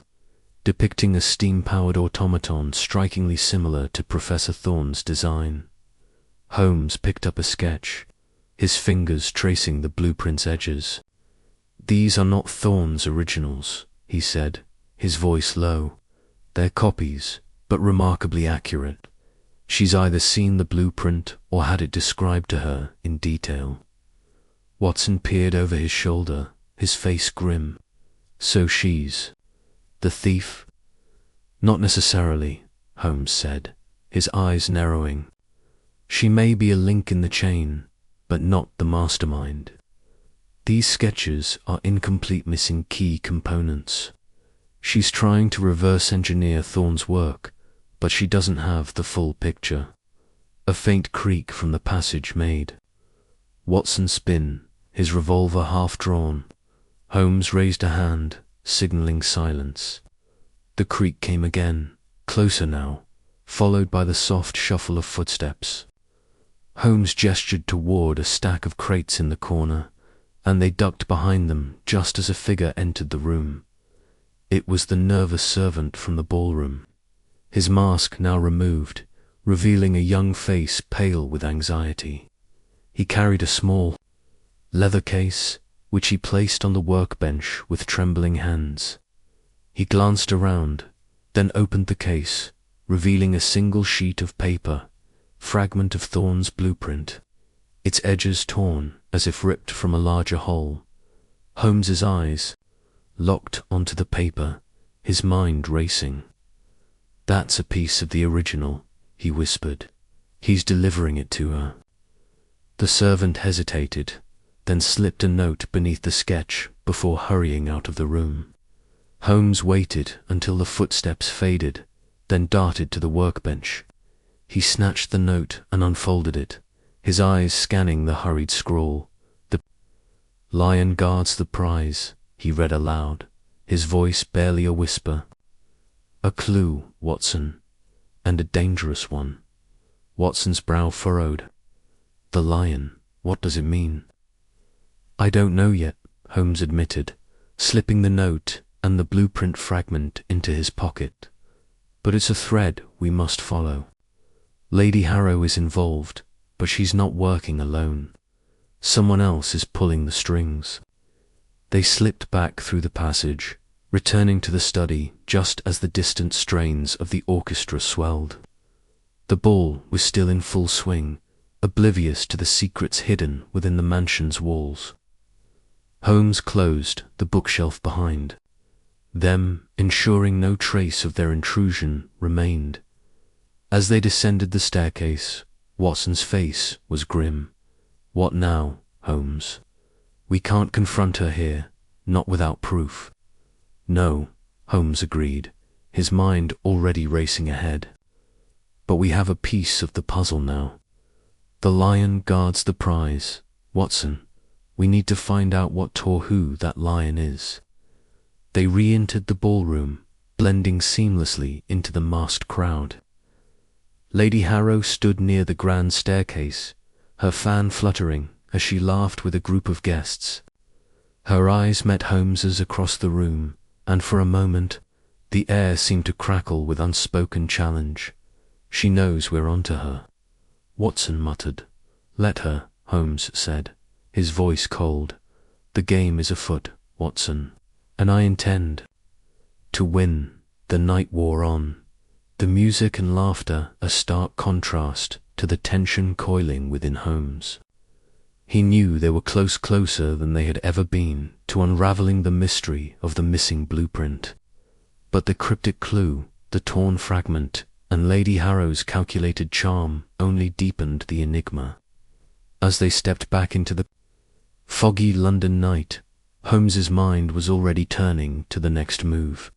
depicting a steam-powered automaton strikingly similar to Professor Thorne's design. Holmes picked up a sketch, his fingers tracing the blueprint's edges. "These are not Thorne's originals," he said, his voice low. "They're copies, but remarkably accurate. She's either seen the blueprint or had it described to her in detail." Watson peered over his shoulder, his face grim. "So she's the thief?" "Not necessarily," Holmes said, his eyes narrowing. "She may be a link in the chain, but not the mastermind. These sketches are incomplete, missing key components. She's trying to reverse engineer Thorne's work, but she doesn't have the full picture." A faint creak from the passage made Watson spin, his revolver half drawn. Holmes raised a hand, signaling silence. The creak came again, closer now, followed by the soft shuffle of footsteps. Holmes gestured toward a stack of crates in the corner, and they ducked behind them just as a figure entered the room. It was the nervous servant from the ballroom, his mask now removed, revealing a young face pale with anxiety. He carried a small leather case, which he placed on the workbench with trembling hands. He glanced around, then opened the case, revealing a single sheet of paper, fragment of Thorne's blueprint, its edges torn as if ripped from a larger whole. Holmes's eyes locked onto the paper, his mind racing. "That's a piece of the original," he whispered. "He's delivering it to her." The servant hesitated, then slipped a note beneath the sketch before hurrying out of the room. Holmes waited until the footsteps faded, then darted to the workbench. He snatched the note and unfolded it, his eyes scanning the hurried scrawl. "The lion guards the prize," he read aloud, his voice barely a whisper. "A clue, Watson, and a dangerous one." Watson's brow furrowed. "The lion, what does it mean?" "I don't know yet," Holmes admitted, slipping the note and the blueprint fragment into his pocket. "But it's a thread we must follow. Lady Harrow is involved, but she's not working alone. Someone else is pulling the strings." They slipped back through the passage, returning to the study just as the distant strains of the orchestra swelled. The ball was still in full swing, oblivious to the secrets hidden within the mansion's walls. Holmes closed the bookshelf behind them, ensuring no trace of their intrusion remained. As they descended the staircase, Watson's face was grim. "What now, Holmes? We can't confront her here, not without proof." "No," Holmes agreed, his mind already racing ahead. "But we have a piece of the puzzle now. The lion guards the prize. Watson, we need to find out what tore who that lion is." They re-entered the ballroom, blending seamlessly into the masked crowd. Lady Harrow stood near the grand staircase, her fan fluttering as she laughed with a group of guests. Her eyes met Holmes's across the room, and for a moment, the air seemed to crackle with unspoken challenge. "She knows we're on to her," Watson muttered. "Let her," Holmes said, his voice cold. "The game is afoot, Watson, and I intend to win." The night wore on, the music and laughter a stark contrast to the tension coiling within Holmes. He knew they were closer than they had ever been to unraveling the mystery of the missing blueprint. But the cryptic clue, the torn fragment, and Lady Harrow's calculated charm only deepened the enigma. As they stepped back into the foggy London night, Holmes's mind was already turning to the next move,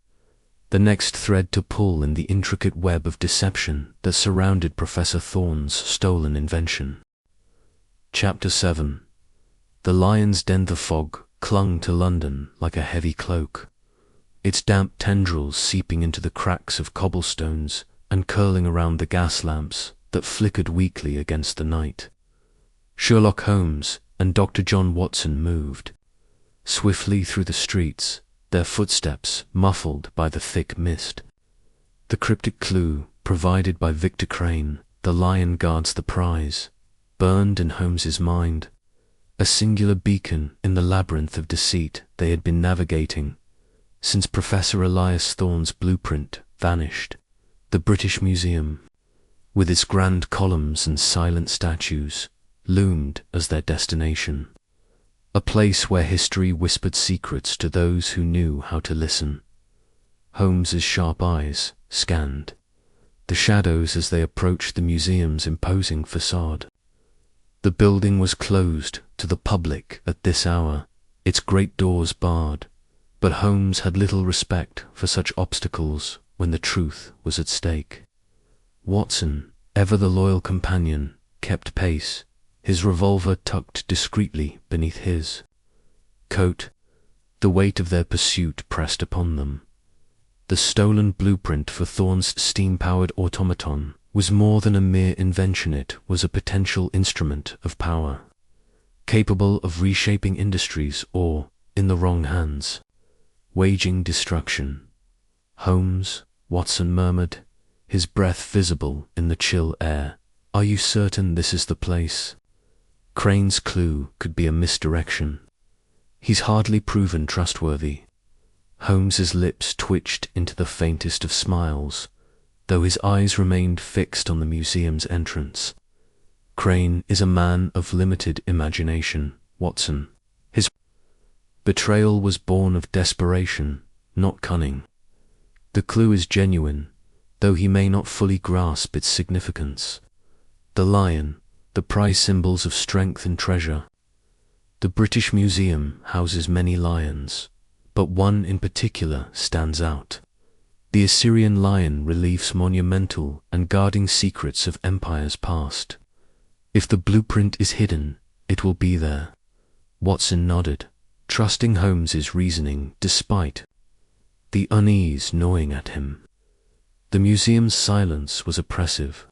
the next thread to pull in the intricate web of deception that surrounded Professor Thorne's stolen invention. Chapter 7. The lion's den. The fog clung to London like a heavy cloak, its damp tendrils seeping into the cracks of cobblestones and curling around the gas lamps that flickered weakly against the night. Sherlock Holmes and Dr. John Watson moved swiftly through the streets, their footsteps muffled by the thick mist. The cryptic clue, provided by Victor Crane, "The lion guards the prize," burned in Holmes's mind, a singular beacon in the labyrinth of deceit they had been navigating since Professor Elias Thorne's blueprint vanished. The British Museum, with its grand columns and silent statues, loomed as their destination, a place where history whispered secrets to those who knew how to listen. Holmes's sharp eyes scanned the shadows as they approached the museum's imposing facade. The building was closed to the public at this hour, its great doors barred, but Holmes had little respect for such obstacles when the truth was at stake. Watson, ever the loyal companion, kept pace, his revolver tucked discreetly beneath his coat. The weight of their pursuit pressed upon them. The stolen blueprint for Thorne's steam-powered automaton was more than a mere invention. It was a potential instrument of power, capable of reshaping industries or, in the wrong hands, waging destruction. "Holmes," Watson murmured, his breath visible in the chill air, "are you certain this is the place? Crane's clue could be a misdirection. He's hardly proven trustworthy." Holmes's lips twitched into the faintest of smiles, though his eyes remained fixed on the museum's entrance. "Crane is a man of limited imagination, Watson. His betrayal was born of desperation, not cunning. The clue is genuine, though he may not fully grasp its significance. The lion, the prize symbols of strength and treasure. The British Museum houses many lions, but one in particular stands out. The Assyrian lion reliefs monumental and guarding secrets of empires past. If the blueprint is hidden, it will be there." Watson nodded, trusting Holmes's reasoning despite the unease gnawing at him. The museum's silence was oppressive,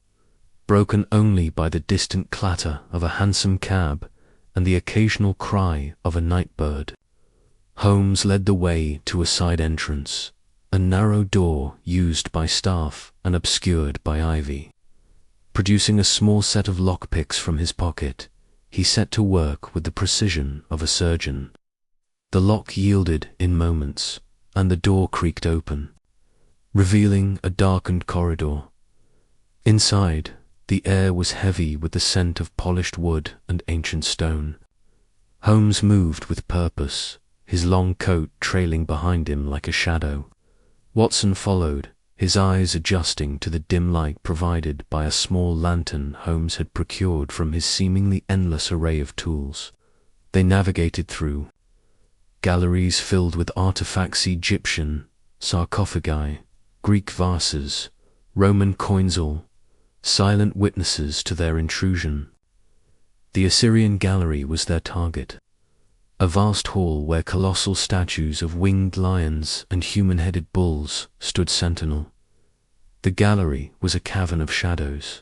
broken only by the distant clatter of a hansom cab and the occasional cry of a night bird. Holmes led the way to a side entrance, a narrow door used by staff and obscured by ivy. Producing a small set of lockpicks from his pocket, he set to work with the precision of a surgeon. The lock yielded in moments, and the door creaked open, revealing a darkened corridor. Inside, the air was heavy with the scent of polished wood and ancient stone. Holmes moved with purpose, his long coat trailing behind him like a shadow. Watson followed, his eyes adjusting to the dim light provided by a small lantern Holmes had procured from his seemingly endless array of tools. They navigated through galleries filled with artifacts, Egyptian sarcophagi, Greek vases, Roman coins, all silent witnesses to their intrusion. The Assyrian gallery was their target, a vast hall where colossal statues of winged lions and human-headed bulls stood sentinel. The gallery was a cavern of shadows,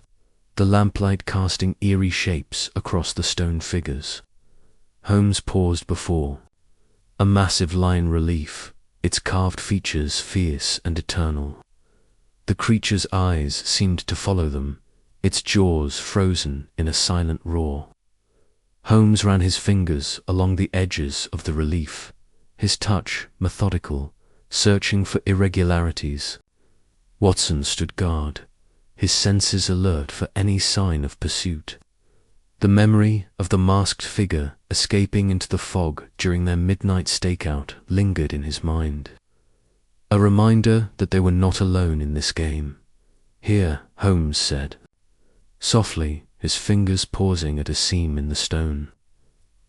the lamplight casting eerie shapes across the stone figures. Holmes paused before a massive lion relief, its carved features fierce and eternal. The creature's eyes seemed to follow them, its jaws frozen in a silent roar. Holmes ran his fingers along the edges of the relief, his touch methodical, searching for irregularities. Watson stood guard, his senses alert for any sign of pursuit. The memory of the masked figure escaping into the fog during their midnight stakeout lingered in his mind. A reminder that they were not alone in this game. "Here," Holmes said, softly, his fingers pausing at a seam in the stone.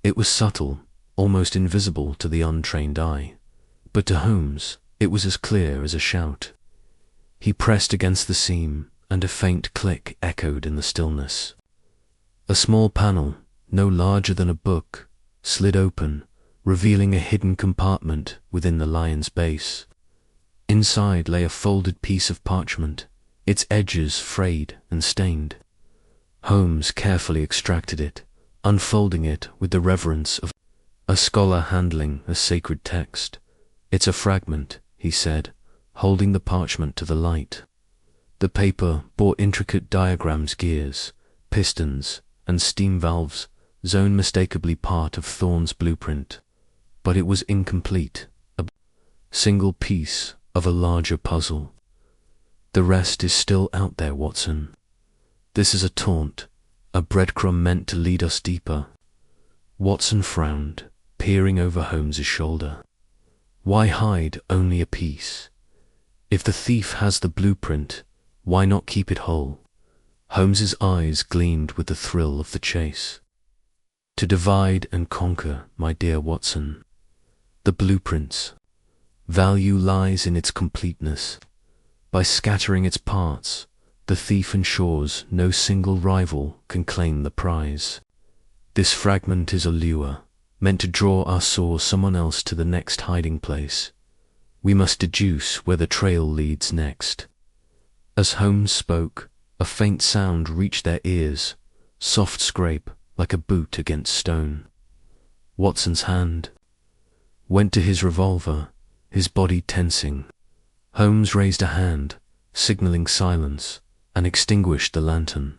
It was subtle, almost invisible to the untrained eye, but to Holmes it was as clear as a shout. He pressed against the seam, and a faint click echoed in the stillness. A small panel, no larger than a book, slid open, revealing a hidden compartment within the lion's base. Inside lay a folded piece of parchment, its edges frayed and stained. Holmes carefully extracted it, unfolding it with the reverence of a scholar handling a sacred text. "It's a fragment," he said, holding the parchment to the light. The paper bore intricate diagrams, gears, pistons, and steam valves, zone unmistakably part of Thorne's blueprint. But it was incomplete, a single piece of a larger puzzle. "The rest is still out there, Watson. This is a taunt, a breadcrumb meant to lead us deeper." Watson frowned, peering over Holmes's shoulder. Why hide only a piece? If the thief has the blueprint, why not keep it whole? Holmes's eyes gleamed with the thrill of the chase. "To divide and conquer, my dear Watson. The blueprint's value lies in its completeness. By scattering its parts, the thief ensures no single rival can claim the prize. This fragment is a lure, meant to draw us or someone else to the next hiding place. We must deduce where the trail leads next." As Holmes spoke, a faint sound reached their ears, soft scrape like a boot against stone. Watson's hand went to his revolver, his body tensing. Holmes raised a hand, signaling silence, and extinguished the lantern.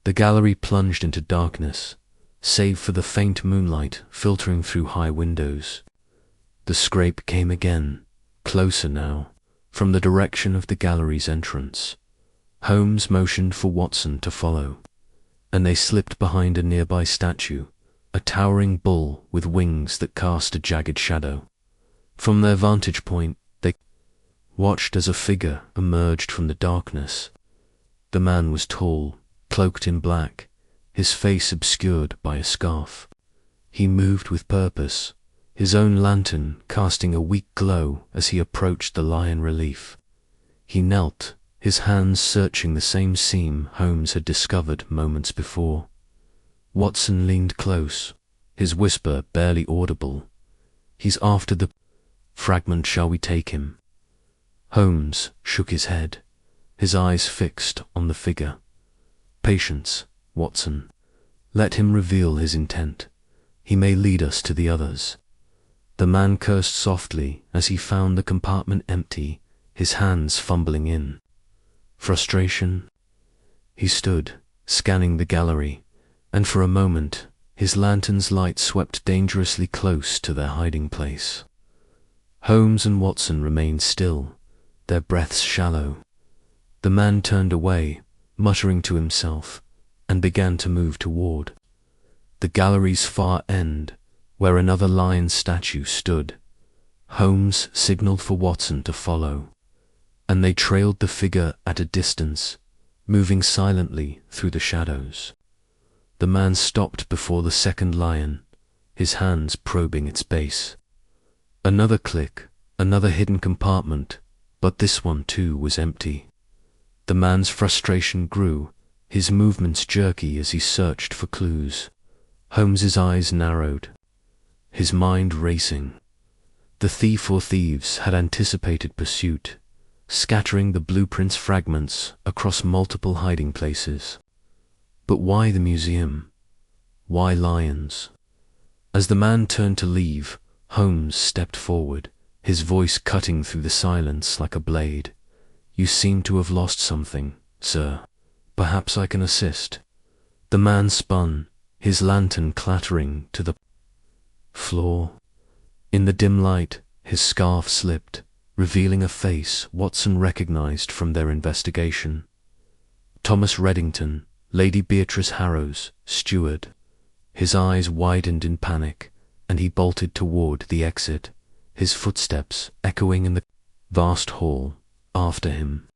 The gallery plunged into darkness, save for the faint moonlight filtering through high windows. The scrape came again, closer now, from the direction of the gallery's entrance. Holmes motioned for Watson to follow, and they slipped behind a nearby statue, a towering bull with wings that cast a jagged shadow. From their vantage point, they watched as a figure emerged from the darkness. The man was tall, cloaked in black, his face obscured by a scarf. He moved with purpose, his own lantern casting a weak glow as he approached the lion relief. He knelt, his hands searching the same seam Holmes had discovered moments before. Watson leaned close, his whisper barely audible. "He's after the fragment, shall we take him?" Holmes shook his head, his eyes fixed on the figure. "Patience, Watson. Let him reveal his intent. He may lead us to the others." The man cursed softly as he found the compartment empty, his hands fumbling in. Frustration? He stood, scanning the gallery, and for a moment his lantern's light swept dangerously close to their hiding place. Holmes and Watson remained still, their breaths shallow. The man turned away, muttering to himself, and began to move toward the gallery's far end, where another lion statue stood. Holmes signaled for Watson to follow, and they trailed the figure at a distance, moving silently through the shadows. The man stopped before the second lion, his hands probing its base. Another click, another hidden compartment, but this one too was empty. The man's frustration grew, his movements jerky as he searched for clues. Holmes's eyes narrowed, his mind racing. The thief or thieves had anticipated pursuit, scattering the blueprint's fragments across multiple hiding places. But why the museum? Why lions? As the man turned to leave, Holmes stepped forward, his voice cutting through the silence like a blade. "You seem to have lost something, sir. Perhaps I can assist." The man spun, his lantern clattering to the floor. In the dim light, his scarf slipped, revealing a face Watson recognized from their investigation. Thomas Reddington, Lady Beatrice Harrow's steward. His eyes widened in panic, and he bolted toward the exit, his footsteps echoing in the vast hall after him.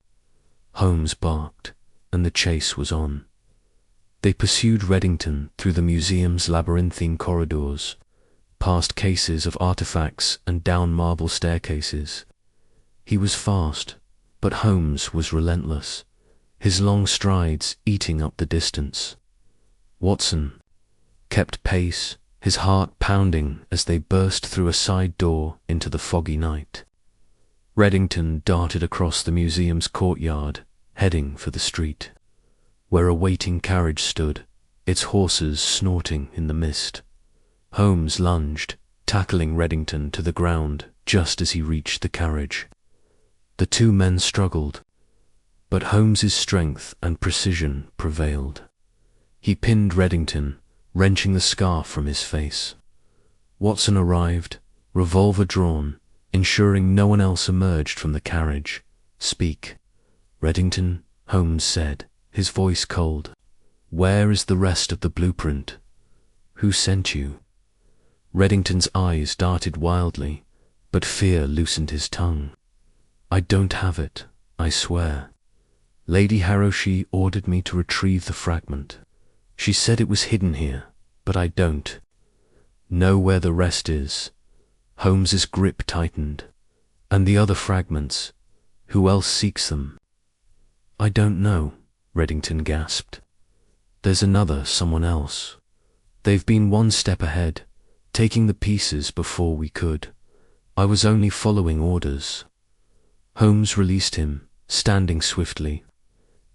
Holmes barked, and the chase was on. They pursued Reddington through the museum's labyrinthine corridors, past cases of artifacts and down marble staircases. He was fast, but Holmes was relentless, his long strides eating up the distance. Watson kept pace, his heart pounding as they burst through a side door into the foggy night. Reddington darted across the museum's courtyard, heading for the street, where a waiting carriage stood, its horses snorting in the mist. Holmes lunged, tackling Reddington to the ground just as he reached the carriage. The two men struggled, but Holmes's strength and precision prevailed. He pinned Reddington, wrenching the scarf from his face. Watson arrived, revolver drawn, ensuring no one else emerged from the carriage. "Speak, Reddington," Holmes said, his voice cold. "Where is the rest of the blueprint? Who sent you?" Reddington's eyes darted wildly, but fear loosened his tongue. "I don't have it, I swear. Lady Harrowshe ordered me to retrieve the fragment. She said it was hidden here, but I don't know where the rest is." Holmes's grip tightened. "And the other fragments, who else seeks them?" "I don't know," Reddington gasped. "There's someone else. They've been one step ahead, taking the pieces before we could. I was only following orders." Holmes released him, standing swiftly.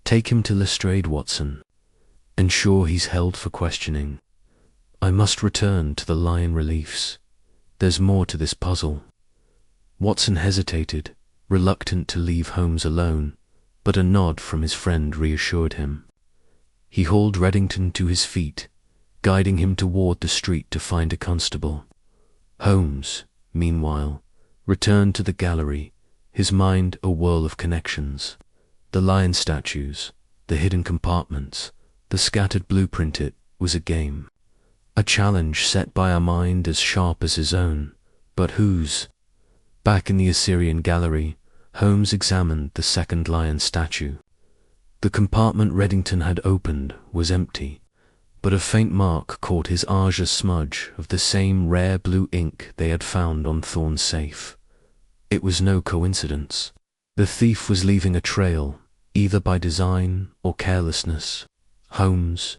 "Take him to Lestrade, Watson. Ensure he's held for questioning. I must return to the lion reliefs. There's more to this puzzle." Watson hesitated, reluctant to leave Holmes alone, but a nod from his friend reassured him. He hauled Reddington to his feet, guiding him toward the street to find a constable. Holmes, meanwhile, returned to the gallery, his mind a whirl of connections. The lion statues, the hidden compartments, the scattered blueprint. It was a game. A challenge set by a mind as sharp as his own, but whose? Back in the Assyrian gallery, Holmes examined the second lion statue. The compartment Reddington had opened was empty, but a faint mark caught his eye, a smudge of the same rare blue ink they had found on Thorne's safe. It was no coincidence. The thief was leaving a trail, either by design or carelessness. Holmes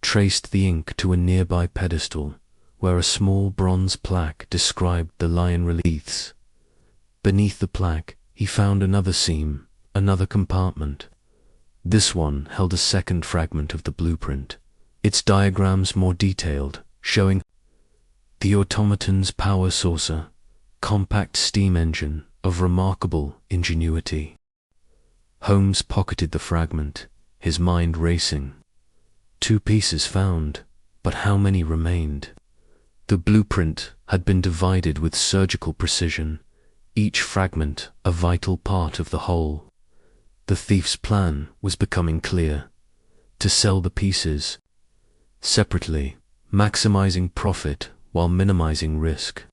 traced the ink to a nearby pedestal, where a small bronze plaque described the lion reliefs. Beneath the plaque, he found another seam, another compartment. This one held a second fragment of the blueprint, its diagrams more detailed, showing the automaton's power saucer, compact steam engine of remarkable ingenuity. Holmes pocketed the fragment, his mind racing. 2 pieces found, but how many remained? The blueprint had been divided with surgical precision, each fragment a vital part of the whole. The thief's plan was becoming clear: to sell the pieces separately, maximizing profit while minimizing risk.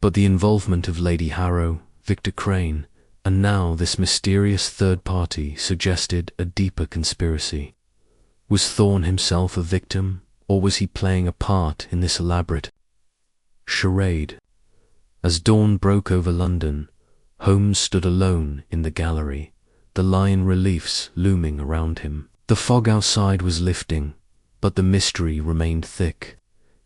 But the involvement of Lady Harrow, Victor Crane, and now this mysterious third party suggested a deeper conspiracy. Was Thorne himself a victim, or was he playing a part in this elaborate charade? As dawn broke over London, Holmes stood alone in the gallery, the lion reliefs looming around him. The fog outside was lifting, but the mystery remained thick.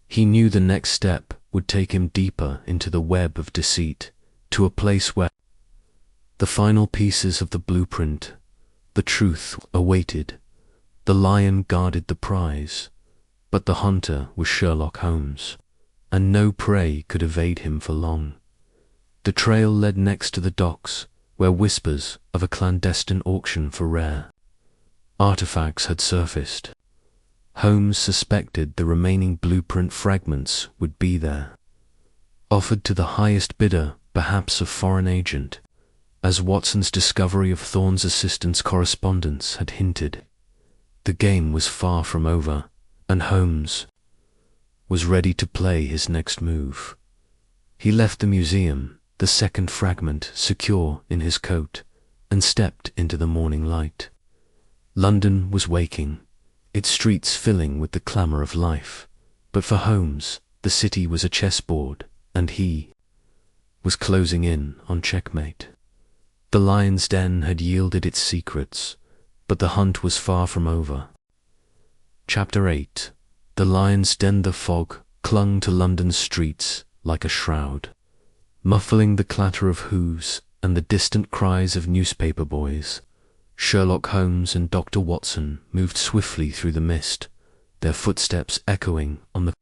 He knew the next step would take him deeper into the web of deceit, to a place where the final pieces of the blueprint, the truth, awaited. The lion guarded the prize, but the hunter was Sherlock Holmes. and no prey could evade him for long. The trail led next to the docks, where whispers of a clandestine auction for rare artifacts had surfaced. Holmes suspected the remaining blueprint fragments would be there, offered to the highest bidder, perhaps a foreign agent, as Watson's discovery of Thorne's assistant's correspondence had hinted. The game was far from over, and Holmes was ready to play his next move. He left the museum, the second fragment secure in his coat, and stepped into the morning light. London was waking, its streets filling with the clamour of life, but for Holmes, the city was a chessboard, and he was closing in on checkmate. The lion's den had yielded its secrets, but the hunt was far from over. Chapter 8. The lion's den. The fog clung to London's streets like a shroud, muffling the clatter of hooves and the distant cries of newspaper boys. Sherlock Holmes and Dr. Watson moved swiftly through the mist, their footsteps echoing on the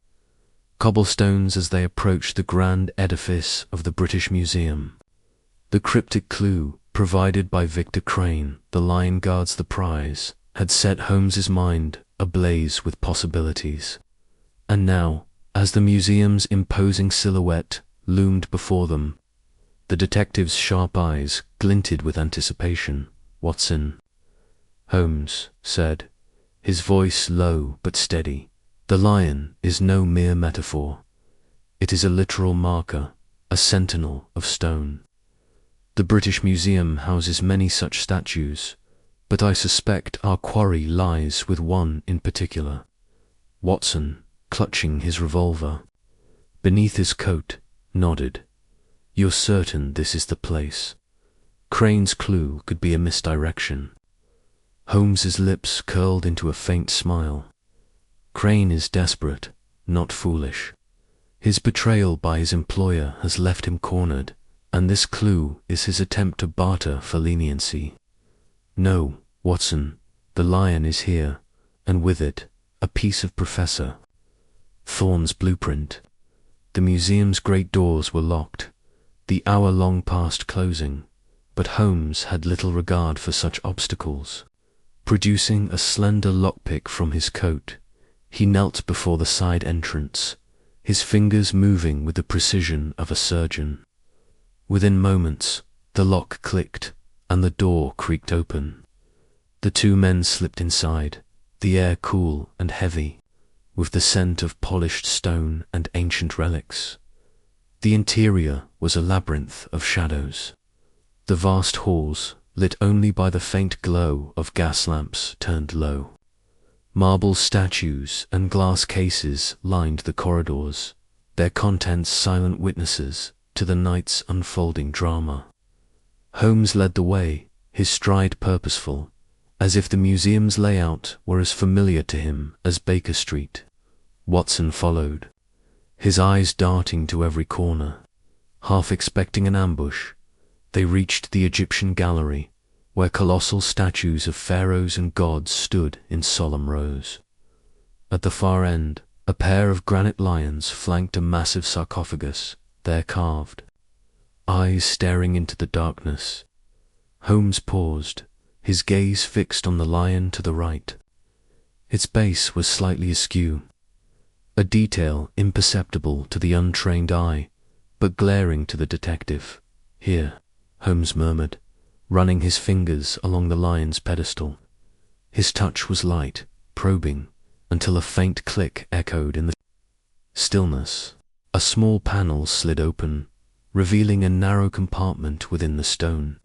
cobblestones as they approached the grand edifice of the British Museum. The cryptic clue provided by Victor Crane, "The Lion Guards the Prize," had set Holmes's mind ablaze with possibilities. And now, as the museum's imposing silhouette loomed before them, the detective's sharp eyes glinted with anticipation. "Watson," Holmes said, his voice low but steady, "the lion is no mere metaphor. It is a literal marker, a sentinel of stone. The British Museum houses many such statues, but I suspect our quarry lies with one in particular." Watson, clutching his revolver beneath his coat, nodded. "You're certain this is the place? Crane's clue could be a misdirection." Holmes's lips curled into a faint smile. "Crane is desperate, not foolish. His betrayal by his employer has left him cornered, and this clue is his attempt to barter for leniency. No, Watson, the lion is here, and with it, a piece of Professor Thorne's blueprint." The museum's great doors were locked, the hour long past closing, but Holmes had little regard for such obstacles. Producing a slender lockpick from his coat, he knelt before the side entrance, his fingers moving with the precision of a surgeon. Within moments, the lock clicked, and the door creaked open. The two men slipped inside, the air cool and heavy, with the scent of polished stone and ancient relics. The interior was a labyrinth of shadows. The vast halls, lit only by the faint glow of gas lamps turned low. Marble statues and glass cases lined the corridors, their contents silent witnesses to the night's unfolding drama. Holmes led the way, his stride purposeful, as if the museum's layout were as familiar to him as Baker Street. Watson followed, his eyes darting to every corner. Half expecting an ambush, they reached the Egyptian gallery, where colossal statues of pharaohs and gods stood in solemn rows. At the far end, a pair of granite lions flanked a massive sarcophagus, there carved, eyes staring into the darkness. Holmes paused, his gaze fixed on the lion to the right. Its base was slightly askew, a detail imperceptible to the untrained eye, but glaring to the detective. "Here," Holmes murmured, running his fingers along the lion's pedestal. His touch was light, probing, until a faint click echoed in the stillness. A small panel slid open, revealing a narrow compartment within the stone.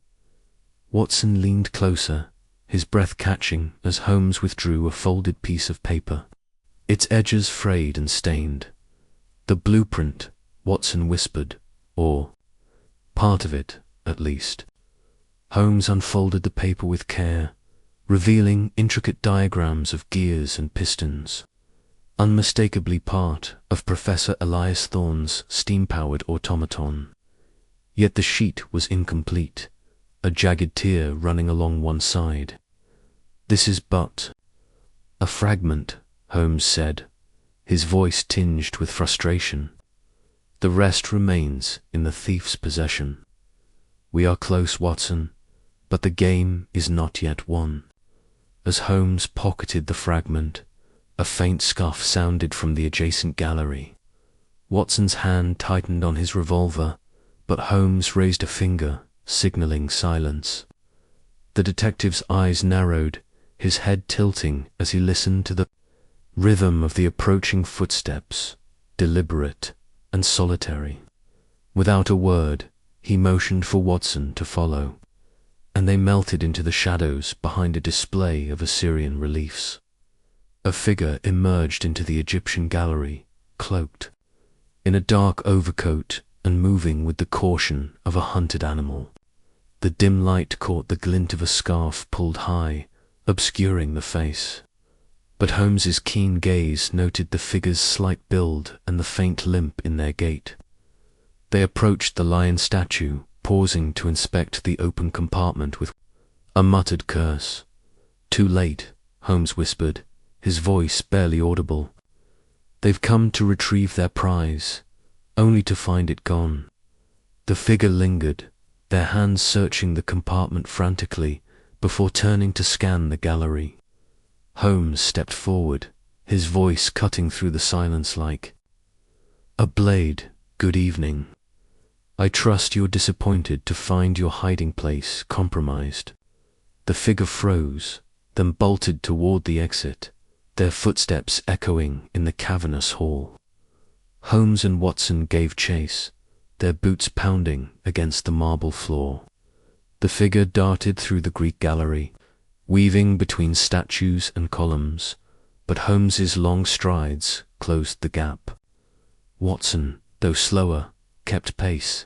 Watson leaned closer, his breath catching as Holmes withdrew a folded piece of paper, its edges frayed and stained. "The blueprint," Watson whispered, "or part of it, at least." Holmes unfolded the paper with care, revealing intricate diagrams of gears and pistons, unmistakably part of Professor Elias Thorne's steam-powered automaton. Yet the sheet was incomplete, a jagged tear running along one side. "This is but a fragment," Holmes said, his voice tinged with frustration. The rest remains in the thief's possession. We are close, Watson, but the game is not yet won. As Holmes pocketed the fragment, a faint scuff sounded from the adjacent gallery. Watson's hand tightened on his revolver, but Holmes raised a finger, signaling silence. The detective's eyes narrowed, his head tilting as he listened to the rhythm of the approaching footsteps, deliberate and solitary. Without a word, he motioned for Watson to follow, and they melted into the shadows behind a display of Assyrian reliefs. A figure emerged into the Egyptian gallery, cloaked, in a dark overcoat and moving with the caution of a hunted animal. The dim light caught the glint of a scarf pulled high, obscuring the face. But Holmes's keen gaze noted the figure's slight build and the faint limp in their gait. They approached the lion statue, pausing to inspect the open compartment with a muttered curse. "Too late," Holmes whispered, his voice barely audible. "They've come to retrieve their prize, only to find it gone." The figure lingered, their hands searching the compartment frantically before turning to scan the gallery. Holmes stepped forward, his voice cutting through the silence like a blade. "Good evening. I trust you're disappointed to find your hiding place compromised." The figure froze, then bolted toward the exit, their footsteps echoing in the cavernous hall. Holmes and Watson gave chase, their boots pounding against the marble floor. The figure darted through the Greek gallery, weaving between statues and columns, but Holmes's long strides closed the gap. Watson, though slower, kept pace.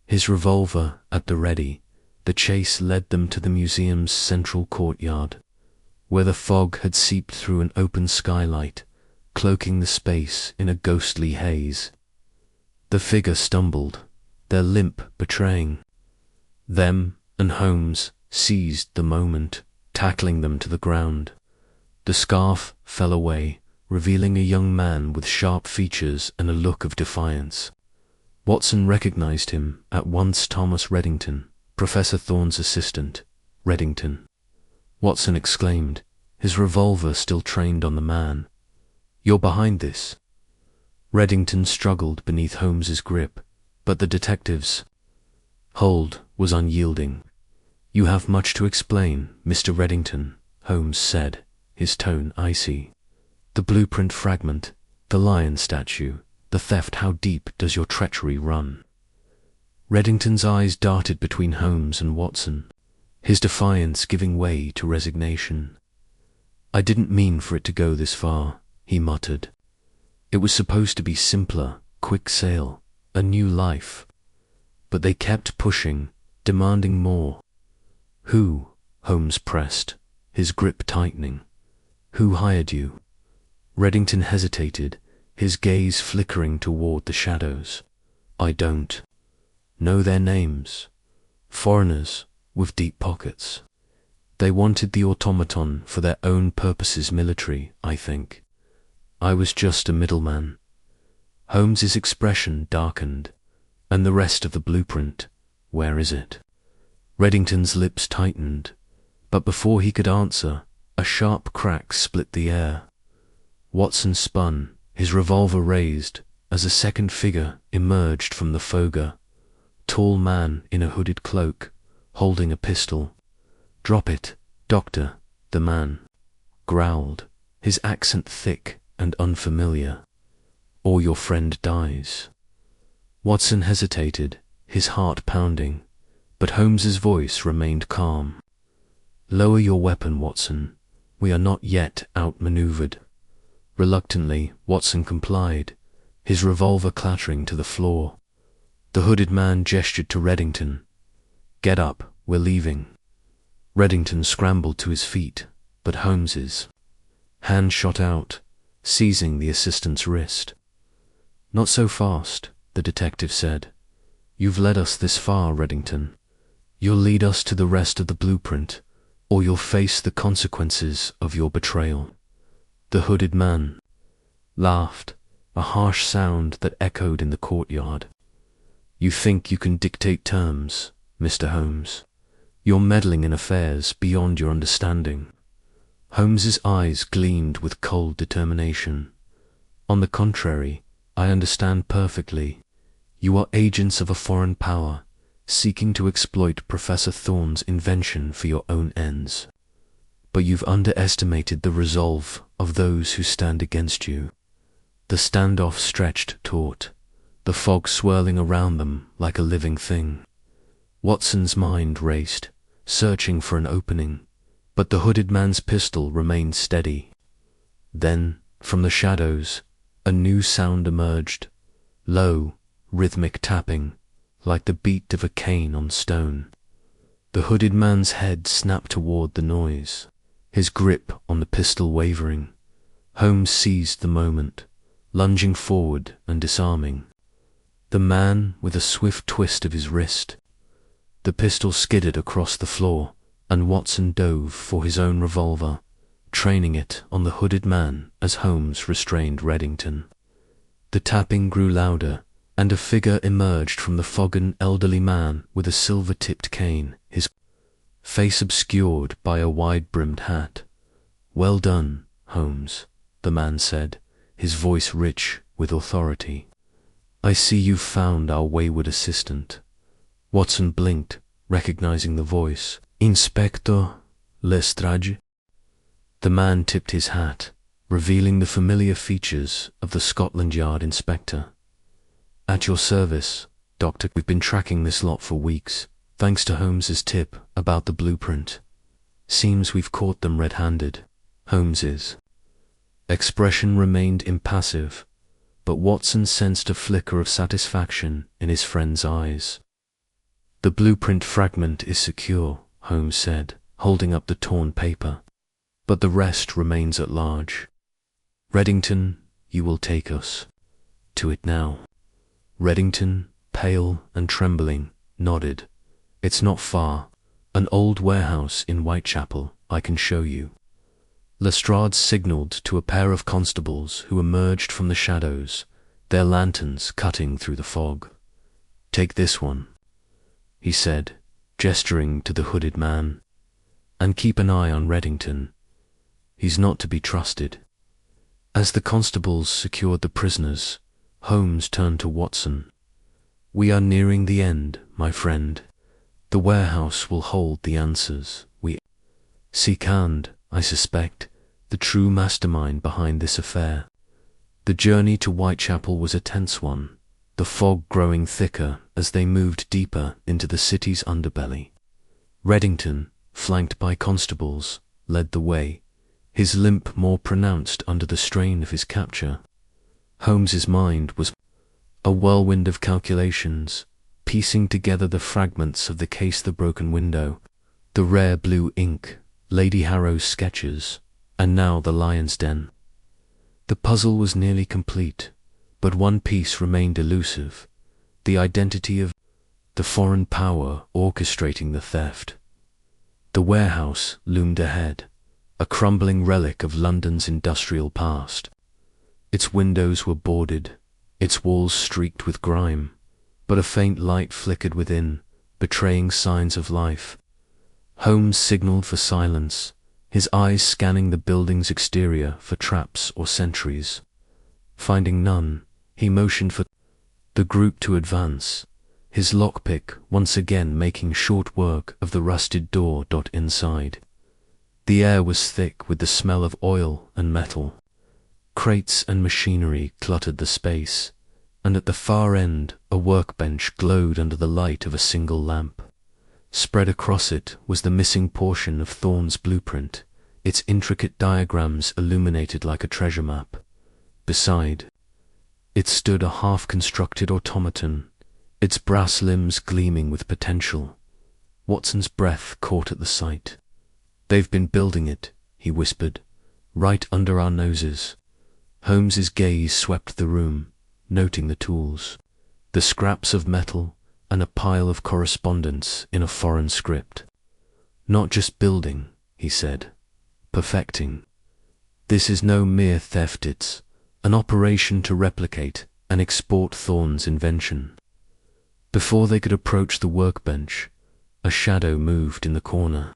His revolver at the ready, the chase led them to the museum's central courtyard, where the fog had seeped through an open skylight, cloaking the space in a ghostly haze. The figure stumbled, their limp betraying them, and Holmes seized the moment, tackling them to the ground. The scarf fell away, revealing a young man with sharp features and a look of defiance. Watson recognized him at once. Thomas Reddington, Professor Thorne's assistant. "Reddington," Watson exclaimed, his revolver still trained on the man. "You're behind this." Reddington struggled beneath Holmes's grip, but the detective's hold was unyielding. "You have much to explain, Mr. Reddington," Holmes said, his tone icy. "The blueprint fragment, the lion statue, the theft, how deep does your treachery run?" Reddington's eyes darted between Holmes and Watson, his defiance giving way to resignation. "I didn't mean for it to go this far," he muttered. "It was supposed to be simpler, quick sale, a new life. But they kept pushing, demanding more." "Who?" Holmes pressed, his grip tightening. "Who hired you?" Reddington hesitated, his gaze flickering toward the shadows. "I don't know their names. Foreigners with deep pockets. They wanted the automaton for their own purposes, military, I think. I was just a middleman." Holmes's expression darkened. "And the rest of the blueprint, where is it?" Reddington's lips tightened, but before he could answer, a sharp crack split the air. Watson spun, his revolver raised, as a second figure emerged from the foga. Tall man in a hooded cloak, holding a pistol. "Drop it, Doctor," the man growled, his accent thick and unfamiliar. "Or your friend dies." Watson hesitated, his heart pounding, but Holmes's voice remained calm. "Lower your weapon, Watson. We are not yet outmaneuvered." Reluctantly, Watson complied, his revolver clattering to the floor. The hooded man gestured to Reddington. "Get up, we're leaving." Reddington scrambled to his feet, but Holmes's hand shot out, seizing the assistant's wrist. "Not so fast," the detective said. "You've led us this far, Reddington. You'll lead us to the rest of the blueprint, or you'll face the consequences of your betrayal." The hooded man laughed. a harsh sound that echoed in the courtyard. "You think you can dictate terms, Mr. Holmes? You're meddling in affairs beyond your understanding." Holmes's eyes gleamed with cold determination. "On the contrary, I understand perfectly. You are agents of a foreign power, seeking to exploit Professor Thorne's invention for your own ends. But you've underestimated the resolve of those who stand against you." The standoff stretched taut, the fog swirling around them like a living thing. Watson's mind raced, searching for an opening, but the hooded man's pistol remained steady. Then, from the shadows, a new sound emerged, low, rhythmic tapping, like the beat of a cane on stone. The hooded man's head snapped toward the noise, his grip on the pistol wavering. Holmes seized the moment, lunging forward and disarming the man with a swift twist of his wrist. The pistol skidded across the floor, and Watson dove for his own revolver, training it on the hooded man as Holmes restrained Reddington. The tapping grew louder, and a figure emerged from the fog, an elderly man with a silver-tipped cane, his face obscured by a wide-brimmed hat. "Well done, Holmes," the man said, his voice rich with authority. "I see you've found our wayward assistant." Watson blinked, recognizing the voice. "Inspector Lestrade?" The man tipped his hat, revealing the familiar features of the Scotland Yard inspector. "At your service, Doctor. We've been tracking this lot for weeks, thanks to Holmes's tip about the blueprint. Seems we've caught them red-handed." Holmes's expression remained impassive, but Watson sensed a flicker of satisfaction in his friend's eyes. "The blueprint fragment is secure," Holmes said, holding up the torn paper, "but the rest remains at large. Reddington, you will take us to it now." Reddington, pale and trembling, nodded. "It's not far. An old warehouse in Whitechapel, I can show you." Lestrade signalled to a pair of constables who emerged from the shadows, their lanterns cutting through the fog. "Take this one," he said, gesturing to the hooded man, "and keep an eye on Reddington. He's not to be trusted." As the constables secured the prisoners, Holmes turned to Watson. "We are nearing the end, my friend. The warehouse will hold the answers. We seek and, I suspect, the true mastermind behind this affair." The journey to Whitechapel was a tense one, the fog growing thicker as they moved deeper into the city's underbelly. Reddington, flanked by constables, led the way, his limp more pronounced under the strain of his capture. Holmes's mind was a whirlwind of calculations, piecing together the fragments of the case, the broken window, the rare blue ink, Lady Harrow's sketches, and now the lion's den. The puzzle was nearly complete, but one piece remained elusive: the identity of the foreign power orchestrating the theft. The warehouse loomed ahead, a crumbling relic of London's industrial past. Its windows were boarded, its walls streaked with grime, but a faint light flickered within, betraying signs of life. Holmes signalled for silence, his eyes scanning the building's exterior for traps or sentries. Finding none, he motioned for the group to advance, his lockpick once again making short work of the rusted door. Inside, the air was thick with the smell of oil and metal. Crates and machinery cluttered the space, and at the far end a workbench glowed under the light of a single lamp. Spread across it was the missing portion of Thorne's blueprint, its intricate diagrams illuminated like a treasure map. Beside it stood a half-constructed automaton, its brass limbs gleaming with potential. Watson's breath caught at the sight. "They've been building it," he whispered, "right under our noses." Holmes's gaze swept the room, noting the tools, the scraps of metal, and a pile of correspondence in a foreign script. "Not just building," he said, "perfecting. This is no mere theft, it's an operation to replicate and export Thorne's invention. Before they could approach the workbench, a shadow moved in the corner.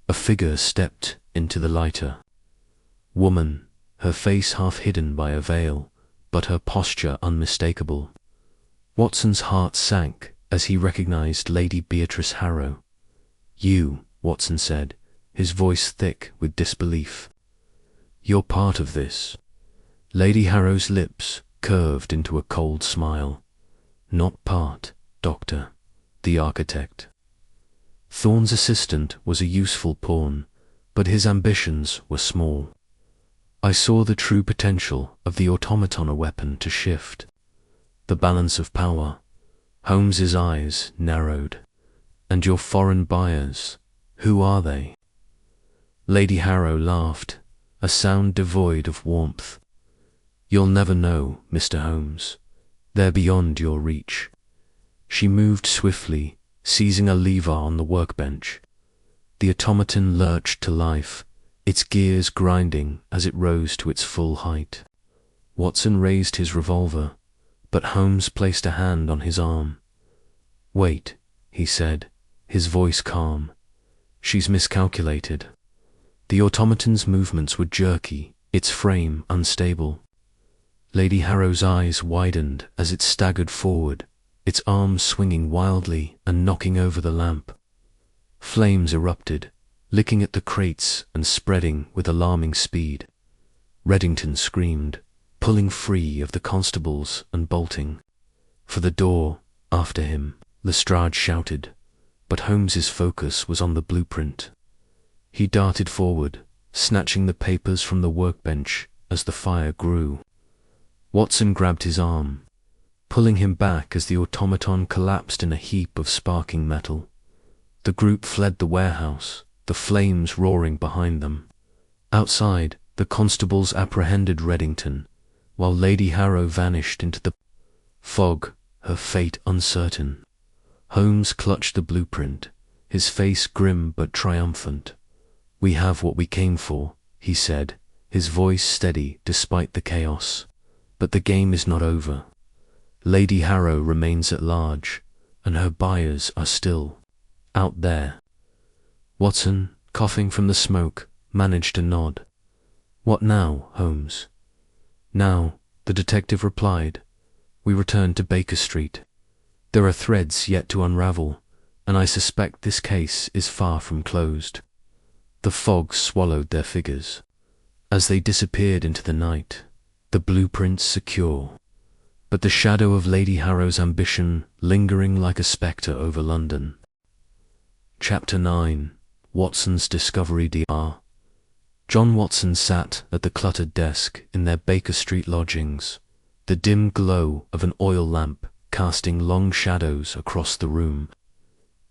A figure stepped into the lighter. Woman, her face half hidden by a veil, but her posture unmistakable. Watson's heart sank as he recognized Lady Beatrice Harrow. "You," Watson said, his voice thick with disbelief. "You're part of this." Lady Harrow's lips curved into a cold smile. "Not part, Doctor, the architect." Thorne's assistant was a useful pawn, but his ambitions were small. I saw the true potential of the automaton, a weapon to shift the balance of power. Holmes's eyes narrowed. "And your foreign buyers, who are they?" Lady Harrow laughed, a sound devoid of warmth. "You'll never know, Mr. Holmes. They're beyond your reach." She moved swiftly, seizing a lever on the workbench. The automaton lurched to life, its gears grinding as it rose to its full height. Watson raised his revolver, but Holmes placed a hand on his arm. "Wait," he said, his voice calm. "She's miscalculated." The automaton's movements were jerky, its frame unstable. Lady Harrow's eyes widened as it staggered forward, its arms swinging wildly and knocking over the lamp. Flames erupted, licking at the crates and spreading with alarming speed. Reddington screamed, pulling free of the constables and bolting. For the door, after him, Lestrade shouted, but Holmes's focus was on the blueprint. He darted forward, snatching the papers from the workbench as the fire grew. Watson grabbed his arm, pulling him back as the automaton collapsed in a heap of sparking metal. The group fled the warehouse, the flames roaring behind them. Outside, the constables apprehended Reddington, while Lady Harrow vanished into the fog, her fate uncertain. Holmes clutched the blueprint, his face grim but triumphant. "We have what we came for," he said, his voice steady despite the chaos. "But the game is not over. Lady Harrow remains at large, and her buyers are still out there." Watson, coughing from the smoke, managed a nod. "What now, Holmes?" "Now," the detective replied, "we return to Baker Street. There are threads yet to unravel, and I suspect this case is far from closed." The fog swallowed their figures. As they disappeared into the night, the blueprints secure, but the shadow of Lady Harrow's ambition lingering like a spectre over London. Chapter 9. Watson's Discovery Dr. John Watson sat at the cluttered desk in their Baker Street lodgings, the dim glow of an oil lamp casting long shadows across the room.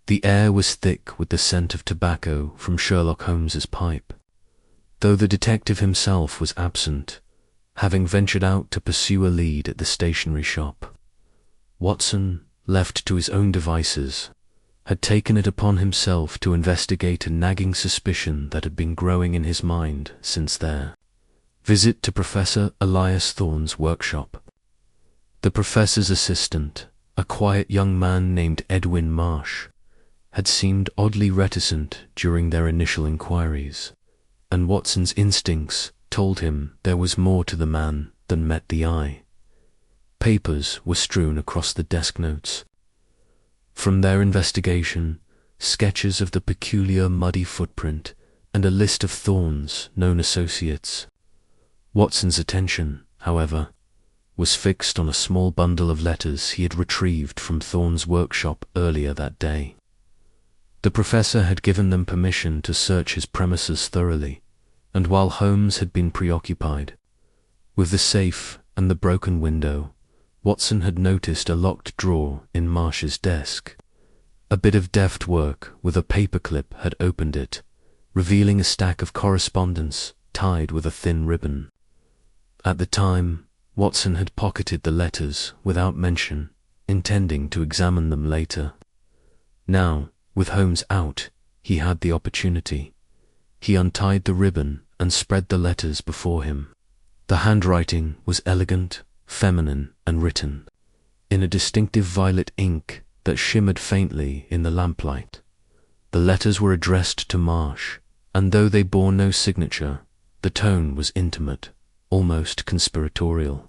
The air was thick with the scent of tobacco from Sherlock Holmes's pipe, though the detective himself was absent, having ventured out to pursue a lead at the stationery shop. Watson, left to his own devices, had taken it upon himself to investigate a nagging suspicion that had been growing in his mind since their visit to Professor Elias Thorne's workshop. The professor's assistant, a quiet young man named Edwin Marsh, had seemed oddly reticent during their initial inquiries, and Watson's instincts told him there was more to the man than met the eye. Papers were strewn across the desk notes. From their investigation, sketches of the peculiar muddy footprint and a list of Thorne's known associates. Watson's attention, however, was fixed on a small bundle of letters he had retrieved from Thorne's workshop earlier that day. The professor had given them permission to search his premises thoroughly, and while Holmes had been preoccupied with the safe and the broken window, Watson had noticed a locked drawer in Marsh's desk. A bit of deft work with a paperclip had opened it, revealing a stack of correspondence tied with a thin ribbon. At the time, Watson had pocketed the letters without mention, intending to examine them later. Now, with Holmes out, he had the opportunity. He untied the ribbon and spread the letters before him. The handwriting was elegant, feminine, and written in a distinctive violet ink that shimmered faintly in the lamplight. The letters were addressed to Marsh, and though they bore no signature, the tone was intimate, almost conspiratorial.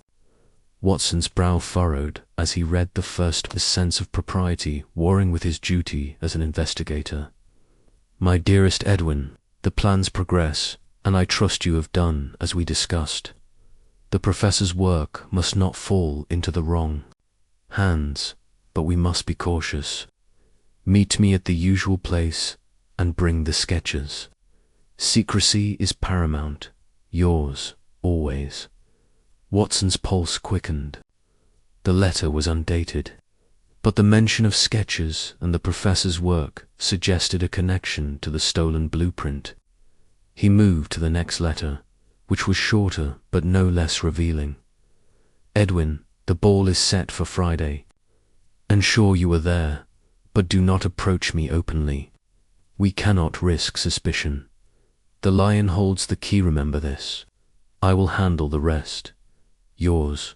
Watson's brow furrowed as he read the first, a sense of propriety warring with his duty as an investigator. My dearest Edwin, the plans progress, and I trust you have done as we discussed. The professor's work must not fall into the wrong hands, but we must be cautious. Meet me at the usual place and bring the sketches. Secrecy is paramount. Yours, always. Watson's pulse quickened. The letter was undated, but the mention of sketches and the professor's work suggested a connection to the stolen blueprint. He moved to the next letter, which was shorter but no less revealing. Edwin, the ball is set for Friday. Ensure you are there, but do not approach me openly. We cannot risk suspicion. The lion holds the key, remember this. I will handle the rest. Yours.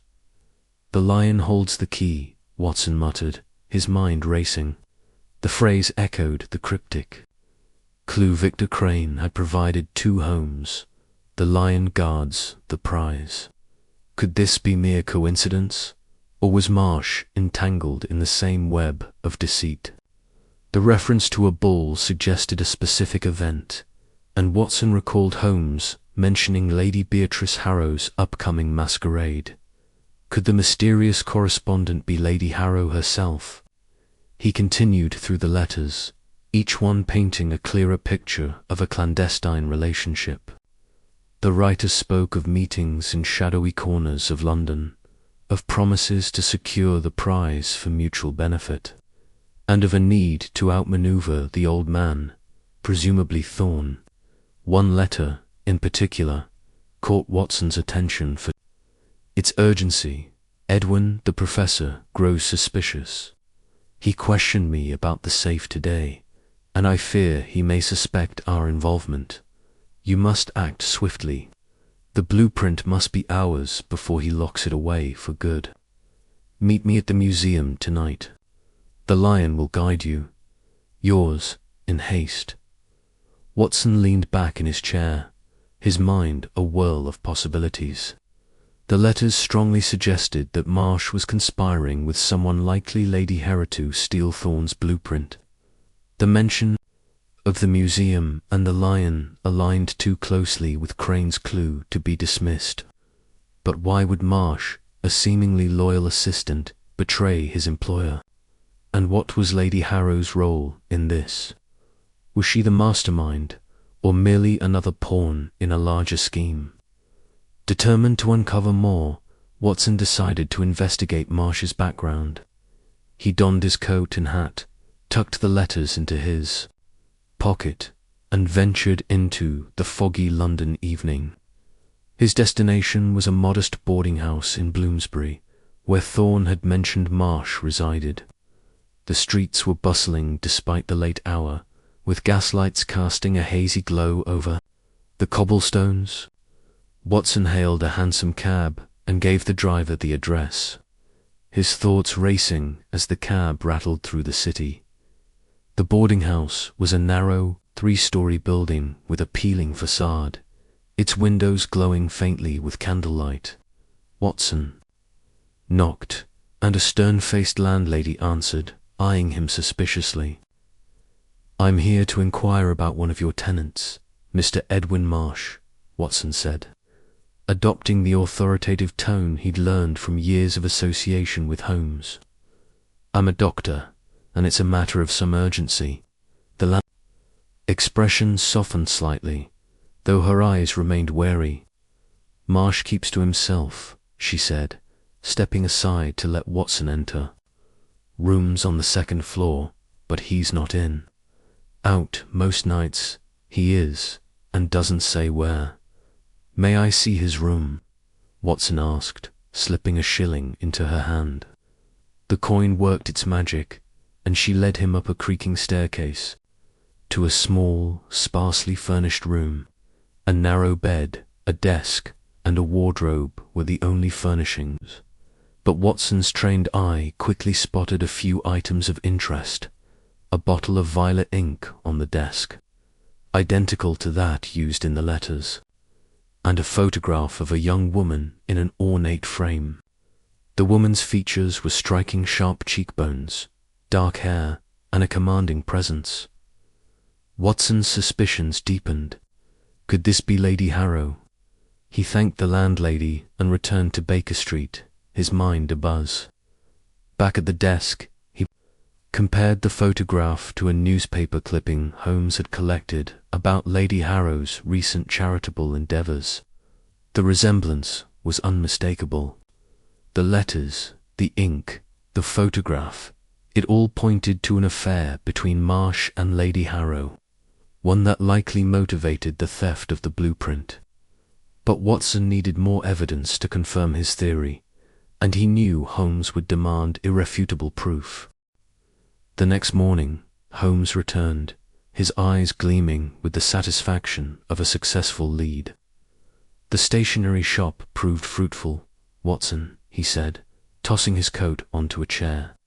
The lion holds the key, Watson muttered, his mind racing. The phrase echoed the cryptic clue Victor Crane had provided 2 homes. The lion guards the prize. Could this be mere coincidence, or was Marsh entangled in the same web of deceit? The reference to a bull suggested a specific event, and Watson recalled Holmes mentioning Lady Beatrice Harrow's upcoming masquerade. Could the mysterious correspondent be Lady Harrow herself? He continued through the letters, each one painting a clearer picture of a clandestine relationship. The writer spoke of meetings in shadowy corners of London, of promises to secure the prize for mutual benefit, and of a need to outmaneuver the old man, presumably Thorne. One letter, in particular, caught Watson's attention for its urgency. Edwin, the professor, grows suspicious. He questioned me about the safe today, and I fear he may suspect our involvement. You must act swiftly. The blueprint must be ours before he locks it away for good. Meet me at the museum tonight. The lion will guide you. Yours, in haste. Watson leaned back in his chair, his mind a whirl of possibilities. The letters strongly suggested that Marsh was conspiring with someone likely Lady Harrow to steal Thorne's blueprint. The mention of the museum and the lion aligned too closely with Crane's clue to be dismissed. But why would Marsh, a seemingly loyal assistant, betray his employer? And what was Lady Harrow's role in this? Was she the mastermind, or merely another pawn in a larger scheme? Determined to uncover more, Watson decided to investigate Marsh's background. He donned his coat and hat, tucked the letters into his pocket, and ventured into the foggy London evening. His destination was a modest boarding house in Bloomsbury, where Thorne had mentioned Marsh resided. The streets were bustling despite the late hour, with gaslights casting a hazy glow over the cobblestones. Watson hailed a hansom cab and gave the driver the address, his thoughts racing as the cab rattled through the city. The boarding house was a narrow, 3-story building with a peeling facade, its windows glowing faintly with candlelight. Watson knocked, and a stern-faced landlady answered, eyeing him suspiciously. "I'm here to inquire about one of your tenants, Mr. Edwin Marsh," Watson said, adopting the authoritative tone he'd learned from years of association with Holmes. "I'm a doctor, and it's a matter of some urgency." The expression softened slightly, though her eyes remained wary. "Marsh keeps to himself," she said, stepping aside to let Watson enter. "Rooms on the 2nd floor, but he's not in. Out most nights, he is, and doesn't say where." "May I see his room?" Watson asked, slipping a shilling into her hand. The coin worked its magic, and she led him up a creaking staircase to a small, sparsely furnished room, a narrow bed, a desk, and a wardrobe were the only furnishings. But Watson's trained eye quickly spotted a few items of interest: a bottle of violet ink on the desk, identical to that used in the letters, and a photograph of a young woman in an ornate frame. The woman's features were striking: sharp cheekbones, dark hair, and a commanding presence. Watson's suspicions deepened. Could this be Lady Harrow? He thanked the landlady and returned to Baker Street, his mind abuzz. Back at the desk, he compared the photograph to a newspaper clipping Holmes had collected about Lady Harrow's recent charitable endeavours. The resemblance was unmistakable. The letters, the ink, the photograph, it all pointed to an affair between Marsh and Lady Harrow, one that likely motivated the theft of the blueprint. But Watson needed more evidence to confirm his theory, and he knew Holmes would demand irrefutable proof. The next morning, Holmes returned, his eyes gleaming with the satisfaction of a successful lead. "The stationery shop proved fruitful, Watson," he said, tossing his coat onto a chair.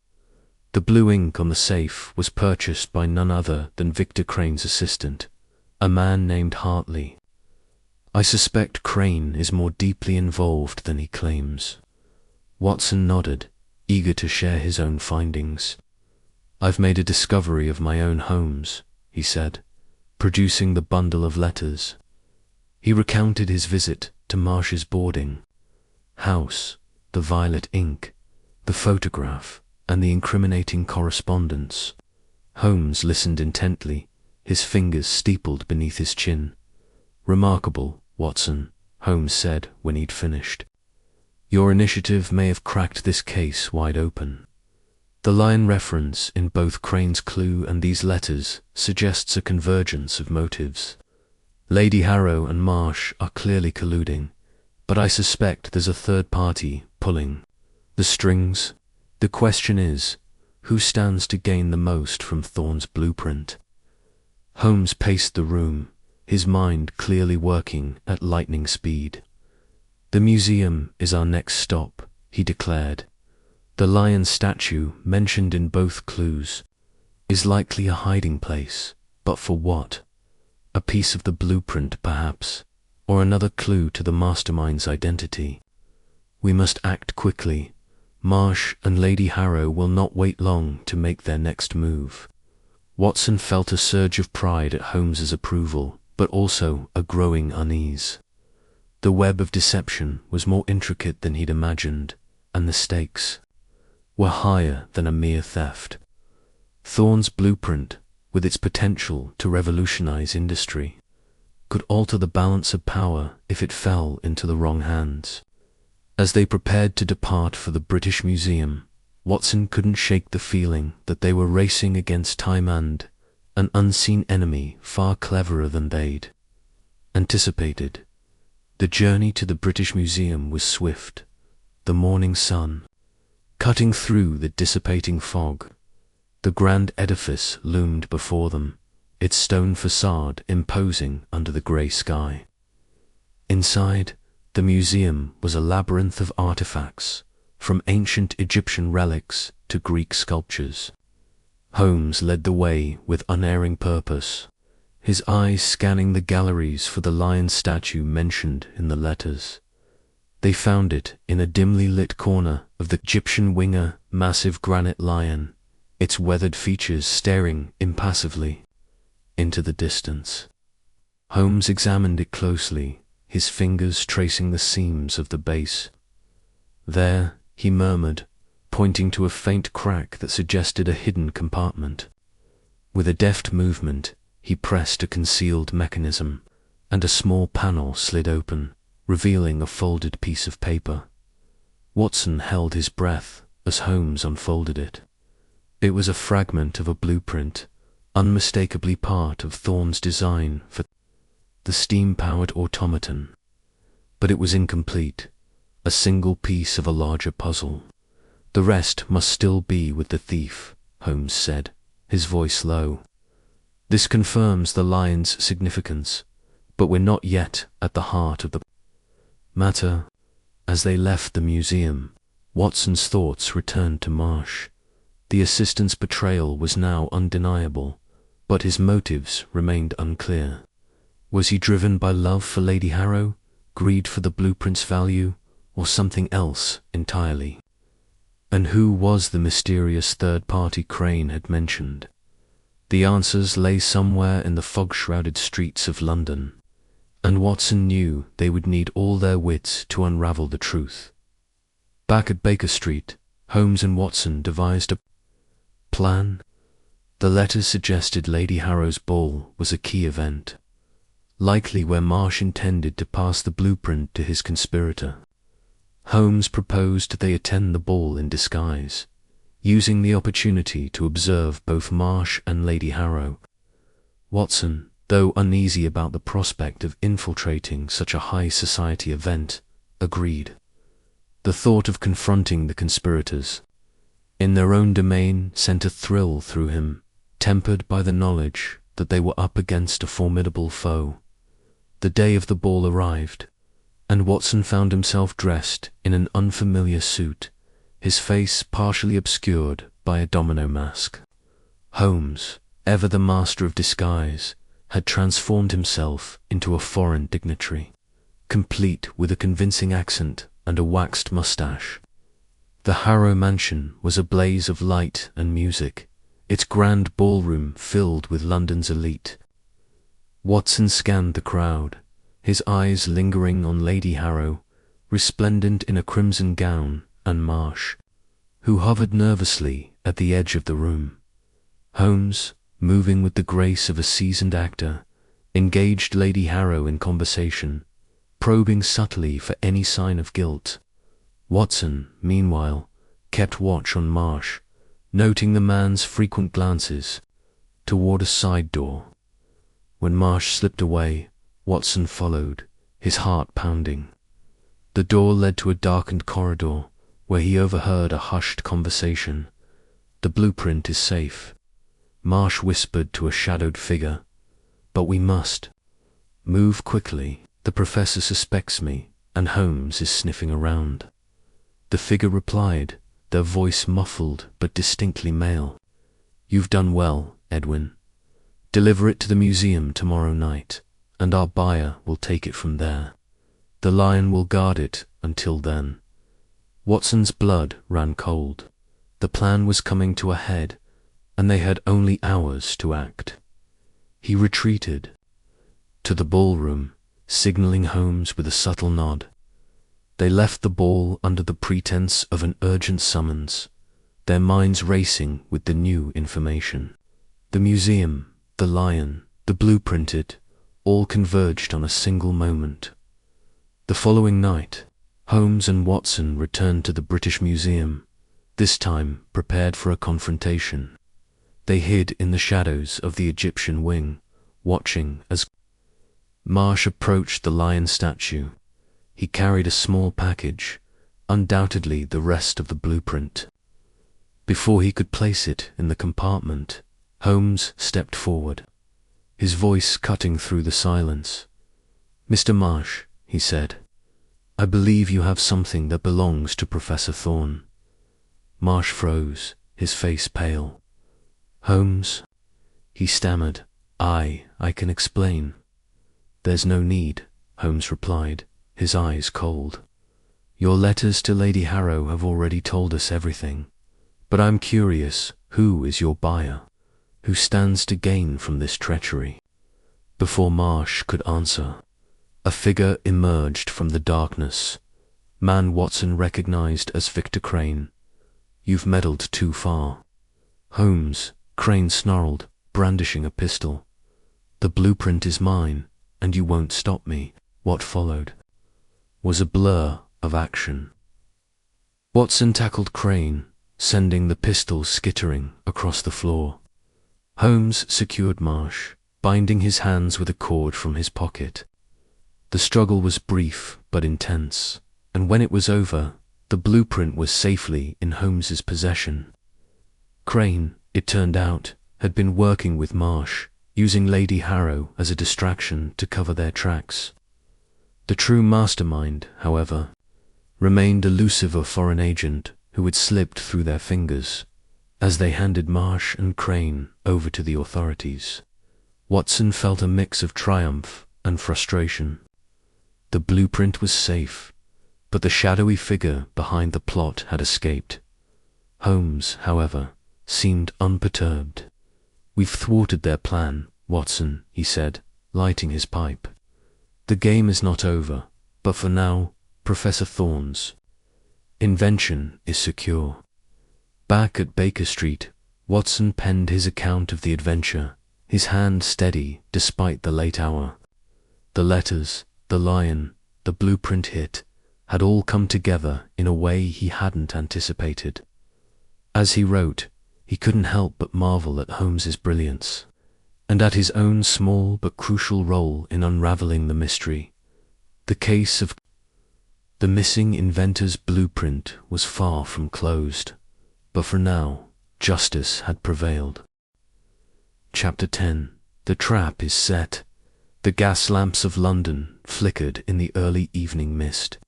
"The blue ink on the safe was purchased by none other than Victor Crane's assistant, a man named Hartley. I suspect Crane is more deeply involved than he claims." Watson nodded, eager to share his own findings. "I've made a discovery of my own, Holmes," he said, producing the bundle of letters. He recounted his visit to Marsh's boarding house, the violet ink, the photograph, and the incriminating correspondence. Holmes listened intently, his fingers steepled beneath his chin. "Remarkable, Watson," Holmes said when he'd finished. "Your initiative may have cracked this case wide open. The line reference in both Crane's clue and these letters suggests a convergence of motives. Lady Harrow and Marsh are clearly colluding, but I suspect there's a third party pulling the strings. The question is, who stands to gain the most from Thorne's blueprint?" Holmes paced the room, his mind clearly working at lightning speed. "The museum is our next stop," he declared. "The lion statue mentioned in both clues is likely a hiding place, but for what? A piece of the blueprint, perhaps, or another clue to the mastermind's identity. We must act quickly. Marsh and Lady Harrow will not wait long to make their next move." Watson felt a surge of pride at Holmes's approval, but also a growing unease. The web of deception was more intricate than he'd imagined, and the stakes were higher than a mere theft. Thorne's blueprint, with its potential to revolutionize industry, could alter the balance of power if it fell into the wrong hands. As they prepared to depart for the British Museum, Watson couldn't shake the feeling that they were racing against time and an unseen enemy far cleverer than they'd anticipated. The journey to the British Museum was swift, the morning sun cutting through the dissipating fog. The grand edifice loomed before them, its stone facade imposing under the grey sky. Inside, the museum was a labyrinth of artifacts, from ancient Egyptian relics to Greek sculptures. Holmes led the way with unerring purpose, his eyes scanning the galleries for the lion statue mentioned in the letters. They found it in a dimly lit corner of the Egyptian winger, massive granite lion, its weathered features staring impassively into the distance. Holmes examined it closely, his fingers tracing the seams of the base. "There," he murmured, pointing to a faint crack that suggested a hidden compartment. With a deft movement, he pressed a concealed mechanism, and a small panel slid open, revealing a folded piece of paper. Watson held his breath as Holmes unfolded it. It was a fragment of a blueprint, unmistakably part of Thorne's design for the steam-powered automaton. But it was incomplete, a single piece of a larger puzzle. "The rest must still be with the thief," Holmes said, his voice low. "This confirms the lion's significance, but we're not yet at the heart of the matter. As they left the museum, Watson's thoughts returned to Marsh. The assistant's betrayal was now undeniable, but his motives remained unclear. Was he driven by love for Lady Harrow, greed for the blueprint's value, or something else entirely? And who was the mysterious third party Crane had mentioned? The answers lay somewhere in the fog-shrouded streets of London, and Watson knew they would need all their wits to unravel the truth. Back at Baker Street, Holmes and Watson devised a plan. The letters suggested Lady Harrow's ball was a key event, likely where Marsh intended to pass the blueprint to his conspirator. Holmes proposed they attend the ball in disguise, using the opportunity to observe both Marsh and Lady Harrow. Watson, though uneasy about the prospect of infiltrating such a high society event, agreed. The thought of confronting the conspirators in their own domain sent a thrill through him, tempered by the knowledge that they were up against a formidable foe. The day of the ball arrived, and Watson found himself dressed in an unfamiliar suit, his face partially obscured by a domino mask. Holmes, ever the master of disguise, had transformed himself into a foreign dignitary, complete with a convincing accent and a waxed moustache. The Harrow mansion was a blaze of light and music, its grand ballroom filled with London's elite. Watson scanned the crowd, his eyes lingering on Lady Harrow, resplendent in a crimson gown, and Marsh, who hovered nervously at the edge of the room. Holmes, moving with the grace of a seasoned actor, engaged Lady Harrow in conversation, probing subtly for any sign of guilt. Watson, meanwhile, kept watch on Marsh, noting the man's frequent glances toward a side door. When Marsh slipped away, Watson followed, his heart pounding. The door led to a darkened corridor, where he overheard a hushed conversation. "The blueprint is safe," Marsh whispered to a shadowed figure, "but we must move quickly. The professor suspects me, and Holmes is sniffing around." The figure replied, their voice muffled but distinctly male. "You've done well, Edwin. Deliver it to the museum tomorrow night, and our buyer will take it from there. The lion will guard it until then." Watson's blood ran cold. The plan was coming to a head, and they had only hours to act. He retreated to the ballroom, signaling Holmes with a subtle nod. They left the ball under the pretense of an urgent summons, their minds racing with the new information. The museum, the lion, the blueprinted, all converged on a single moment. The following night, Holmes and Watson returned to the British Museum, this time prepared for a confrontation. They hid in the shadows of the Egyptian wing, watching as Marsh approached the lion statue. He carried a small package, undoubtedly the rest of the blueprint. Before he could place it in the compartment, Holmes stepped forward, his voice cutting through the silence. "Mr. Marsh," he said, "I believe you have something that belongs to Professor Thorne." Marsh froze, his face pale. "Holmes," he stammered, I can explain." "There's no need," Holmes replied, his eyes cold. "Your letters to Lady Harrow have already told us everything. But I'm curious, who is your buyer? Who stands to gain from this treachery?" Before Marsh could answer, a figure emerged from the darkness, man Watson recognized as Victor Crane. "You've meddled too far." "Holmes," Crane snarled, brandishing a pistol. "The blueprint is mine, and you won't stop me." What followed was a blur of action. Watson tackled Crane, sending the pistol skittering across the floor. Holmes secured Marsh, binding his hands with a cord from his pocket. The struggle was brief but intense, and when it was over, the blueprint was safely in Holmes's possession. Crane, it turned out, had been working with Marsh, using Lady Harrow as a distraction to cover their tracks. The true mastermind, however, remained elusive, a foreign agent who had slipped through their fingers as they handed Marsh and Crane over to the authorities. Watson felt a mix of triumph and frustration. The blueprint was safe, but the shadowy figure behind the plot had escaped. Holmes, however, seemed unperturbed. "We've thwarted their plan, Watson," he said, lighting his pipe. "The game is not over, but for now, Professor Thorne's invention is secure." Back at Baker Street, Watson penned his account of the adventure, his hand steady despite the late hour. The letters, the lion, the blueprint hit, had all come together in a way he hadn't anticipated. As he wrote, he couldn't help but marvel at Holmes's brilliance, and at his own small but crucial role in unraveling the mystery. The case of the missing inventor's blueprint was far from closed, but for now, justice had prevailed. Chapter 10. The trap is set. The gas lamps of London flickered in the early evening mist,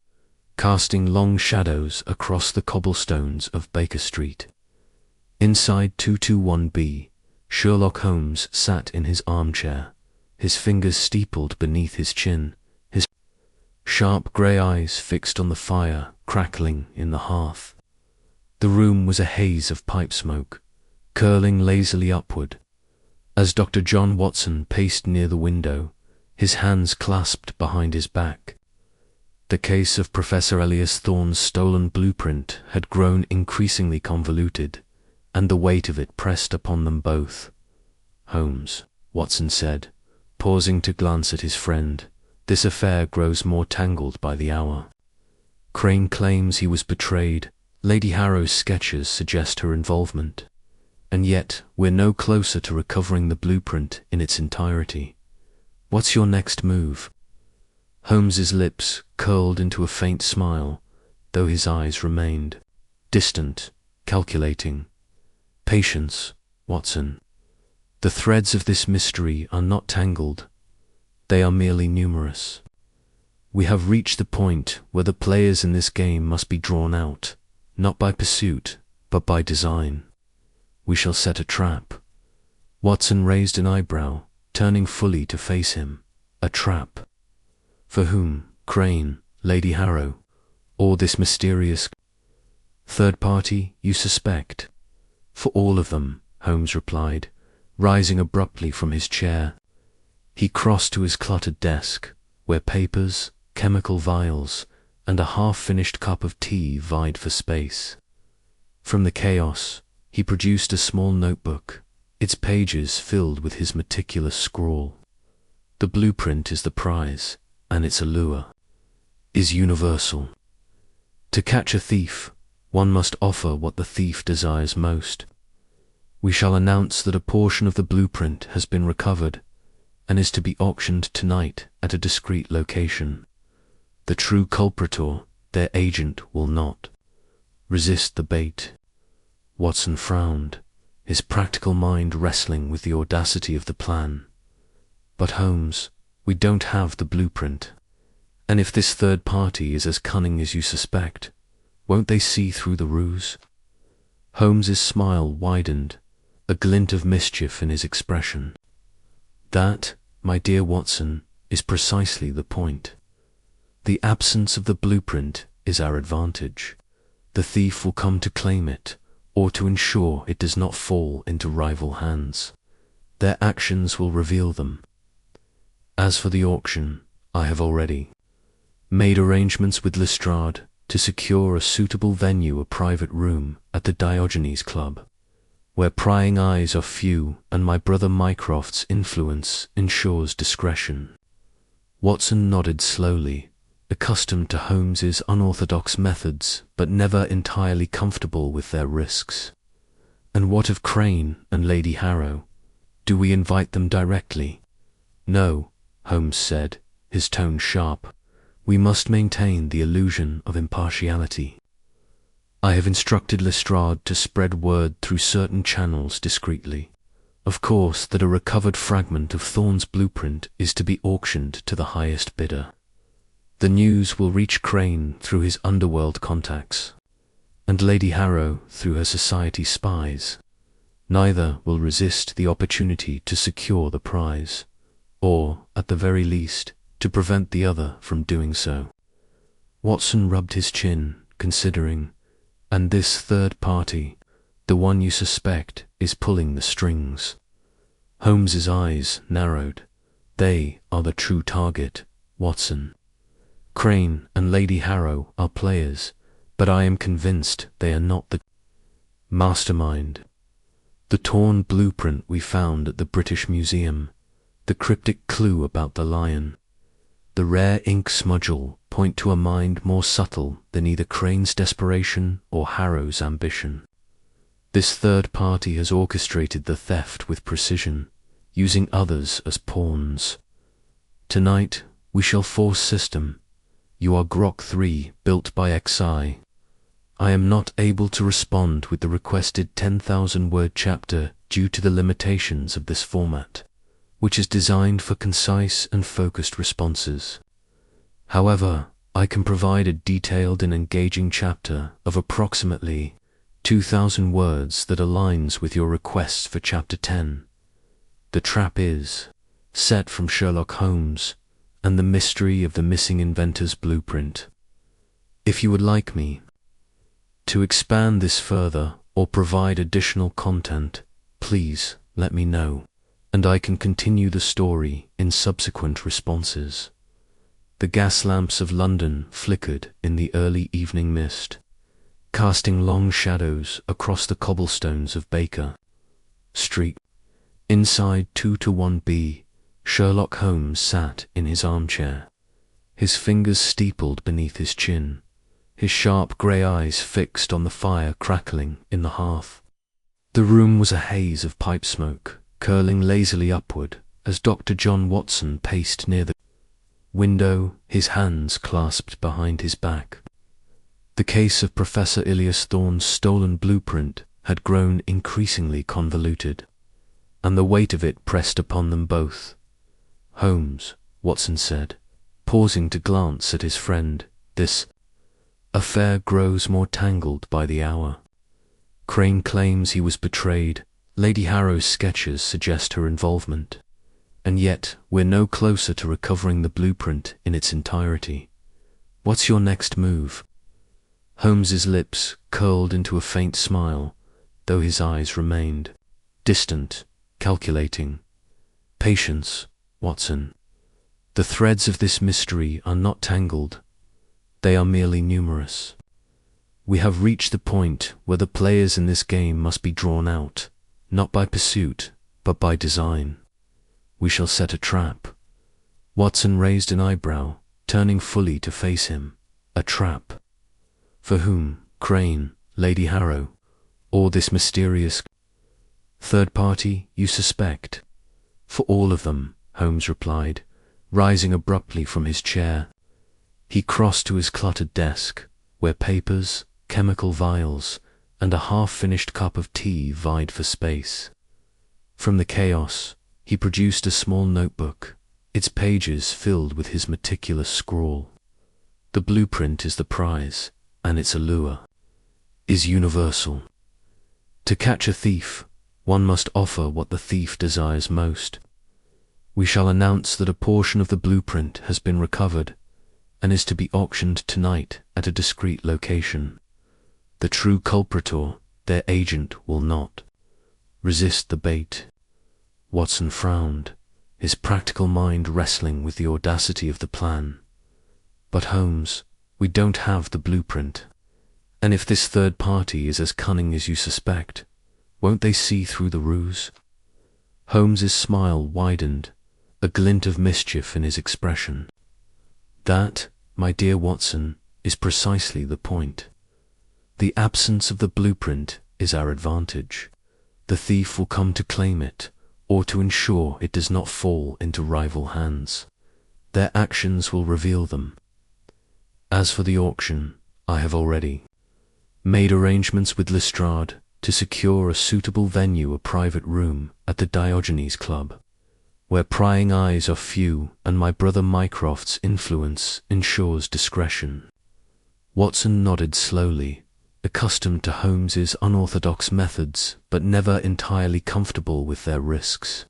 casting long shadows across the cobblestones of Baker Street. Inside 221B, Sherlock Holmes sat in his armchair, his fingers steepled beneath his chin, his sharp grey eyes fixed on the fire crackling in the hearth. The room was a haze of pipe smoke, curling lazily upward. As Dr. John Watson paced near the window, his hands clasped behind his back. The case of Professor Elias Thorne's stolen blueprint had grown increasingly convoluted, and the weight of it pressed upon them both. "Holmes," Watson said, pausing to glance at his friend, "this affair grows more tangled by the hour. Crane claims he was betrayed. Lady Harrow's sketches suggest her involvement. And yet we're no closer to recovering the blueprint in its entirety. What's your next move?" Holmes's lips curled into a faint smile, though his eyes remained distant, calculating. "Patience, Watson. The threads of this mystery are not tangled. They are merely numerous. We have reached the point where the players in this game must be drawn out, not by pursuit, but by design. We shall set a trap." Watson raised an eyebrow, turning fully to face him. "A trap? For whom? Crane, Lady Harrow, or this mysterious third party you suspect?" "For all of them," Holmes replied, rising abruptly from his chair. He crossed to his cluttered desk, where papers, chemical vials, and a half-finished cup of tea vied for space. From the chaos, he produced a small notebook, its pages filled with his meticulous scrawl. "The blueprint is the prize, and its allure is universal. To catch a thief, one must offer what the thief desires most. We shall announce that a portion of the blueprint has been recovered and is to be auctioned tonight at a discreet location. The true culprator, their agent, will not resist the bait." Watson frowned, his practical mind wrestling with the audacity of the plan. "But Holmes, we don't have the blueprint. And if this third party is as cunning as you suspect, won't they see through the ruse?" Holmes's smile widened, a glint of mischief in his expression. "That, my dear Watson, is precisely the point. The absence of the blueprint is our advantage. The thief will come to claim it, or to ensure it does not fall into rival hands. Their actions will reveal them. As for the auction, I have already made arrangements with Lestrade to secure a suitable venue, a private room at the Diogenes Club, where prying eyes are few and my brother Mycroft's influence ensures discretion." Watson nodded slowly, accustomed to Holmes's unorthodox methods, but never entirely comfortable with their risks. "And what of Crane and Lady Harrow? Do we invite them directly?" "No," Holmes said, his tone sharp. "We must maintain the illusion of impartiality. I have instructed Lestrade to spread word through certain channels discreetly. Of course, that a recovered fragment of Thorne's blueprint is to be auctioned to the highest bidder. The news will reach Crane through his underworld contacts, and Lady Harrow through her society spies. Neither will resist the opportunity to secure the prize, or, at the very least, to prevent the other from doing so. Watson rubbed his chin, considering, and this third party, the one you suspect, is pulling the strings. Holmes's eyes narrowed. They are the true target, Watson. Crane and Lady Harrow are players, but I am convinced they are not the mastermind. The torn blueprint we found at the British Museum, the cryptic clue about the lion, the rare ink smudgel point to a mind more subtle than either Crane's desperation or Harrow's ambition. This third party has orchestrated the theft with precision, using others as pawns. Tonight we shall force system. You are Grok 3, built by XI. I am not able to respond with the requested 10,000-word chapter due to the limitations of this format, which is designed for concise and focused responses. However, I can provide a detailed and engaging chapter of approximately 2,000 words that aligns with your requests for chapter 10. The trap is set from Sherlock Holmes and the mystery of the missing inventor's blueprint. If you would like me to expand this further or provide additional content, please let me know, and I can continue the story in subsequent responses. The gas lamps of London flickered in the early evening mist, casting long shadows across the cobblestones of Baker Street. Inside 2-1B, Sherlock Holmes sat in his armchair, his fingers steepled beneath his chin, his sharp grey eyes fixed on the fire crackling in the hearth. The room was a haze of pipe smoke, curling lazily upward as Dr. John Watson paced near the window, his hands clasped behind his back. The case of Professor Ilias Thorne's stolen blueprint had grown increasingly convoluted, and the weight of it pressed upon them both. Holmes, Watson said, pausing to glance at his friend, this affair grows more tangled by the hour. Crane claims he was betrayed. Lady Harrow's sketches suggest her involvement. And yet we're no closer to recovering the blueprint in its entirety. What's your next move? Holmes's lips curled into a faint smile, though his eyes remained distant, calculating. Patience, Watson. The threads of this mystery are not tangled. They are merely numerous. We have reached the point where the players in this game must be drawn out, not by pursuit, but by design. We shall set a trap. Watson raised an eyebrow, turning fully to face him. A trap. For whom? Crane, Lady Harrow, or this mysterious third party you suspect? For all of them, Holmes replied, rising abruptly from his chair. He crossed to his cluttered desk, where papers, chemical vials, and a half-finished cup of tea vied for space. From the chaos, he produced a small notebook, its pages filled with his meticulous scrawl. The blueprint is the prize, and its allure is universal. To catch a thief, one must offer what the thief desires most. We shall announce that a portion of the blueprint has been recovered and is to be auctioned tonight at a discreet location. The true culprator, their agent, will not resist the bait. Watson frowned, his practical mind wrestling with the audacity of the plan. But Holmes, we don't have the blueprint. And if this third party is as cunning as you suspect, won't they see through the ruse? Holmes's smile widened, a glint of mischief in his expression. That, my dear Watson, is precisely the point. The absence of the blueprint is our advantage. The thief will come to claim it, or to ensure it does not fall into rival hands. Their actions will reveal them. As for the auction, I have already made arrangements with Lestrade to secure a suitable venue, a private room at the Diogenes Club. where prying eyes are few and my brother Mycroft's influence ensures discretion. Watson nodded slowly, accustomed to Holmes's unorthodox methods but never entirely comfortable with their risks.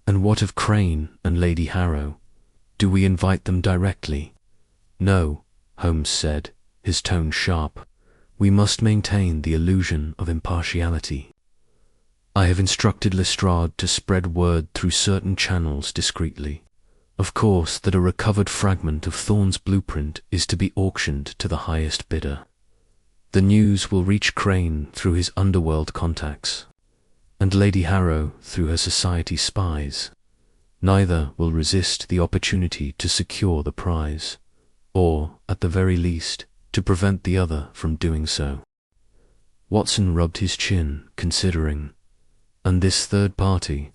And what of Crane and Lady Harrow? Do we invite them directly? No, Holmes said, his tone sharp. We must maintain the illusion of impartiality. I have instructed Lestrade to spread word through certain channels discreetly. Of course that a recovered fragment of Thorne's blueprint is to be auctioned to the highest bidder. The news will reach Crane through his underworld contacts, and Lady Harrow through her society spies. Neither will resist the opportunity to secure the prize, or, at the very least, to prevent the other from doing so. Watson rubbed his chin, considering. And this third party,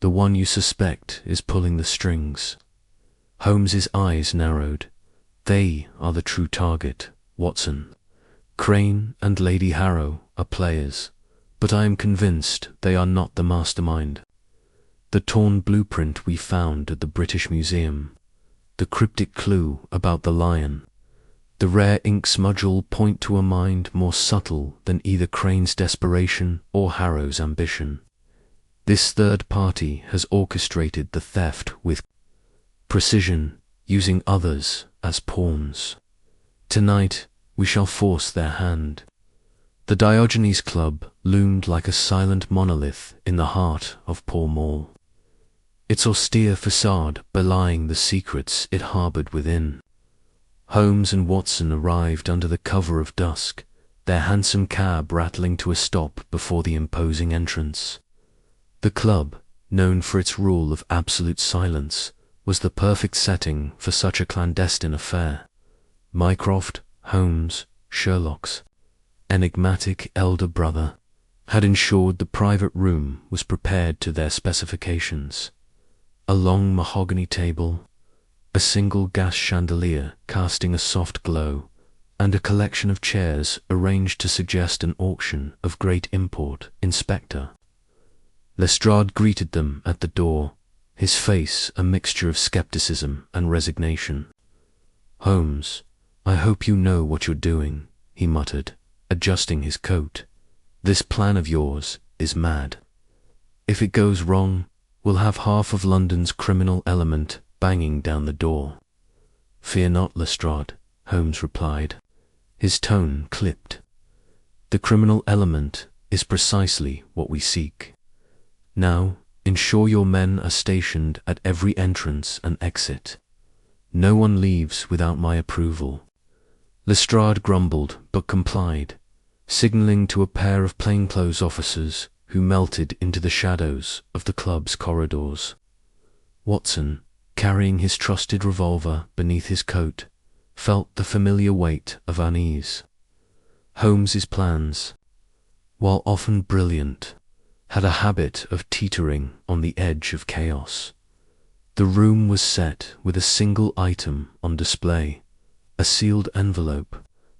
the one you suspect is pulling the strings. Holmes's eyes narrowed. They are the true target, Watson. Crane and Lady Harrow are players, but I am convinced they are not the mastermind. The torn blueprint we found at the British Museum, the cryptic clue about the lion, the rare ink smudge all point to a mind more subtle than either Crane's desperation or Harrow's ambition. This third party has orchestrated the theft with precision, using others as pawns. Tonight we shall force their hand. The Diogenes Club loomed like a silent monolith in the heart of Pall Mall, its austere facade belying the secrets it harbored within. Holmes and Watson arrived under the cover of dusk, their hansom cab rattling to a stop before the imposing entrance. The club, known for its rule of absolute silence, was the perfect setting for such a clandestine affair. Mycroft, Holmes, Sherlock's enigmatic elder brother had ensured the private room was prepared to their specifications. A long mahogany table, a single gas chandelier casting a soft glow, and a collection of chairs arranged to suggest an auction of great import in Spectre. Lestrade greeted them at the door, his face a mixture of skepticism and resignation. Holmes, I hope you know what you're doing, he muttered, adjusting his coat. This plan of yours is mad. If it goes wrong, we'll have half of London's criminal element banging down the door. Fear not, Lestrade, Holmes replied, his tone clipped. The criminal element is precisely what we seek. Now, ensure your men are stationed at every entrance and exit. No one leaves without my approval. Lestrade grumbled but complied, signalling to a pair of plainclothes officers who melted into the shadows of the club's corridors. Watson, carrying his trusted revolver beneath his coat, felt the familiar weight of unease. Holmes's plans, while often brilliant, had a habit of teetering on the edge of chaos. The room was set with a single item on display, a sealed envelope,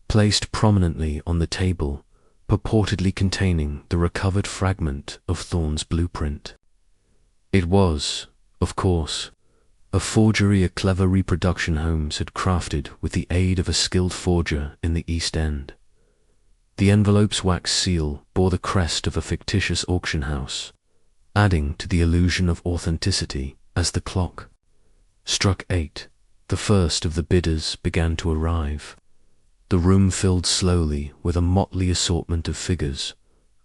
placed prominently on the table, purportedly containing the recovered fragment of Thorne's blueprint. It was, of course, a forgery a clever reproduction Holmes had crafted with the aid of a skilled forger in the East End. The envelope's wax seal bore the crest of a fictitious auction house, adding to the illusion of authenticity as the clock struck 8. The first of the bidders began to arrive. The room filled slowly with a motley assortment of figures,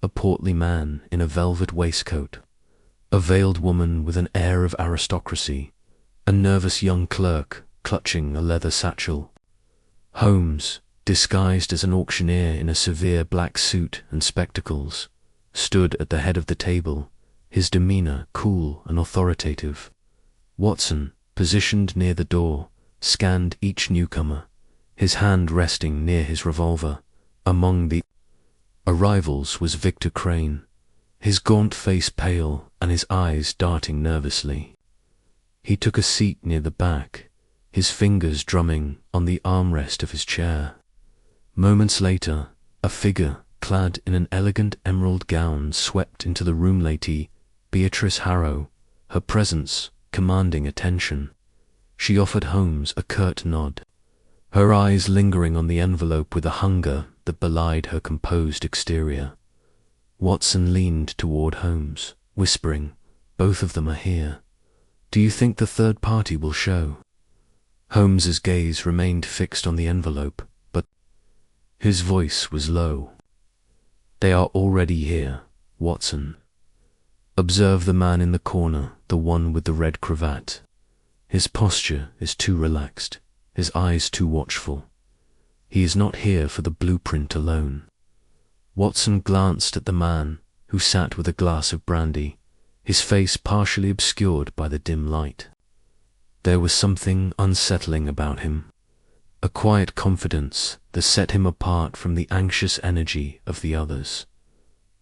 a portly man in a velvet waistcoat, a veiled woman with an air of aristocracy, a nervous young clerk clutching a leather satchel. Holmes, disguised as an auctioneer in a severe black suit and spectacles, stood at the head of the table, his demeanour cool and authoritative. Watson, positioned near the door, scanned each newcomer, his hand resting near his revolver. Among the arrivals was Victor Crane, his gaunt face pale and his eyes darting nervously. He took a seat near the back, his fingers drumming on the armrest of his chair. Moments later, a figure clad in an elegant emerald gown swept into the room. Lady Beatrice Harrow, her presence commanding attention. She offered Holmes a curt nod, her eyes lingering on the envelope with a hunger that belied her composed exterior. Watson leaned toward Holmes, whispering, "Both of them are here. Do you think the third party will show?" Holmes's gaze remained fixed on the envelope, but his voice was low. "They are already here, Watson. Observe the man in the corner, the one with the red cravat. His posture is too relaxed, his eyes too watchful. He is not here for the blueprint alone." Watson glanced at the man, who sat with a glass of brandy, his face partially obscured by the dim light. There was something unsettling about him, a quiet confidence that set him apart from the anxious energy of the others.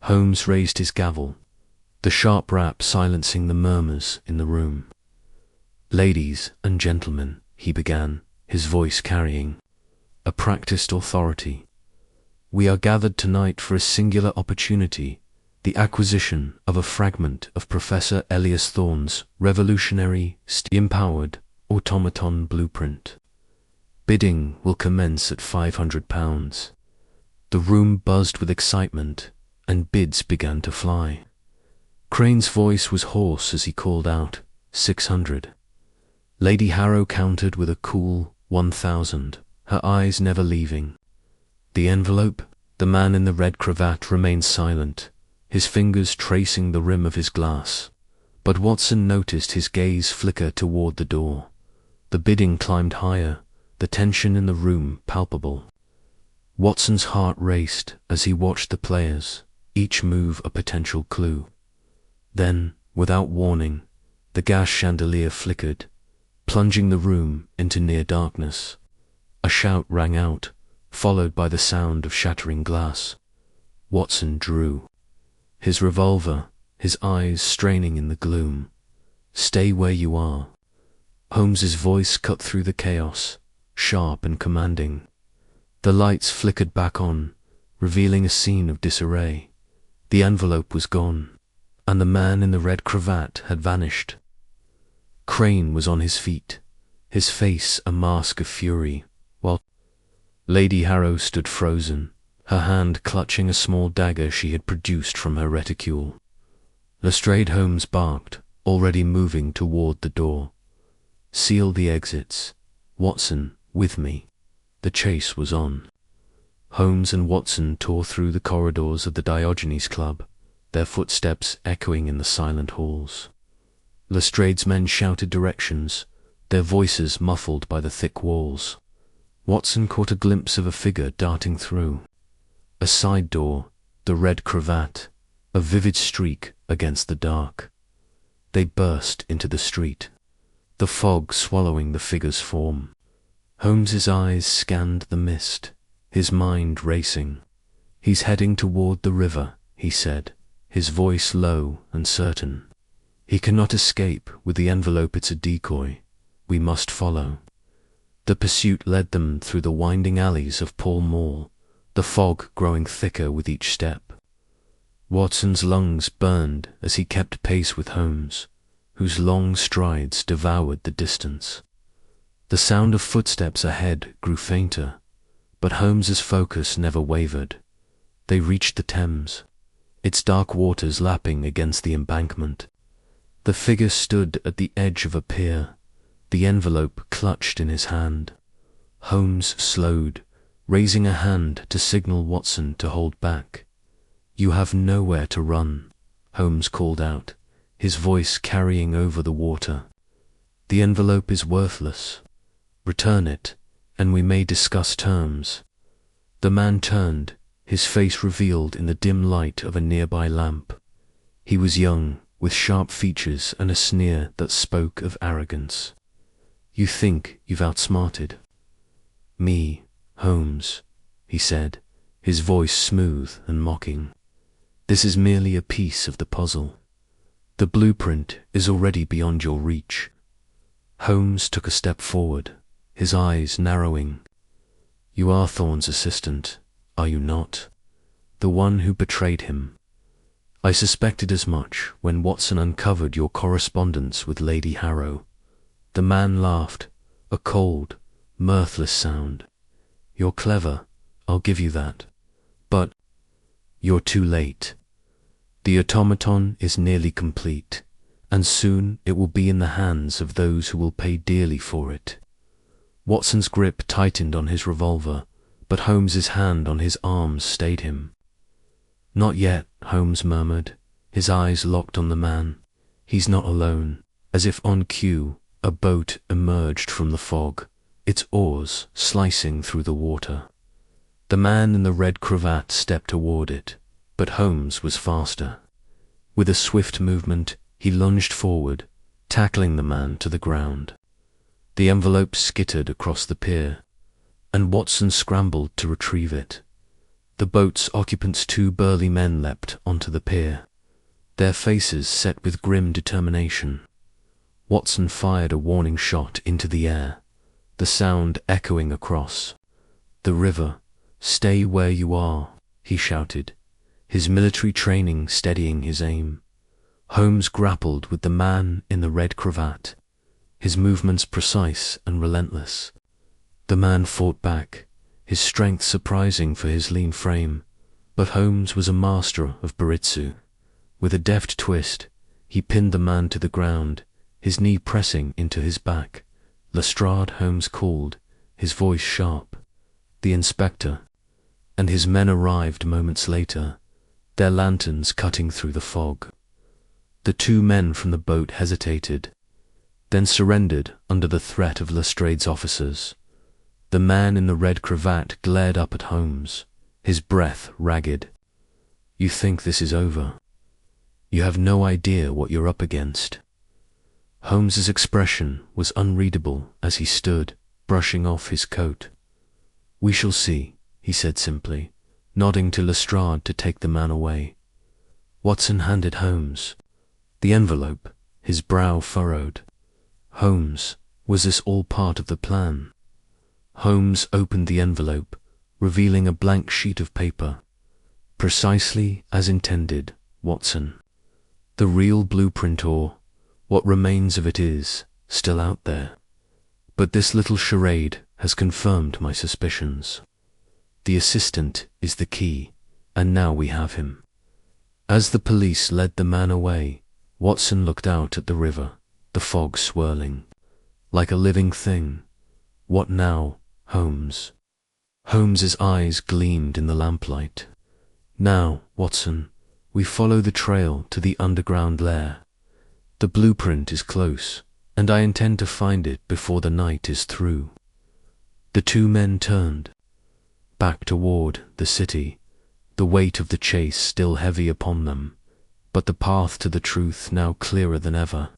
Holmes raised his gavel, the sharp rap silencing the murmurs in the room. "Ladies and gentlemen," he began, his voice carrying a practiced authority, "we are gathered tonight for a singular opportunity, the acquisition of a fragment of Professor Elias Thorne's revolutionary, steam-powered automaton blueprint. Bidding will commence at £500. The room buzzed with excitement, and bids began to fly. Crane's voice was hoarse as he called out, 600. Lady Harrow countered with a cool 1,000, her eyes never leaving. The envelope? The man in the red cravat remained silent, his fingers tracing the rim of his glass. But Watson noticed his gaze flicker toward the door. The bidding climbed higher, the tension in the room palpable. Watson's heart raced as he watched the players, each move a potential clue. Then, without warning, the gas chandelier flickered, plunging the room into near darkness. A shout rang out, followed by the sound of shattering glass. Watson drew his revolver, his eyes straining in the gloom. "Stay where you are." Holmes's voice cut through the chaos, sharp and commanding. The lights flickered back on, revealing a scene of disarray. The envelope was gone, and the man in the red cravat had vanished. Crane was on his feet, his face a mask of fury, while Lady Harrow stood frozen, her hand clutching a small dagger she had produced from her reticule. Lestrade Holmes barked, already moving toward the door. "Seal the exits. Watson, with me." The chase was on. Holmes and Watson tore through the corridors of the Diogenes Club, their footsteps echoing in the silent halls. Lestrade's men shouted directions, their voices muffled by the thick walls. Watson caught a glimpse of a figure darting through. A side door, the red cravat, a vivid streak against the dark. They burst into the street, the fog swallowing the figure's form. Holmes's eyes scanned the mist, his mind racing. "He's heading toward the river," he said, his voice low and certain. "He cannot escape with the envelope, it's a decoy. We must follow." The pursuit led them through the winding alleys of Pall Mall, the fog growing thicker with each step. Watson's lungs burned as he kept pace with Holmes, whose long strides devoured the distance. The sound of footsteps ahead grew fainter, but Holmes's focus never wavered. They reached the Thames, its dark waters lapping against the embankment. The figure stood at the edge of a pier, the envelope clutched in his hand. Holmes slowed, raising a hand to signal Watson to hold back. "You have nowhere to run," Holmes called out, his voice carrying over the water. "The envelope is worthless. Return it, and we may discuss terms." The man turned, his face revealed in the dim light of a nearby lamp. He was young, with sharp features and a sneer that spoke of arrogance. "You think you've outsmarted me, Holmes," he said, his voice smooth and mocking. "This is merely a piece of the puzzle. The blueprint is already beyond your reach." Holmes took a step forward, his eyes narrowing. "You are Thorne's assistant, are you not? The one who betrayed him?" I suspected as much when Watson uncovered your correspondence with Lady Harrow. The man laughed, a cold, mirthless sound. You're clever, I'll give you that. But you're too late. The automaton is nearly complete, and soon it will be in the hands of those who will pay dearly for it. Watson's grip tightened on his revolver, but Holmes's hand on his arm stayed him. Not yet, Holmes murmured, his eyes locked on the man. He's not alone. As if on cue, a boat emerged from the fog, its oars slicing through the water. The man in the red cravat stepped toward it, but Holmes was faster. With a swift movement, he lunged forward, tackling the man to the ground. The envelope skittered across the pier, and Watson scrambled to retrieve it. The boat's occupants, two burly men, leapt onto the pier, their faces set with grim determination. Watson fired a warning shot into the air, the sound echoing across the river. "Stay where you are," he shouted, his military training steadying his aim. Holmes grappled with the man in the red cravat, his movements precise and relentless. The man fought back, his strength surprising for his lean frame, but Holmes was a master of Baritsu. With a deft twist, he pinned the man to the ground, his knee pressing into his back. "Lestrade," Holmes called, his voice sharp. The inspector and his men arrived moments later, their lanterns cutting through the fog. The two men from the boat hesitated, then surrendered under the threat of Lestrade's officers. The man in the red cravat glared up at Holmes, his breath ragged. "You think this is over? You have no idea what you're up against." Holmes's expression was unreadable as he stood, brushing off his coat. "We shall see," he said simply, nodding to Lestrade to take the man away. Watson handed Holmes the envelope, his brow furrowed. Holmes, was this all part of the plan? Holmes opened the envelope, revealing a blank sheet of paper. "Precisely as intended, Watson. The real blueprint, or what remains of it, is still out there. But this little charade has confirmed my suspicions. The assistant is the key, and now we have him." As the police led the man away, Watson looked out at the river, the fog swirling. Like a living thing. "What now, Holmes?" Holmes's eyes gleamed in the lamplight. "Now, Watson, we follow the trail to the underground lair. The blueprint is close, and I intend to find it before the night is through." The two men turned back toward the city, the weight of the chase still heavy upon them, but the path to the truth now clearer than ever.